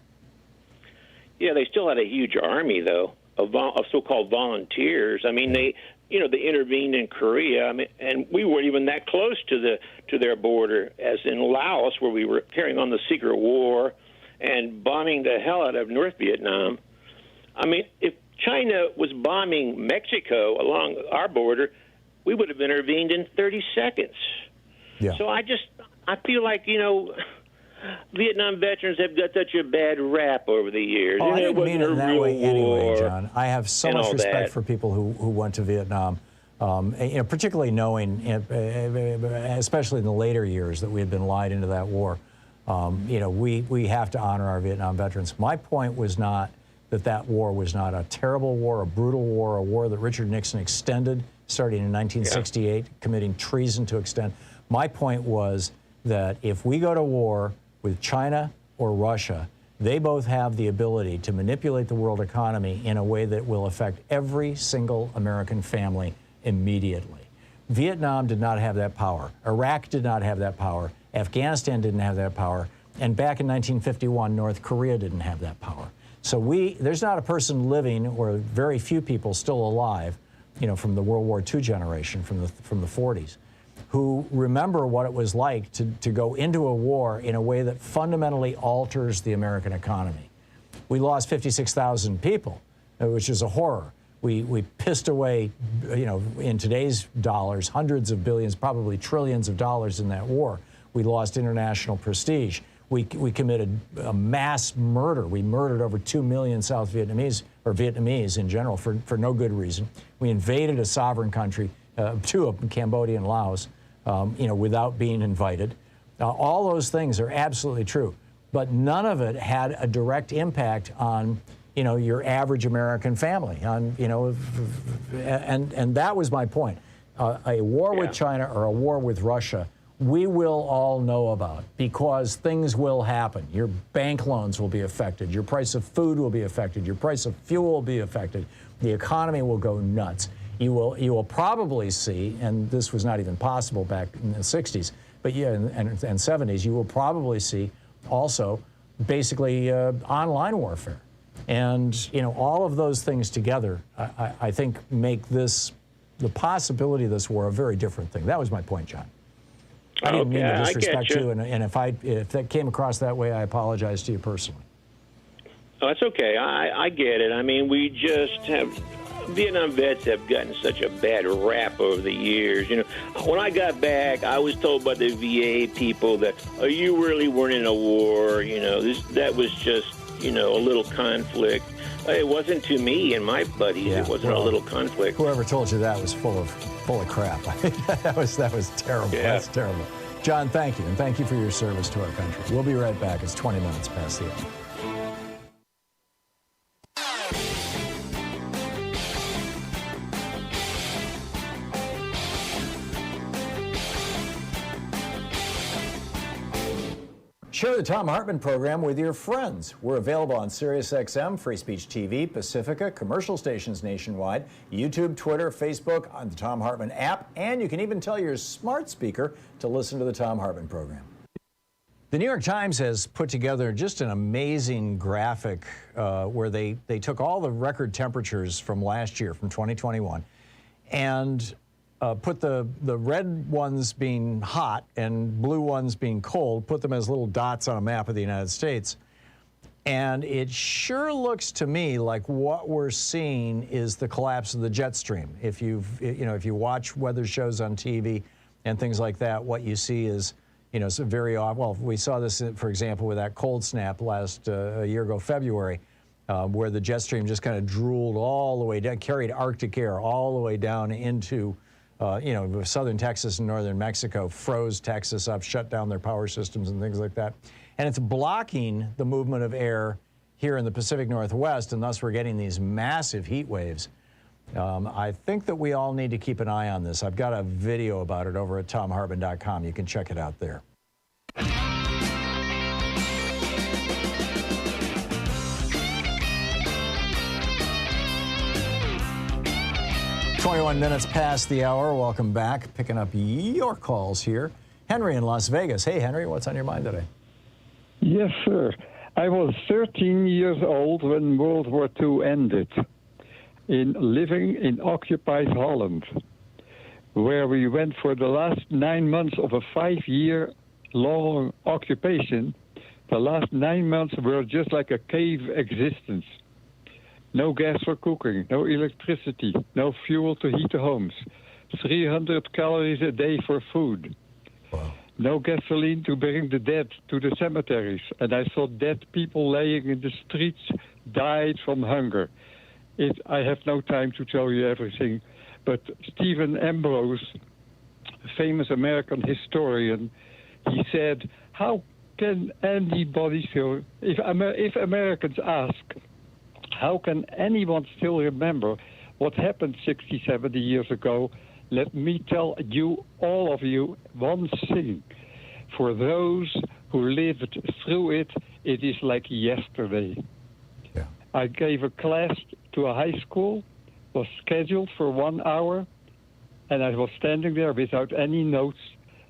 Yeah, they still had a huge army, though, of so-called volunteers. I mean, they intervened in Korea. I mean, and we weren't even that close to their border, as in Laos, where we were carrying on the secret war and bombing the hell out of North Vietnam. I mean, if China was bombing Mexico along our border, we would have intervened in 30 seconds. Yeah. So I feel like, Vietnam veterans have got such a bad rap over the years. Oh, I didn't mean it that way anyway, John. I have so much respect for people who went to Vietnam, particularly knowing, especially in the later years, that we had been lied into that war. We have to honor our Vietnam veterans. My point was not that war was not a terrible war, a brutal war, a war that Richard Nixon extended, starting in 1968, committing treason to extend. My point was that if we go to war with China or Russia, they both have the ability to manipulate the world economy in a way that will affect every single American family immediately. Vietnam did not have that power. Iraq did not have that power. Afghanistan didn't have that power. And back in 1951, North Korea didn't have that power. So there's not a person living, or very few people still alive, from the World War II generation, from the 40s, who remember what it was like to go into a war in a way that fundamentally alters the American economy. We lost 56,000 people, which is a horror. We pissed away, in today's dollars, hundreds of billions, probably trillions of dollars in that war. We lost international prestige. We committed a mass murder. We murdered over 2 million South Vietnamese, or Vietnamese in general, for no good reason. We invaded a sovereign country, two of them, Cambodia and Laos, without being invited. All those things are absolutely true, but none of it had a direct impact on, your average American family. And that was my point. A war with China or a war with Russia, we will all know about, because things will happen. Your bank loans will be affected. Your price of food will be affected. Your price of fuel will be affected. The economy will go nuts. You will probably see, and this was not even possible back in the 60s, but and 70s, you will probably see also basically online warfare. And, all of those things together, I think make the possibility of this war a very different thing. That was my point, John. I didn't mean to disrespect you, and if that came across that way, I apologize to you personally. Oh, that's okay. I get it. I mean, we just have Vietnam vets have gotten such a bad rap over the years. When I got back, I was told by the VA people that you really weren't in a war. That was just a little conflict. It wasn't to me and my buddies. Yeah, it wasn't a little conflict. Whoever told you that was full of crap. that was terrible. Yeah. That's terrible. John, thank you, and thank you for your service to our country. We'll be right back. It's 20 minutes past the hour. Share the Thom Hartmann Program with your friends. We're available on SiriusXM, Free Speech TV, Pacifica, commercial stations nationwide, YouTube, Twitter, Facebook, on the Thom Hartmann app, and you can even tell your smart speaker to listen to the Thom Hartmann Program. The New York Times has put together just an amazing graphic where they took all the record temperatures from last year, from 2021, and put the red ones being hot and blue ones being cold, put them as little dots on a map of the United States. And it sure looks to me like what we're seeing is the collapse of the jet stream. If you watch weather shows on TV and things like that, what you see is, some very off. Well, we saw this, for example, with that cold snap last a year ago, February, where the jet stream just kind of drooled all the way down, carried Arctic air all the way down into southern Texas and northern Mexico, froze Texas up, shut down their power systems and things like that. And it's blocking the movement of air here in the Pacific Northwest, and thus we're getting these massive heat waves. I think that we all need to keep an eye on this. I've got a video about it over at thomhartmann.com. You can check it out there. 21 minutes past the hour. Welcome back. Picking up your calls here. Henry in Las Vegas. Hey, Henry, what's on your mind today? Yes, sir. I was 13 years old when World War II ended, living in occupied Holland, where we went for the last 9 months of a 5-year-long occupation. The last 9 months were just like a cave existence. No gas for cooking, no electricity, no fuel to heat the homes, 300 calories a day for food. Wow. No gasoline to bring the dead to the cemeteries. And I saw dead people laying in the streets, died from hunger. I have no time to tell you everything, but Stephen Ambrose, a famous American historian, he said, how can anybody still, if Americans ask, how can anyone still remember what happened 60, 70 years ago? Let me tell you, all of you, one thing. For those who lived through it, it is like yesterday. Yeah. I gave a class to a high school, was scheduled for 1 hour, and I was standing there without any notes,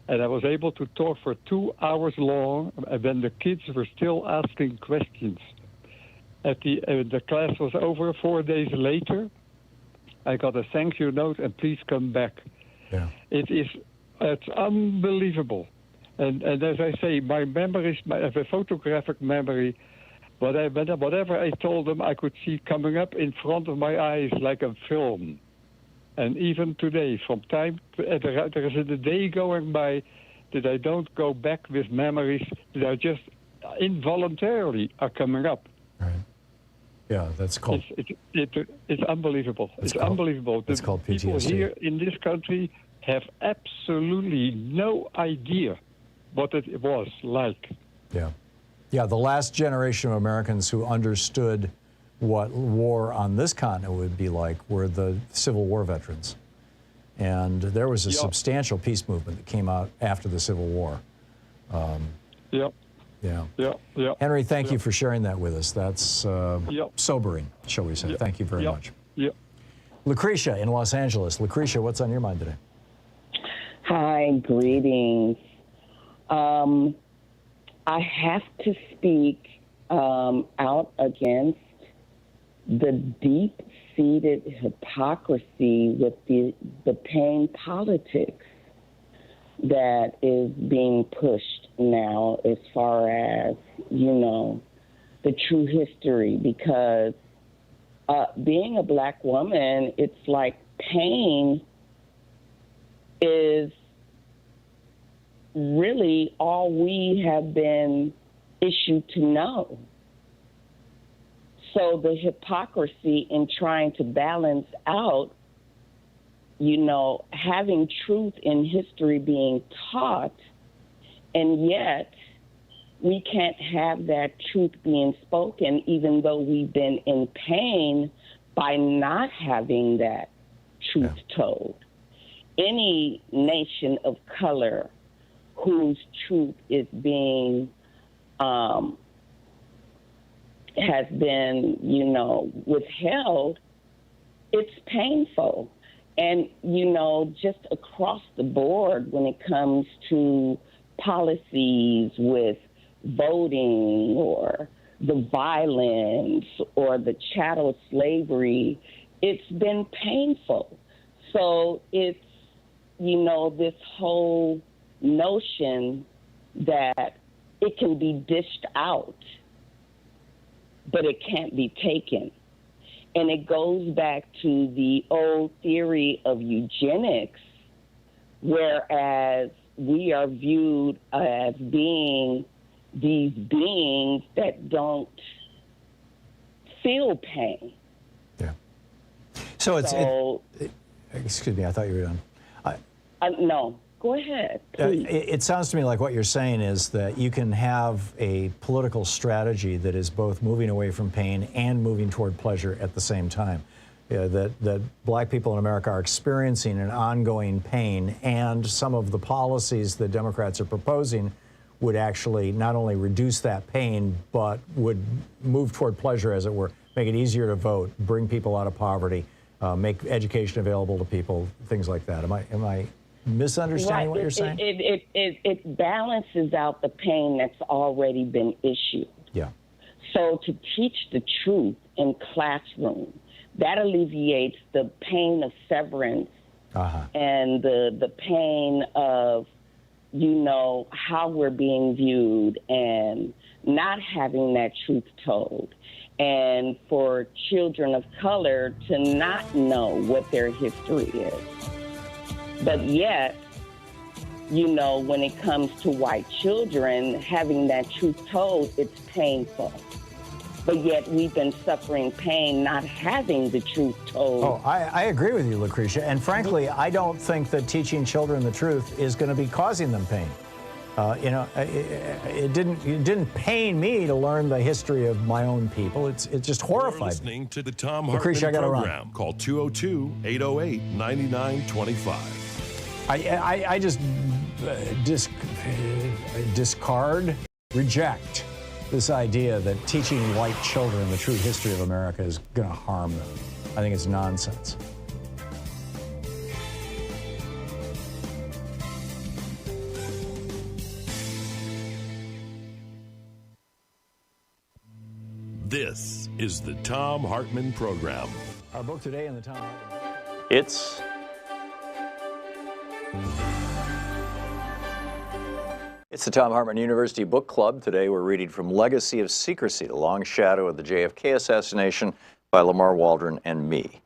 and I was able to talk for 2 hours long, and then the kids were still asking questions. The class was over 4 days later. I got a thank you note and please come back. Yeah. It's unbelievable. And as I say, my memories, I have a photographic memory. Whatever I told them, I could see coming up in front of my eyes like a film. And even today, from time to there is a day going by that I don't go back with memories that are just involuntarily are coming up. Right. Yeah, that's called... It's unbelievable. It's unbelievable. It's called PTSD. People here in this country have absolutely no idea what it was like. Yeah. Yeah, the last generation of Americans who understood what war on this continent would be like were the Civil War veterans. And there was a substantial peace movement that came out after the Civil War. Yeah. Henry, thank you for sharing that with us. That's sobering, shall we say. Thank you very much. Lucretia in Los Angeles. Lucretia, what's on your mind today? Hi, greetings. I have to speak out against the deep-seated hypocrisy with the pain politics that is being pushed now as far as, the true history. Because being a black woman, it's like pain is really all we have been issued to know. So the hypocrisy in trying to balance out, having truth in history being taught, and yet we can't have that truth being spoken, even though we've been in pain by not having that truth told. Any nation of color whose truth is being has been, withheld, it's painful. And, just across the board when it comes to policies with voting or the violence or the chattel slavery, it's been painful. So it's, this whole notion that it can be dished out, but it can't be taken. And it goes back to the old theory of eugenics, whereas we are viewed as being these beings that don't feel pain. Yeah. So excuse me, I thought you were done. No, go ahead, please. It sounds to me like what you're saying is that you can have a political strategy that is both moving away from pain and moving toward pleasure at the same time. That black people in America are experiencing an ongoing pain, and some of the policies the Democrats are proposing would actually not only reduce that pain, but would move toward pleasure, as it were, make it easier to vote, bring people out of poverty, make education available to people, things like that. Am I misunderstanding what you're saying? It balances out the pain that's already been issued. Yeah. So to teach the truth in classroom, that alleviates the pain of severance and the pain of, how we're being viewed and not having that truth told. And for children of color to not know what their history is. But yet, when it comes to white children, having that truth told, it's painful. But yet we've been suffering pain not having the truth told. Oh, I agree with you, Lucretia. And frankly, I don't think that teaching children the truth is going to be causing them pain. It didn't pain me to learn the history of my own people. It just horrified me. You're listening to the Thom Hartmann Program. Call 202-808-9925. I just discard, reject this idea that teaching white children the true history of America is going to harm them. I think it's nonsense. This is the Thom Hartmann Program. Our book today in the Thom Hartmann. It's the Thom Hartmann University Book Club. Today we're reading from Legacy of Secrecy, The Long Shadow of the JFK Assassination by Lamar Waldron and me.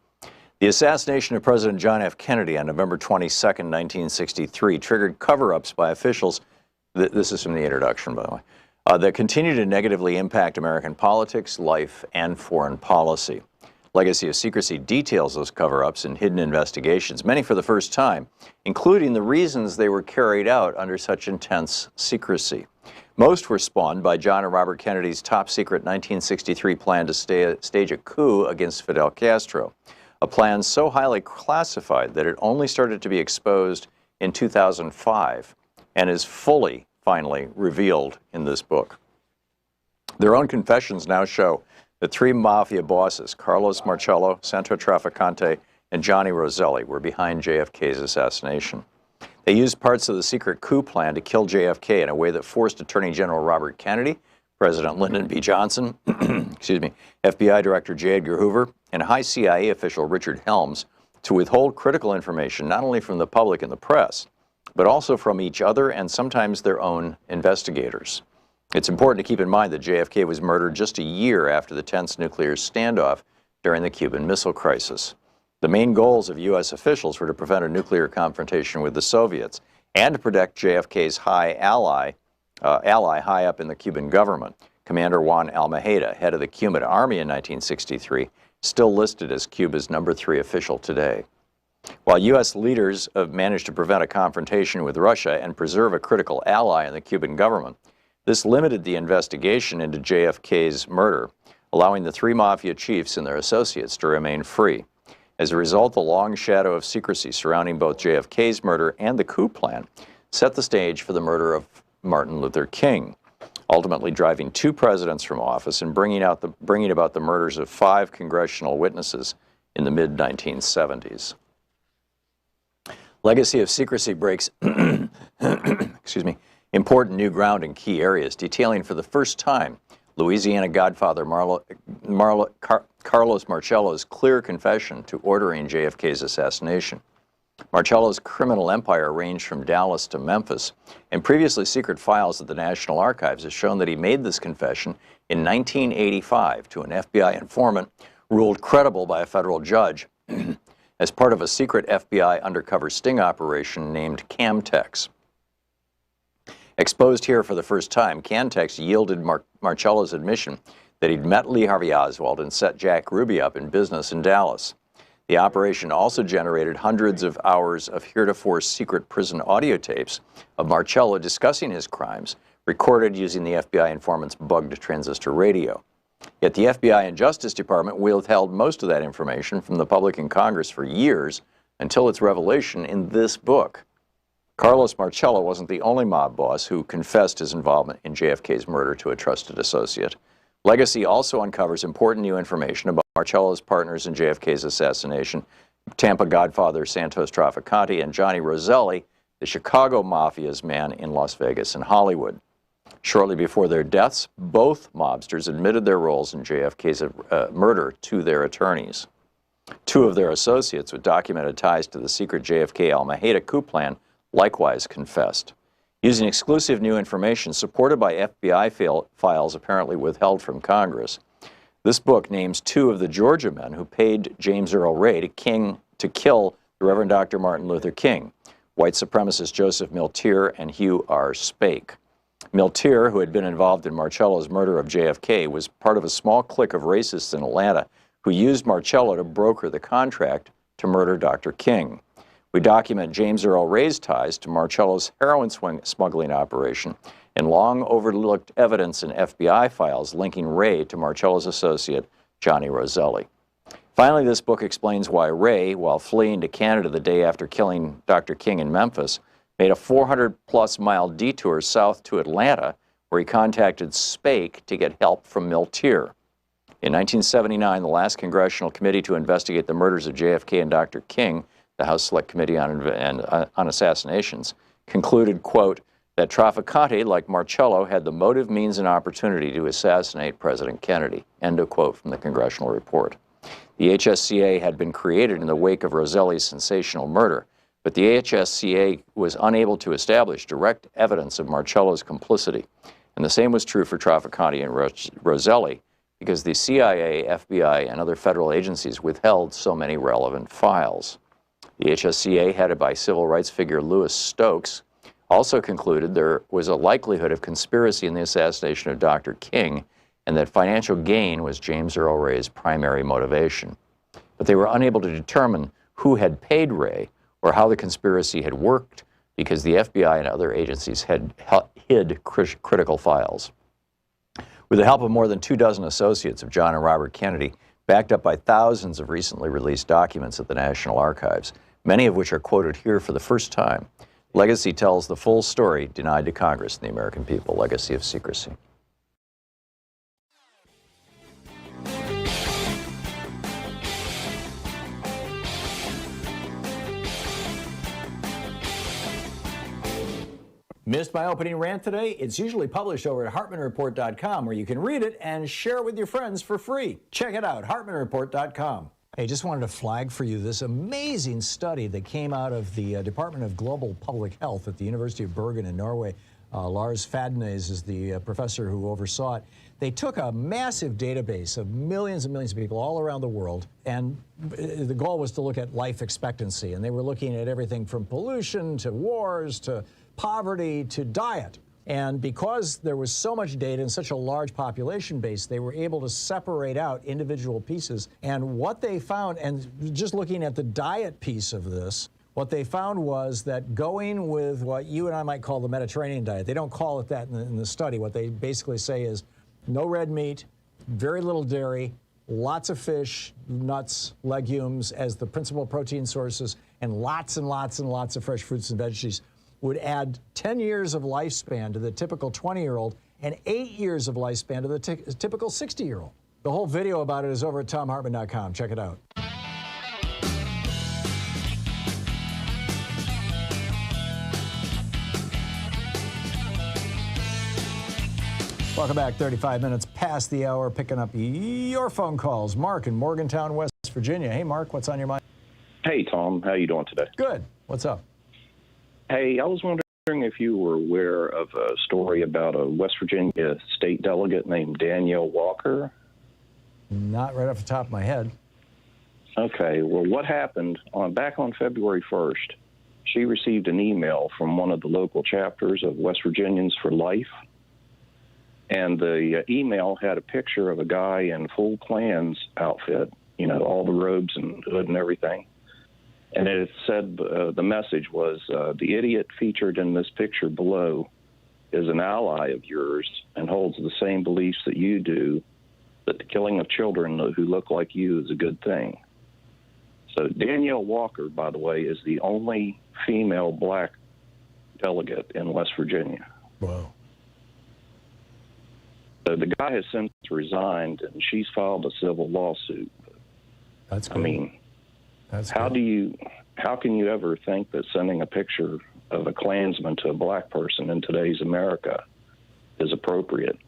The assassination of President John F. Kennedy on November 22, 1963 triggered cover-ups by officials, this is from the introduction, by the way, that continue to negatively impact American politics, life, and foreign policy. Legacy of Secrecy details those cover-ups and hidden investigations, many for the first time, including the reasons they were carried out under such intense secrecy. Most were spawned by John and Robert Kennedy's top-secret 1963 plan to stage a coup against Fidel Castro, a plan so highly classified that it only started to be exposed in 2005 and is finally revealed in this book. Their own confessions now show that three mafia bosses, Carlos Marcello, Santo Trafficante, and Johnny Roselli, were behind JFK's assassination. They used parts of the secret coup plan to kill JFK in a way that forced Attorney General Robert Kennedy, President Lyndon B. Johnson, FBI Director J. Edgar Hoover, and high CIA official Richard Helms to withhold critical information not only from the public and the press, but also from each other and sometimes their own investigators. It's important to keep in mind that JFK was murdered just a year after the tense nuclear standoff during the Cuban Missile Crisis. The main goals of U.S. officials were to prevent a nuclear confrontation with the Soviets and to protect JFK's ally high up in the Cuban government, Commander Juan Almeida, head of the Cuban Army in 1963, still listed as Cuba's #3 official today. While U.S. leaders have managed to prevent a confrontation with Russia and preserve a critical ally in the Cuban government, this limited the investigation into JFK's murder, allowing the three mafia chiefs and their associates to remain free. As a result, the long shadow of secrecy surrounding both JFK's murder and the coup plan set the stage for the murder of Martin Luther King. ultimately driving 2 presidents from office and bringing about the murders of 5 congressional witnesses in the mid-1970s. Legacy of Secrecy breaks excuse me, important new ground in key areas, detailing for the first time Louisiana Godfather Carlos Marcello's clear confession to ordering JFK's assassination. Marcello's criminal empire ranged from Dallas to Memphis, and previously secret files at the National Archives have shown that he made this confession in 1985 to an FBI informant ruled credible by a federal judge as part of a secret FBI undercover sting operation named Camtex. Exposed here for the first time, Camtex yielded Marcello's admission that he'd met Lee Harvey Oswald and set Jack Ruby up in business in Dallas. The operation also generated hundreds of hours of heretofore secret prison audio tapes of Marcello discussing his crimes, recorded using the FBI informant's bugged transistor radio. Yet the FBI and Justice Department withheld most of that information from the public and Congress for years until its revelation in this book. Carlos Marcello wasn't the only mob boss who confessed his involvement in JFK's murder to a trusted associate. Legacy also uncovers important new information about Marcello's partners in JFK's assassination, Tampa Godfather Santos Trafficante and Johnny Roselli, the Chicago Mafia's man in Las Vegas and Hollywood. Shortly before their deaths, both mobsters admitted their roles in JFK's murder to their attorneys. 2 of their associates with documented ties to the secret JFK Almaheda coup plan likewise confessed. Using exclusive new information supported by FBI files apparently withheld from Congress, this book names 2 of the Georgia men who paid James Earl Ray to kill the Reverend Dr. Martin Luther King, white supremacist Joseph Miltier and Hugh R. Spake. Miltier, who had been involved in Marcello's murder of JFK, was part of a small clique of racists in Atlanta who used Marcello to broker the contract to murder Dr. King. We document James Earl Ray's ties to Marcello's heroin smuggling operation and long overlooked evidence in FBI files linking Ray to Marcello's associate, Johnny Roselli. Finally, this book explains why Ray, while fleeing to Canada the day after killing Dr. King in Memphis, made a 400-plus mile detour south to Atlanta, where he contacted Spake to get help from Miltier. In 1979, the last congressional committee to investigate the murders of JFK and Dr. King, the House Select Committee on Assassinations, concluded, quote, that Trafficante, like Marcello, had the motive, means, and opportunity to assassinate President Kennedy, end of quote from the congressional report. The HSCA had been created in the wake of Roselli's sensational murder, but the HSCA was unable to establish direct evidence of Marcello's complicity. And the same was true for Trafficante and Roselli, because the CIA, FBI, and other federal agencies withheld so many relevant files. The HSCA, headed by civil rights figure Louis Stokes, also concluded there was a likelihood of conspiracy in the assassination of Dr. King and that financial gain was James Earl Ray's primary motivation. But they were unable to determine who had paid Ray or how the conspiracy had worked because the FBI and other agencies had hid critical files. With the help of more than 24 associates of John and Robert Kennedy, backed up by thousands of recently released documents at the National Archives, many of which are quoted here for the first time, Legacy tells the full story denied to Congress and the American people, Legacy of Secrecy. Missed my opening rant today? It's usually published over at HartmannReport.com, where you can read it and share it with your friends for free. Check it out, HartmannReport.com. Hey, just wanted to flag for you this amazing study that came out of the Department of Global Public Health at the University of Bergen in Norway. Lars Fadnes is the professor who oversaw it. They took a massive database of millions and millions of people all around the world, and the goal was to look at life expectancy. And they were looking at everything from pollution to wars to poverty to diet. And because there was so much data and such a large population base, they were able to separate out individual pieces. And what they found, and just looking at the diet piece of this, what they found was that going with what you and I might call the Mediterranean diet, they don't call it that in the study. What they basically say is no red meat, very little dairy, lots of fish, nuts, legumes as the principal protein sources, and lots and lots and lots of fresh fruits and veggies would add 10 years of lifespan to the typical 20-year-old and 8 years of lifespan to the typical 60-year-old. The whole video about it is over at thomhartmann.com. Check it out. Welcome back. 35 minutes past the hour, picking up your phone calls. Mark in Morgantown, West Virginia. Hey, Mark, what's on your mind? Hey, Tom. How you doing today? Good. What's up? Hey, I was wondering if you were aware of a story about a West Virginia state delegate named Danielle Walker. Not right off the top of my head. Okay. Well, what happened back on February 1st, she received an email from one of the local chapters of West Virginians for Life. And the email had a picture of a guy in full Klan's outfit, you know, all the robes and hood and everything. And it said, the message was, the idiot featured in this picture below is an ally of yours and holds the same beliefs that you do, that the killing of children who look like you is a good thing. So Danielle Walker, by the way, is the only female black delegate in West Virginia. Wow. So the guy has since resigned, and she's filed a civil lawsuit. That's good. I mean, how can you ever think that sending a picture of a Klansman to a black person in today's America is appropriate?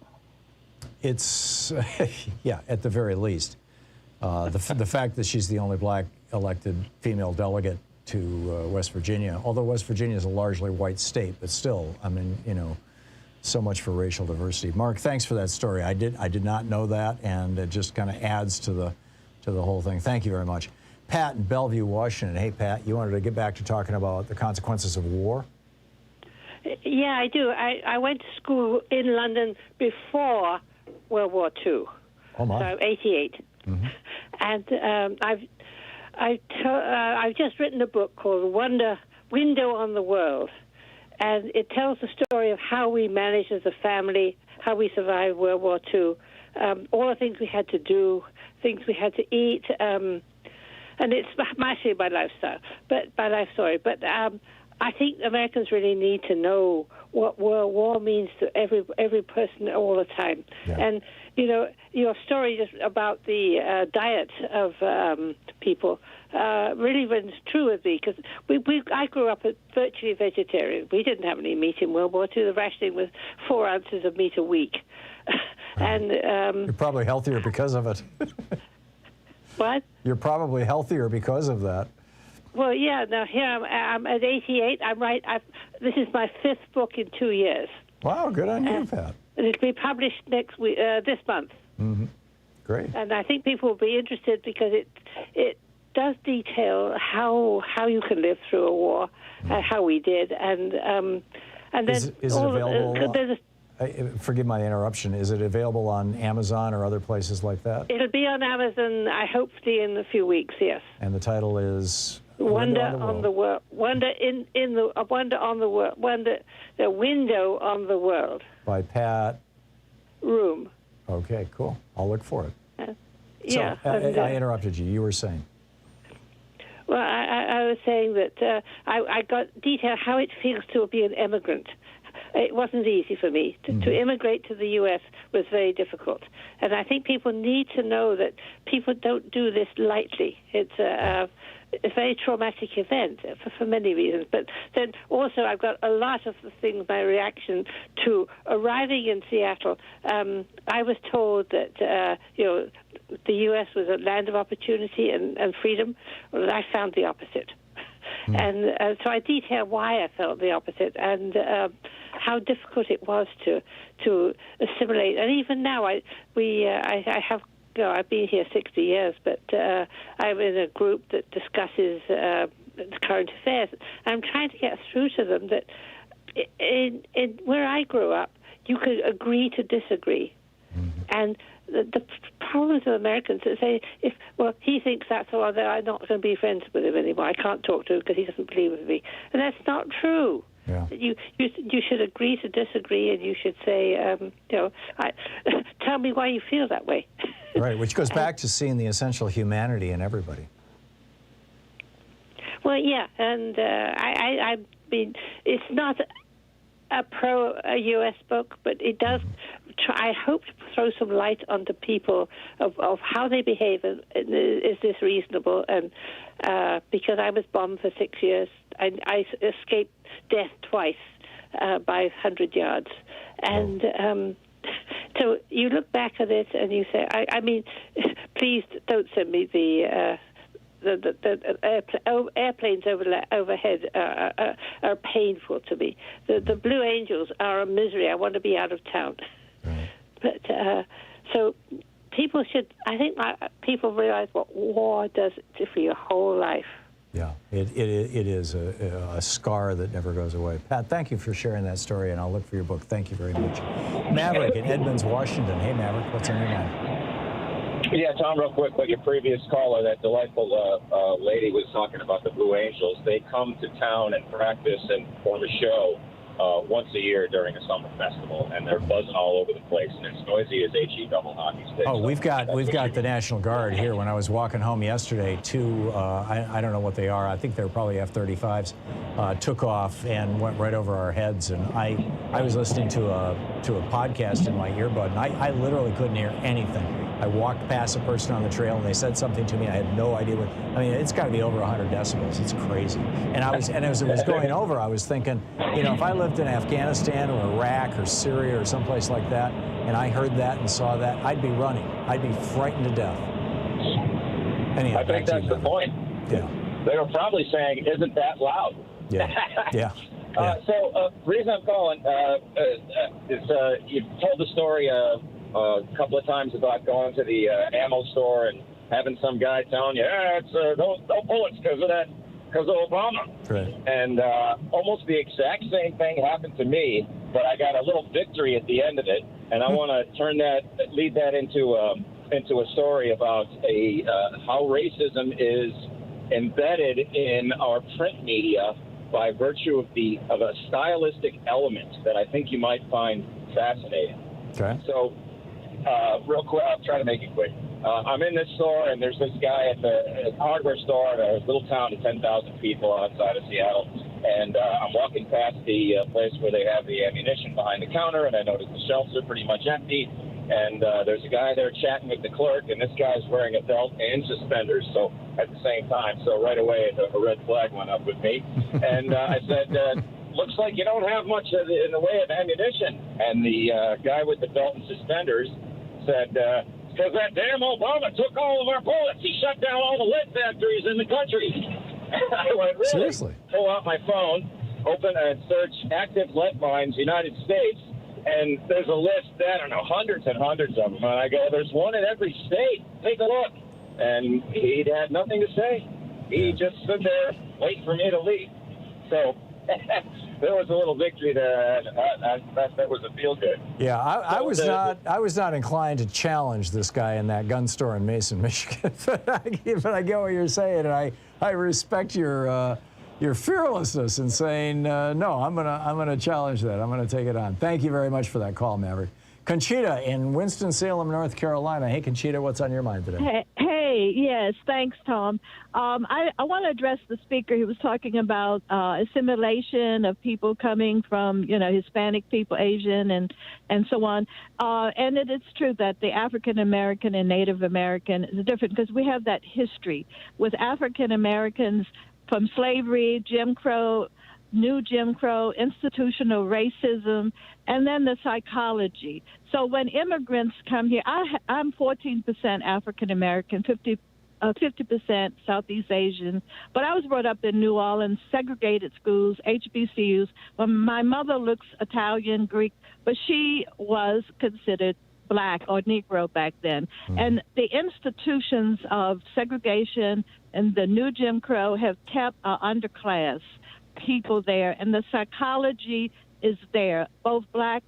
It's, yeah, at the very least. The fact that she's the only black elected female delegate to West Virginia, although West Virginia is a largely white state, but still, I mean, you know, so much for racial diversity. Mark, thanks for that story. I did not know that, and it just kind of adds to the whole thing. Thank you very much. Pat in Bellevue, Washington. Hey, Pat, you wanted to get back to talking about the consequences of war? Yeah, I do. I went to school in London before World War II. Oh, my. So 88. Mm-hmm. And I've just written a book called Window on the World. And it tells the story of how we managed as a family, how we survived World War II, all the things we had to do, things we had to eat, and it's actually my lifestyle, but my life story. But I think Americans really need to know what war means to every person all the time. Yeah. And you know, your story just about the diet of people really rings true with me, because I grew up virtually vegetarian. We didn't have any meat in World War II. The rationing was 4 ounces of meat a week. And you're probably healthier because of it. What? You're probably healthier because of that. Well, yeah. Now here I'm at 88. I'm right. This is my 5th book in 2 years. Wow, good on you, Pat. And it'll be published next week, this month. Mm-hmm. Great. And I think people will be interested because it does detail how you can live through a war, how we did, and then is it available? Forgive my interruption. Is it available on Amazon or other places like that? It'll be on Amazon, I hope, in a few weeks. Yes. And the title is Wonder on the World. Wonder Wonder on the World. Wonder, the Window on the World. By Pat Room. Okay, cool. I'll look for it. Yeah. So, I interrupted you. You were saying. Well, I was saying that I got detail how it feels to be an immigrant. It wasn't easy for me. To immigrate to the U.S. was very difficult. And I think people need to know that people don't do this lightly. It's a very traumatic event for many reasons. But then also I've got a lot of the things, my reaction to arriving in Seattle. I was told that, the U.S. was a land of opportunity and freedom. Well, I found the opposite. And so I detail why I felt the opposite and how difficult it was to assimilate. And even now, I have. I've been here 60 years, but I'm in a group that discusses current affairs. I'm trying to get through to them that in where I grew up, you could agree to disagree. And the problems of Americans that say, he thinks that's all, that I'm not going to be friends with him anymore. I can't talk to him because he doesn't believe in me. And that's not true. Yeah. You should agree to disagree, and you should say, tell me why you feel that way. Right, which goes back to seeing the essential humanity in everybody. Well, yeah, and mean, it's not a pro-U.S. book, but it does I hope to throw some light onto people of how they behave. And is this reasonable? And because I was bombed for 6 years, I escaped death twice by 100 yards. And so you look back at it and you say, I mean, please don't send me the airplanes overhead are painful to me. The Blue Angels are a misery. I want to be out of town. Right. But so people should. I think people realize what war does for your whole life. Yeah, it is a scar that never goes away. Pat, thank you for sharing that story, and I'll look for your book. Thank you very much. Maverick in Edmonds, Washington. Hey, Maverick, what's on your mind? Yeah, Tom, real quick, like your previous caller, that delightful lady was talking about the Blue Angels. They come to town and practice and perform a show once a year during a summer festival, and they're buzzing all over the place, and it's noisy as HE double hockey sticks. Oh, we've got the National Guard here. When I was walking home yesterday, two I don't know what they are. I think they're probably F-35s. Took off and went right over our heads, and I was listening to a podcast in my earbud, and I literally couldn't hear anything. I walked past a person on the trail, and they said something to me. I had no idea what. I mean, it's got to be over 100 decibels. It's crazy. And as it was going over, I was thinking, you know, if I lived in Afghanistan or Iraq or Syria or someplace like that, and I heard that and saw that, I'd be running. I'd be frightened to death. Anyhow, I think that's the point. Yeah. They were probably saying, "Isn't that loud?" Yeah. Yeah. So, reason I'm calling is you told the story a couple of times about going to the ammo store and having some guy telling you, it's no bullets because of Obama. Right. And almost the exact same thing happened to me, but I got a little victory at the end of it, and I want to lead that into a story about how racism is embedded in our print media by virtue of a stylistic element that I think you might find fascinating. Okay. So, real quick, I'll try to make it quick. I'm in this store, and there's this guy at the hardware store in a little town of 10,000 people outside of Seattle. And I'm walking past the place where they have the ammunition behind the counter, and I notice the shelves are pretty much empty. And there's a guy there chatting with the clerk, and this guy's wearing a belt and suspenders, so at the same time. So right away, a red flag went up with me. And I said, looks like you don't have much in the way of ammunition. And the guy with the belt and suspenders said, because that damn Obama took all of our bullets. He shut down all the lead factories in the country. I went, really? Seriously? Pull out my phone, open and search active lead mines, United States, and there's a list, I don't know, hundreds and hundreds of them. And I go, there's one in every state. Take a look. And he had nothing to say. He just stood there waiting for me to leave. So there was a little victory there. That was a feel good. Yeah, I was not inclined to challenge this guy in that gun store in Mason, Michigan. But I get what you're saying, and I respect your fearlessness in saying no. I'm gonna challenge that. I'm gonna take it on. Thank you very much for that call, Maverick. Conchita in Winston-Salem, North Carolina. Hey, Conchita, what's on your mind today? Hey, yes, thanks, Tom. I want to address the speaker. He was talking about assimilation of people coming from, Hispanic people, Asian, and so on. And it is true that the African American and Native American is different because we have that history with African Americans from slavery, Jim Crow, New Jim Crow, institutional racism, and then the psychology. So when immigrants come here, I'm 14% African American, 50% Southeast Asian, but I was brought up in New Orleans, segregated schools, HBCUs. Well, my mother looks Italian, Greek, but she was considered Black or Negro back then. Mm-hmm. And the institutions of segregation and the New Jim Crow have kept our underclass people there, and the psychology is there, both Black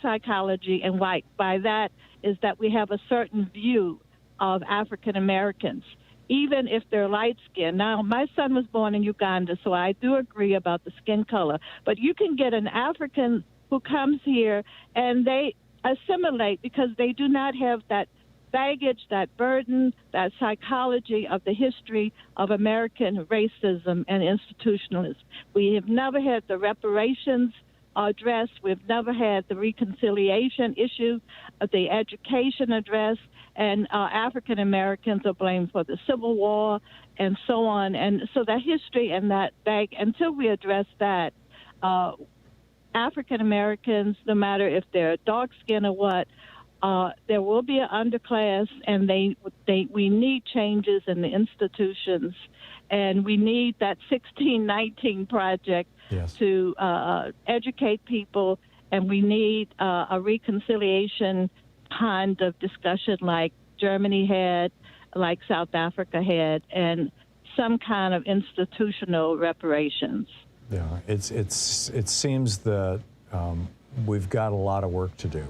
psychology and white. By that is that we have a certain view of African Americans, even if they're light-skinned. Now, my son was born in Uganda, so I do agree about the skin color, but you can get an African who comes here and they assimilate because they do not have that baggage, that burden, that psychology of the history of American racism and institutionalism. We have never had the reparations addressed. We've never had the reconciliation issue, the education address, and African Americans are blamed for the Civil War and so on. And so that history and that until we address that, African Americans, no matter if they're dark skinned or what, there will be an underclass, and we need changes in the institutions, and we need that 1619 project to educate people, and we need a reconciliation kind of discussion like Germany had, like South Africa had, and some kind of institutional reparations. Yeah, it seems that we've got a lot of work to do,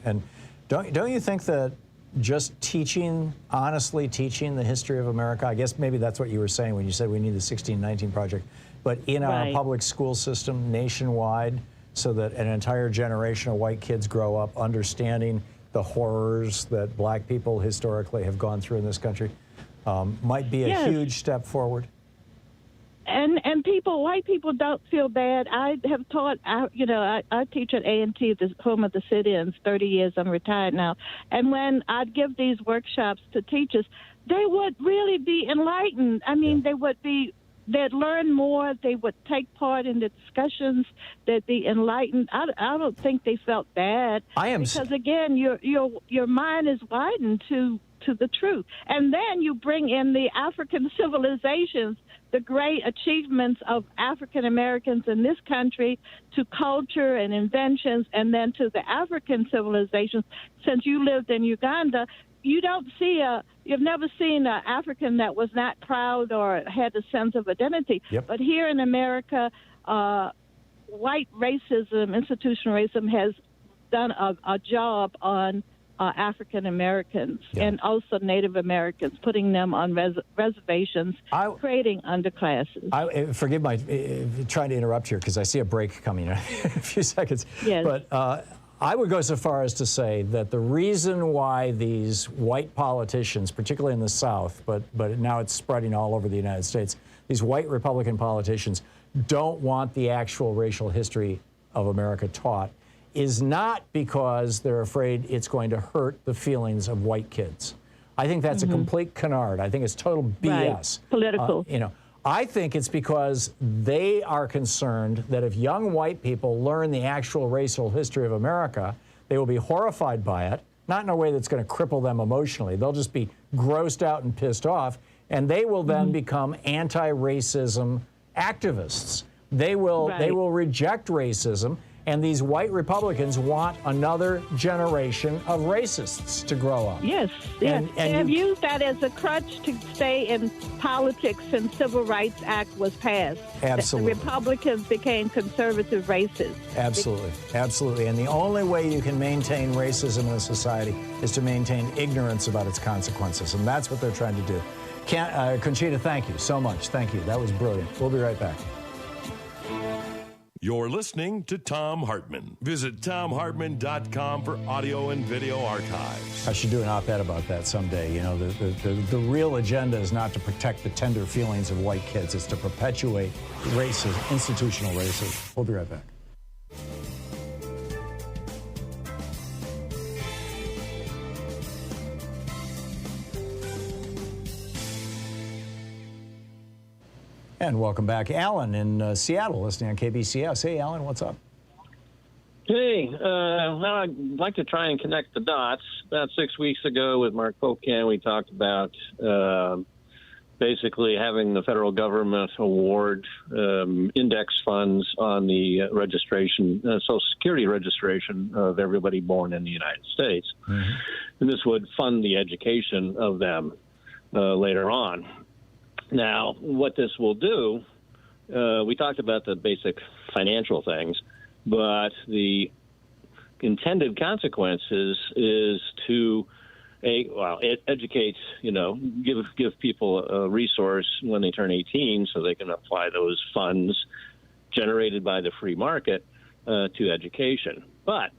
and don't you think that just honestly teaching the history of America, I guess maybe that's what you were saying when you said we need the 1619 project, but in our public school system nationwide, so that an entire generation of white kids grow up understanding the horrors that black people historically have gone through in this country, might be a huge step forward. And white people don't feel bad. I have taught, I teach at A&T, the home of the sit-ins, 30 years. I'm retired now. And when I'd give these workshops to teachers, they would really be enlightened. I mean, they'd learn more. They would take part in the discussions. They'd be enlightened. I don't think they felt bad. Because again, your mind is widened to the truth. And then you bring in the African civilizations, the great achievements of African Americans in this country, to culture and inventions, and then to the African civilizations. Since you lived in Uganda, you've never seen an African that was not proud or had a sense of identity. Yep. But here in America, white racism, institutional racism, has done a job on African Americans and also Native Americans, putting them on reservations, creating underclasses. Forgive my trying to interrupt here because I see a break coming in a few seconds. Yes. But I would go so far as to say that the reason why these white politicians, particularly in the South, but now it's spreading all over the United States, these white Republican politicians don't want the actual racial history of America taught is not because they're afraid it's going to hurt the feelings of white kids. I think that's a complete canard. I think it's total BS. Right. Political. I think it's because they are concerned that if young white people learn the actual racial history of America, they will be horrified by it, not in a way that's going to cripple them emotionally. They'll just be grossed out and pissed off, and they will then become anti-racism activists. They will reject racism. And these white Republicans want another generation of racists to grow up. Yes, and they have used that as a crutch to stay in politics since Civil Rights Act was passed. Absolutely. The Republicans became conservative racists. Absolutely. And the only way you can maintain racism in a society is to maintain ignorance about its consequences. And that's what they're trying to do. Conchita, thank you so much. Thank you. That was brilliant. We'll be right back. You're listening to Thom Hartmann. Visit thomhartmann.com for audio and video archives. I should do an op-ed about that someday. The real agenda is not to protect the tender feelings of white kids. It's to perpetuate racism, institutional racism. We'll be right back. And welcome back. Alan in Seattle, listening on KBCS. Hey, Alan, what's up? Hey, well, I'd like to try and connect the dots. About 6 weeks ago with Mark Pocan, we talked about basically having the federal government award index funds on the registration, Social Security registration of everybody born in the United States. Mm-hmm. And this would fund the education of them later on. Now, what this will do, we talked about the basic financial things, but the intended consequences is to educate, give people a resource when they turn 18 so they can apply those funds generated by the free market to education. But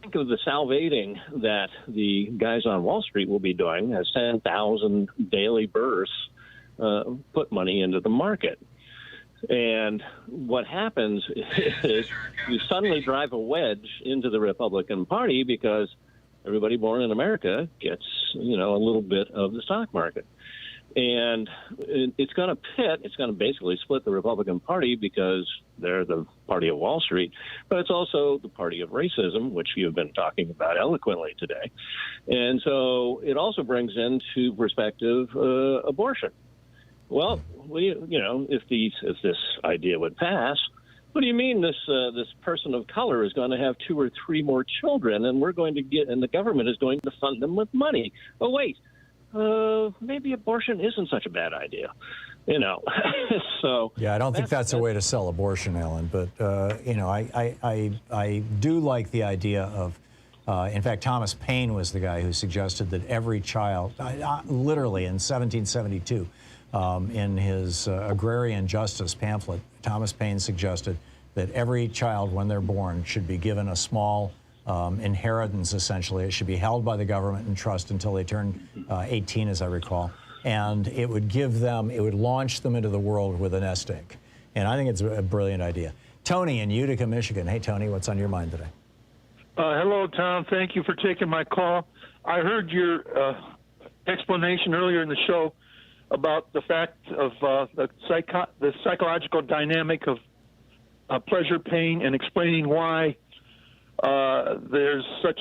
think of the salvating that the guys on Wall Street will be doing as 10,000 daily bursts put money into the market. And what happens is you suddenly drive a wedge into the Republican Party because everybody born in America gets, a little bit of the stock market. And it's going to basically split the Republican Party because they're the party of Wall Street, but it's also the party of racism, which you've been talking about eloquently today. And so it also brings into perspective abortion. Well, if this idea would pass, what do you mean this person of color is going to have 2 or 3 more children, and the government is going to fund them with money? Oh, wait. Maybe abortion isn't such a bad idea, So yeah, I don't think that's a way to sell abortion, Alan. But I do like the idea of. In fact, Thomas Paine was the guy who suggested that every child, literally in 1772, in his Agrarian Justice pamphlet, Thomas Paine suggested that every child, when they're born, should be given a small inheritance, essentially. It should be held by the government in trust until they turn 18, as I recall. And it would launch them into the world with a nest egg. And I think it's a brilliant idea. Tony in Utica, Michigan. Hey, Tony, what's on your mind today? Hello, Tom. Thank you for taking my call. I heard your explanation earlier in the show about the fact of the psychological dynamic of pleasure, pain, and explaining why there's such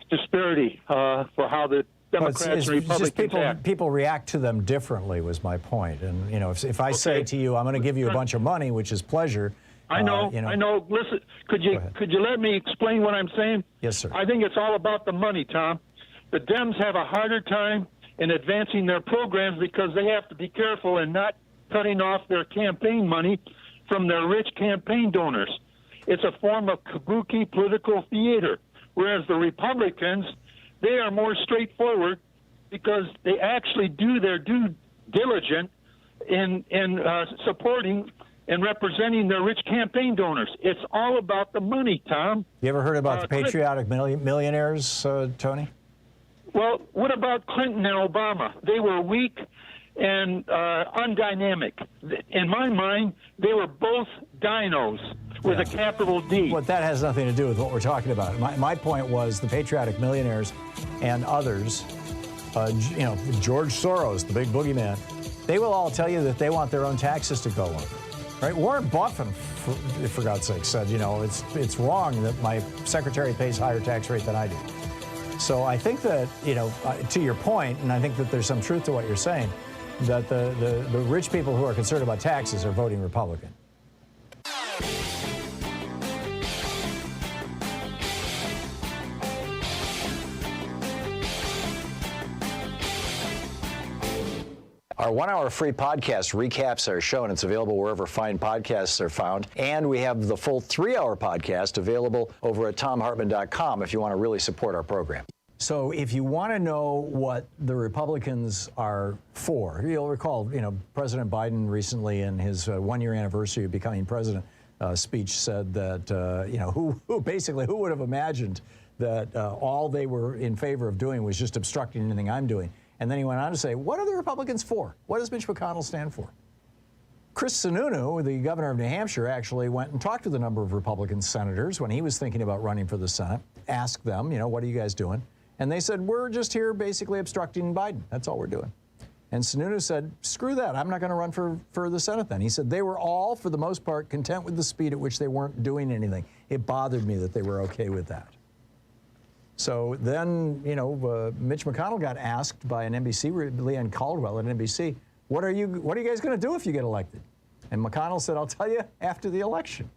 disparity for how the Democrats and Republicans act. People react to them differently was my point. And, if I say to you, I'm going to give you a bunch of money, which is pleasure. I know. Listen, could you let me explain what I'm saying? Yes, sir. I think it's all about the money, Tom. The Dems have a harder time in advancing their programs because they have to be careful in not cutting off their campaign money from their rich campaign donors. It's a form of kabuki political theater, whereas the Republicans, they are more straightforward because they actually do their due diligence in supporting and representing their rich campaign donors. It's all about the money, Tom. You ever heard about the patriotic millionaires, Tony? Well, what about Clinton and Obama? They were weak and undynamic. In my mind, they were both dinos with a capital D. But that has nothing to do with what we're talking about. My point was the patriotic millionaires and others, George Soros, the big boogeyman, they will all tell you that they want their own taxes to go up. Right? Warren Buffett, for God's sake, said, it's wrong that my secretary pays higher tax rate than I do. So I think that, to your point, and I think that there's some truth to what you're saying, that the rich people who are concerned about taxes are voting Republican. Our 1-hour free podcast recaps our show, and it's available wherever fine podcasts are found. And we have the full 3-hour podcast available over at thomhartmann.com if you want to really support our program. So if you want to know what the Republicans are for, you'll recall, President Biden recently in his 1-year anniversary of becoming president speech said that, who would have imagined that all they were in favor of doing was just obstructing anything I'm doing. And then he went on to say, what are the Republicans for? What does Mitch McConnell stand for? Chris Sununu, the governor of New Hampshire, actually went and talked to the number of Republican senators when he was thinking about running for the Senate, asked them, what are you guys doing? And they said, we're just here basically obstructing Biden. That's all we're doing. And Sununu said, screw that. I'm not going to run for the Senate then. He said they were all, for the most part, content with the speed at which they weren't doing anything. It bothered me that they were okay with that. So then, Mitch McConnell got asked by an NBC, Leanne Caldwell at NBC, what are you guys going to do if you get elected? And McConnell said, I'll tell you after the election.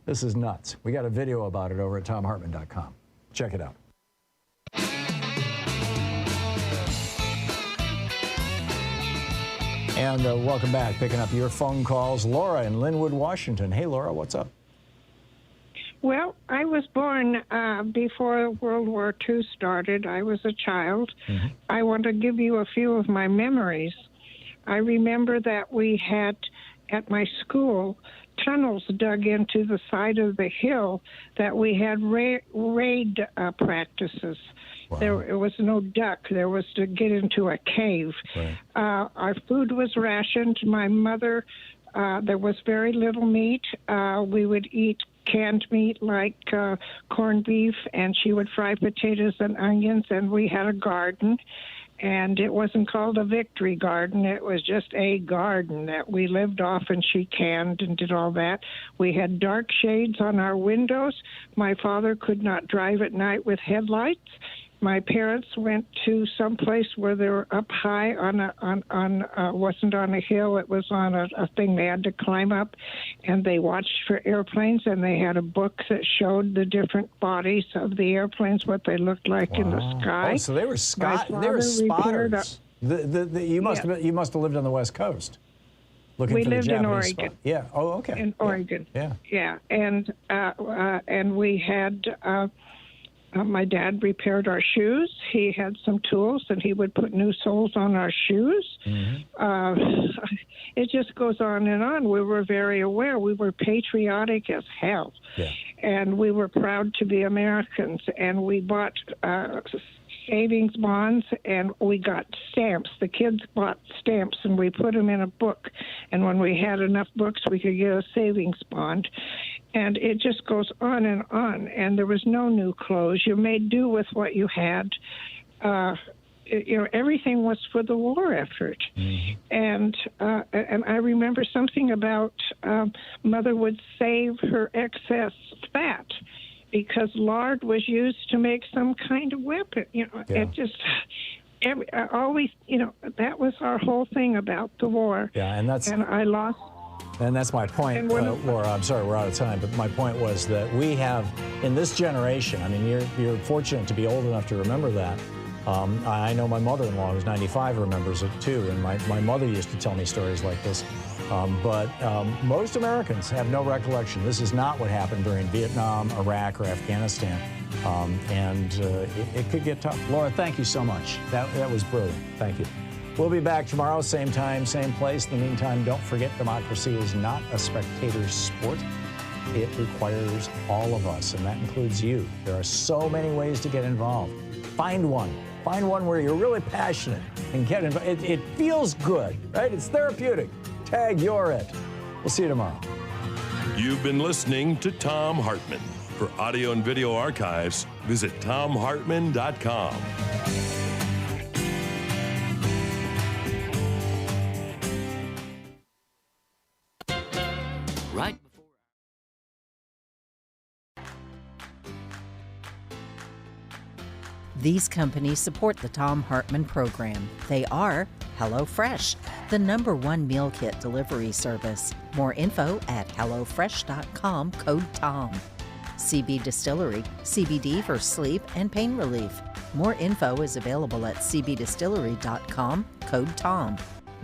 This is nuts. We got a video about it over at thomhartmann.com. Check it out. And welcome back. Picking up your phone calls, Laura in Linwood, Washington. Hey, Laura, what's up? Well, I was born before World War II started. I was a child. Mm-hmm. I want to give you a few of my memories. I remember that we had, at my school, tunnels dug into the side of the hill that we had raid practices. Wow. There was no duck. There was to get into a cave. Right. Our food was rationed. My mother, there was very little meat. We would eat canned meat like corned beef, and she would fry potatoes and onions, and we had a garden. And it wasn't called a victory garden. It was just a garden that we lived off, and she canned and did all that. We had dark shades on our windows. My father could not drive at night with headlights. My parents went to some place where they were up high wasn't on a hill, it was on a thing they had to climb up, and they watched for airplanes, and they had a book that showed the different bodies of the airplanes, what they looked like in the sky. Oh, so they were spotters. You must have lived on the West Coast. We lived in Oregon. Yeah. Oh, okay. In Oregon. Yeah. Yeah, and we had. My dad repaired our shoes. He had some tools, and he would put new soles on our shoes. Mm-hmm. It just goes on and on. We were very aware. We were patriotic as hell. Yeah. And we were proud to be Americans. And we bought savings bonds, and we got stamps. The kids bought stamps, and we put them in a book. And when we had enough books, we could get a savings bond. And it just goes on. And there was no new clothes. You made do with what you had. Everything was for the war effort. Mm-hmm. And I remember something about Mother would save her excess fat because lard was used to make some kind of weapon. It just... always, that was our whole thing about the war. Yeah, and I lost... And that's my point, Laura. I'm sorry, we're out of time, but my point was that we have, in this generation, I mean, you're fortunate to be old enough to remember that. I know my mother-in-law, who's 95, remembers it too, and my mother used to tell me stories like this. But most Americans have no recollection. This is not what happened during Vietnam, Iraq, or Afghanistan. It could get tough. Laura, thank you so much. That was brilliant. Thank you. We'll be back tomorrow, same time, same place. In the meantime, don't forget, democracy is not a spectator sport. It requires all of us, and that includes you. There are so many ways to get involved. Find one. Find one where you're really passionate and get involved. It feels good, right? It's therapeutic. Tag, you're it. We'll see you tomorrow. You've been listening to Thom Hartmann. For audio and video archives, visit thomhartmann.com. Right before. These companies support the Thom Hartmann Program. They are HelloFresh, the #1 meal kit delivery service. More info at hellofresh.com, code TOM. CB Distillery, CBD for sleep and pain relief. More info is available at cbdistillery.com, code TOM.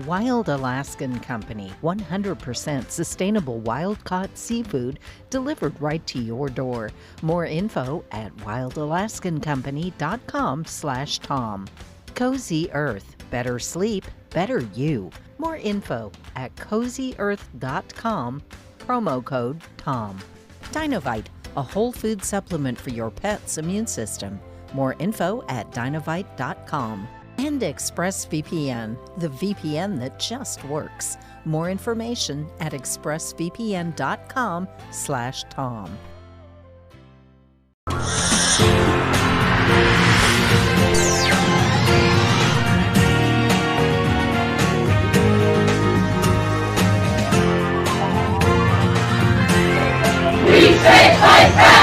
Wild Alaskan Company, 100% sustainable wild-caught seafood delivered right to your door. More info at wildalaskancompany.com/Tom. Cozy Earth, better sleep, better you. More info at cozyearth.com, promo code TOM. Dinovite, a whole food supplement for your pet's immune system. More info at dinovite.com. And ExpressVPN, the VPN that just works. More information at expressvpn.com/Tom. We say fight back!